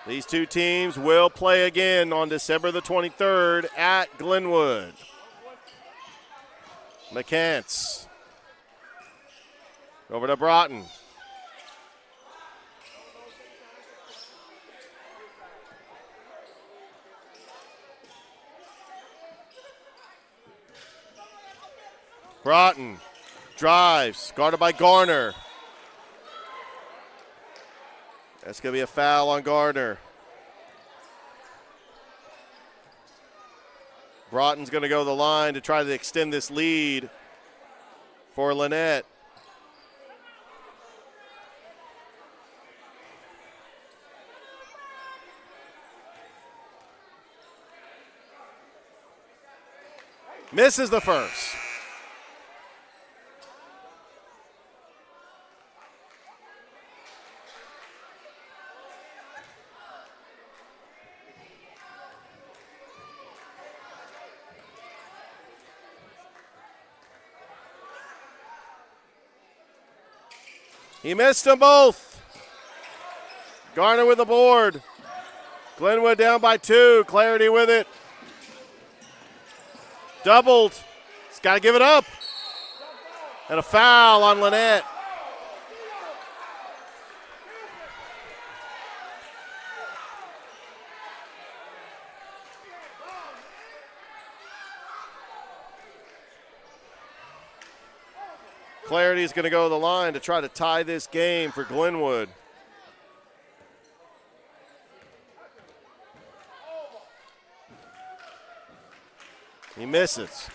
These two teams will play again on December the 23rd at Glenwood. McCants. Over to Broughton. Broughton drives, guarded by Garner. That's going to be a foul on Garner. Broughton's going to go to the line to try to extend this lead for Lanett. Misses the first. He missed them both. Garner with the board. Glenwood down by 2. Clarity with it. Doubled. He's got to give it up. And a foul on Lanett. Clarity's going to go to the line to try to tie this game for Glenwood. He misses.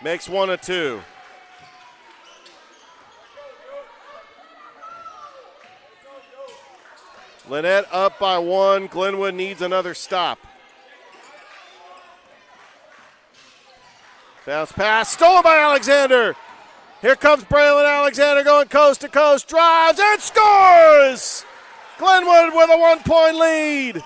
Makes 1 of 2. Lanett up by 1. Glenwood needs another stop. Bounce pass, stolen by Alexander. Here comes Braylon Alexander going coast to coast, drives and scores! Glenwood with a 1-point lead.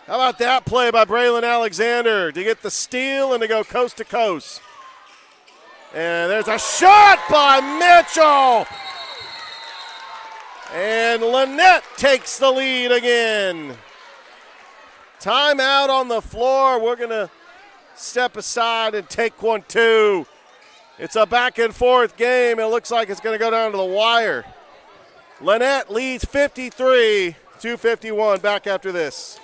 How about that play by Braylon Alexander to get the steal and to go coast to coast? And there's a shot by Mitchell. And Lanett takes the lead again. Timeout on the floor. We're going to step aside and take 1, 2. It's a back and forth game. It looks like it's going to go down to the wire. Lanett leads 53-51. Back after this.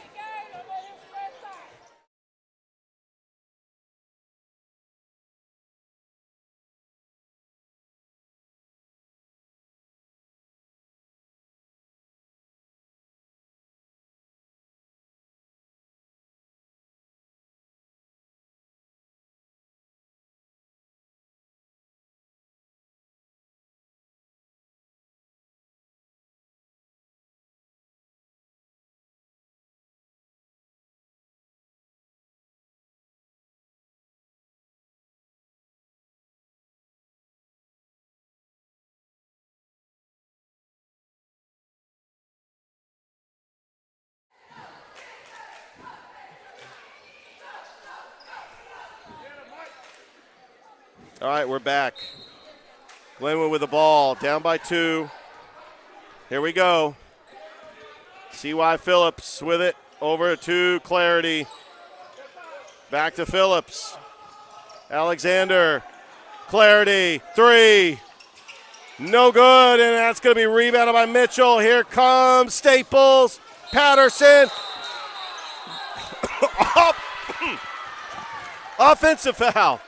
All right, we're back. Glenwood with the ball, down by 2. Here we go. C.Y. Phillips with it, over to Clarity. Back to Phillips. Alexander, Clarity, 3. No good, and that's going to be rebounded by Mitchell. Here comes Staples, Patterson. Offensive foul.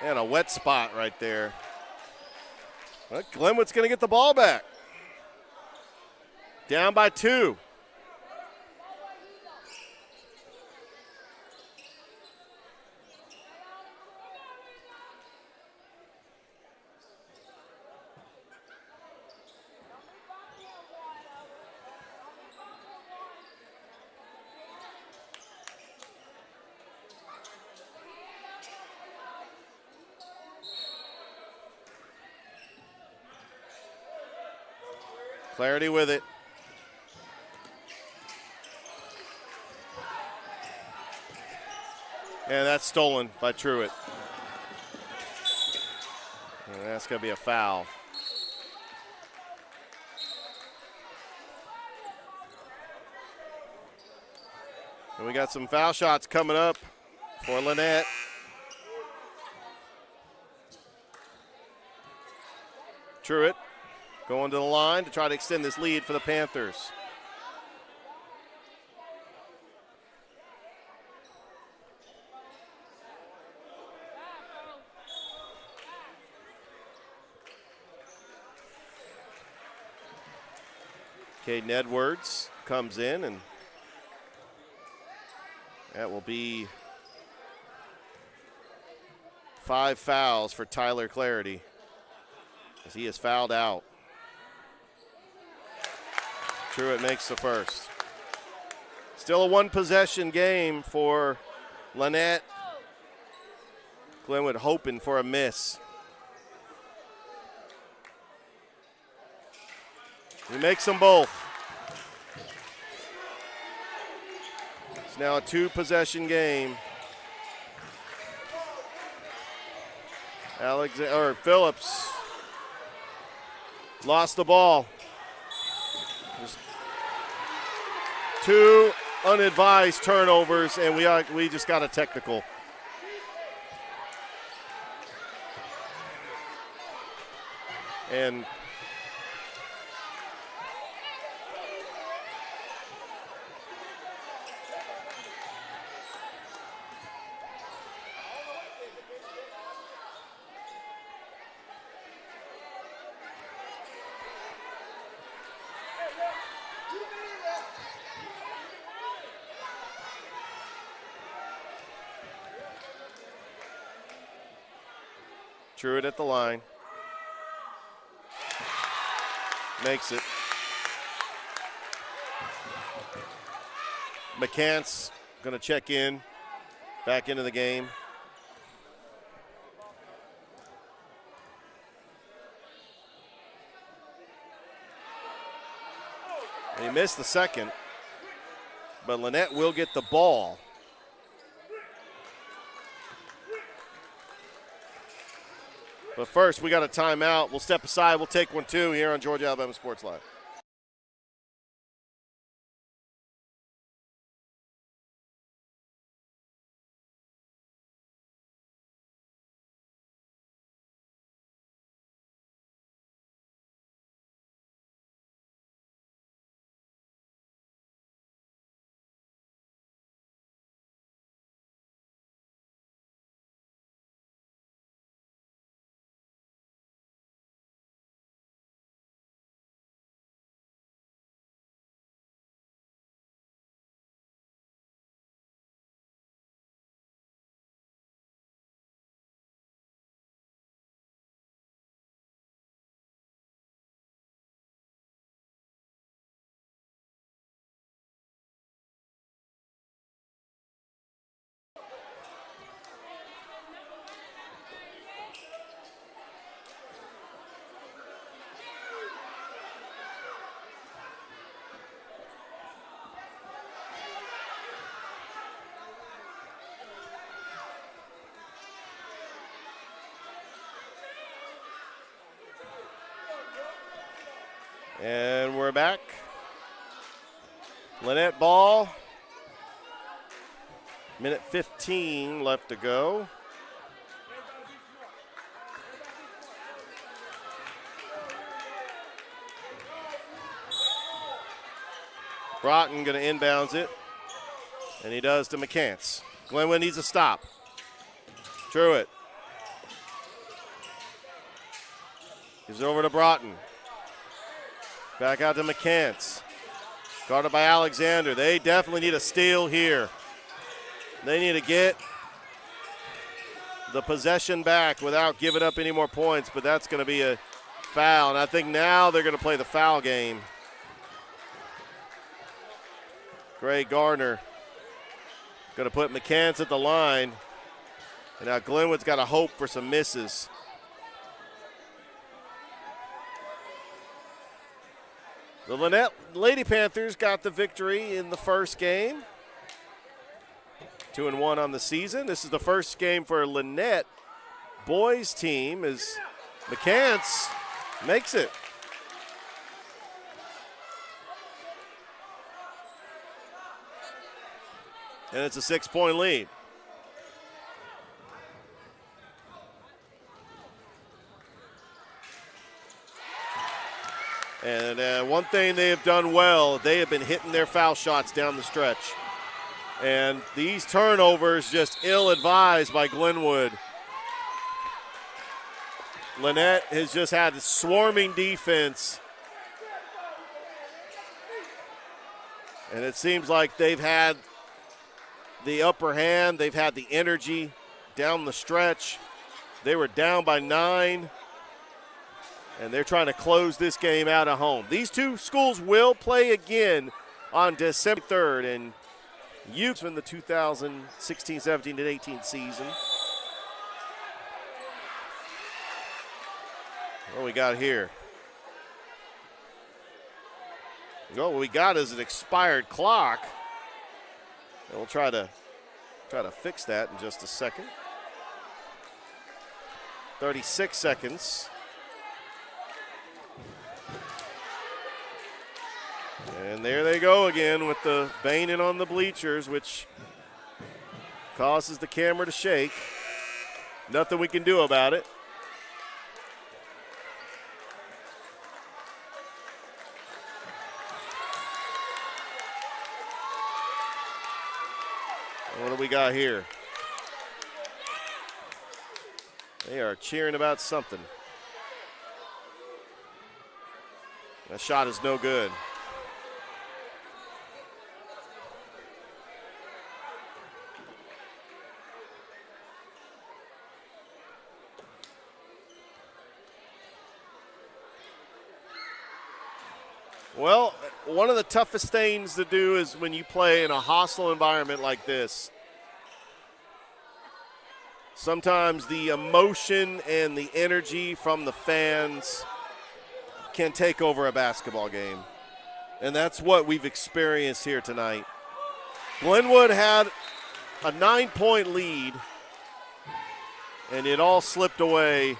And a wet spot right there. Well, Glenwood's going to get the ball back. Down by 2. Clarity with it. And that's stolen by Truitt. And that's going to be a foul. And we got some foul shots coming up for Lanett. Truitt going to the line to try to extend this lead for the Panthers. Caden Edwards comes in, and that will be 5 fouls for Tyler Clarity as he is fouled out. Truitt makes the first. Still a one-possession game for Lanett. Glenwood hoping for a miss. He makes them both. It's now a 2-possession game. Phillips lost the ball. Just 2 unadvised turnovers, and we just got a technical. And Truitt at the line. Makes it. McCants going to check in, back into the game. And he missed the second, but Lanett will get the ball. But first, we got a timeout. We'll step aside. We'll take one, too, here on Georgia Alabama Sports Live. And we're back. Lanett ball. Minute 15 left to go. Broughton going to inbounds it. And he does to McCants. Glenwood needs a stop. Truitt. Gives it over to Broughton. Back out to McCants. Guarded by Alexander. They definitely need a steal here. They need to get the possession back without giving up any more points, but that's going to be a foul. And I think now they're going to play the foul game. Gray Gardner going to put McCants at the line. And now Glenwood's got to hope for some misses. The Lanett Lady Panthers got the victory in the first game. 2-1 on the season. This is the first game for Lanett boys team as McCants makes it. And it's a 6-point lead. And one thing they have done well, they have been hitting their foul shots down the stretch. And these turnovers just ill-advised by Glenwood. Lanett has just had a swarming defense. And it seems like they've had the upper hand. They've had the energy down the stretch. They were down by 9. And they're trying to close this game out at home. These two schools will play again on December 3rd. And Utes in the 2016-17 and 18 season. What do we got here? Well, what we got is an expired clock. And we'll try to fix that in just a second. 36 seconds. And there they go again with the banging on the bleachers, which causes the camera to shake. Nothing we can do about it. What do we got here? They are cheering about something. That shot is no good. Well, one of the toughest things to do is when you play in a hostile environment like this. Sometimes the emotion and the energy from the fans can take over a basketball game. And that's what we've experienced here tonight. Glenwood had a 9-point lead, and it all slipped away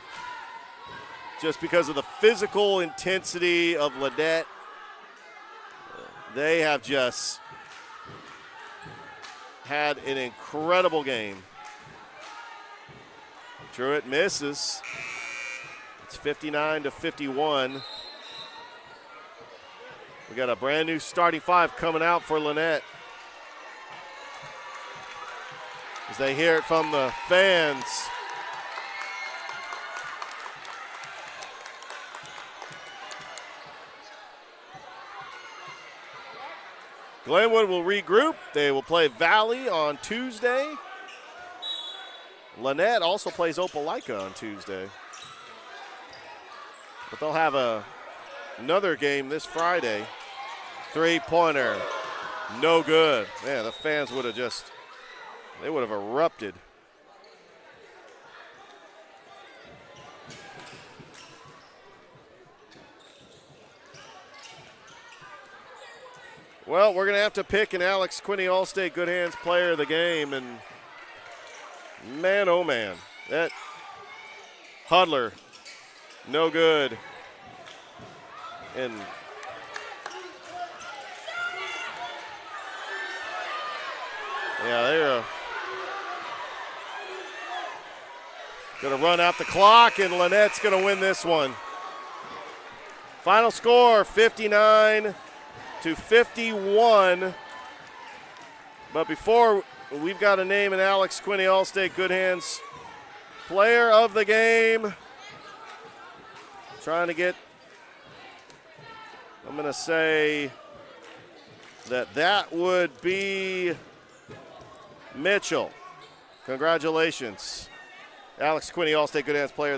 just because of the physical intensity of Lanett. They have just had an incredible game. Truitt misses. It's 59-51. We got a brand new starting five coming out for Lanett. As they hear it from the fans. Glenwood will regroup. They will play Valley on Tuesday. Lanett also plays Opelika on Tuesday. But they'll have another game this Friday. Three-pointer, no good. Man, the fans would have they would have erupted. Well, we're going to have to pick an Alex Quinney All-State Good Hands player of the game, and man, oh man, that Hudler, no good. And yeah, they're going to run out the clock, and Lanett's going to win this one. Final score, 59-51. But before, we've got to name an Alex Quinney All-State Good Hands player of the game. Trying to get, I'm going to say that would be Mitchell. Congratulations. Alex Quinney All-State Good Hands player.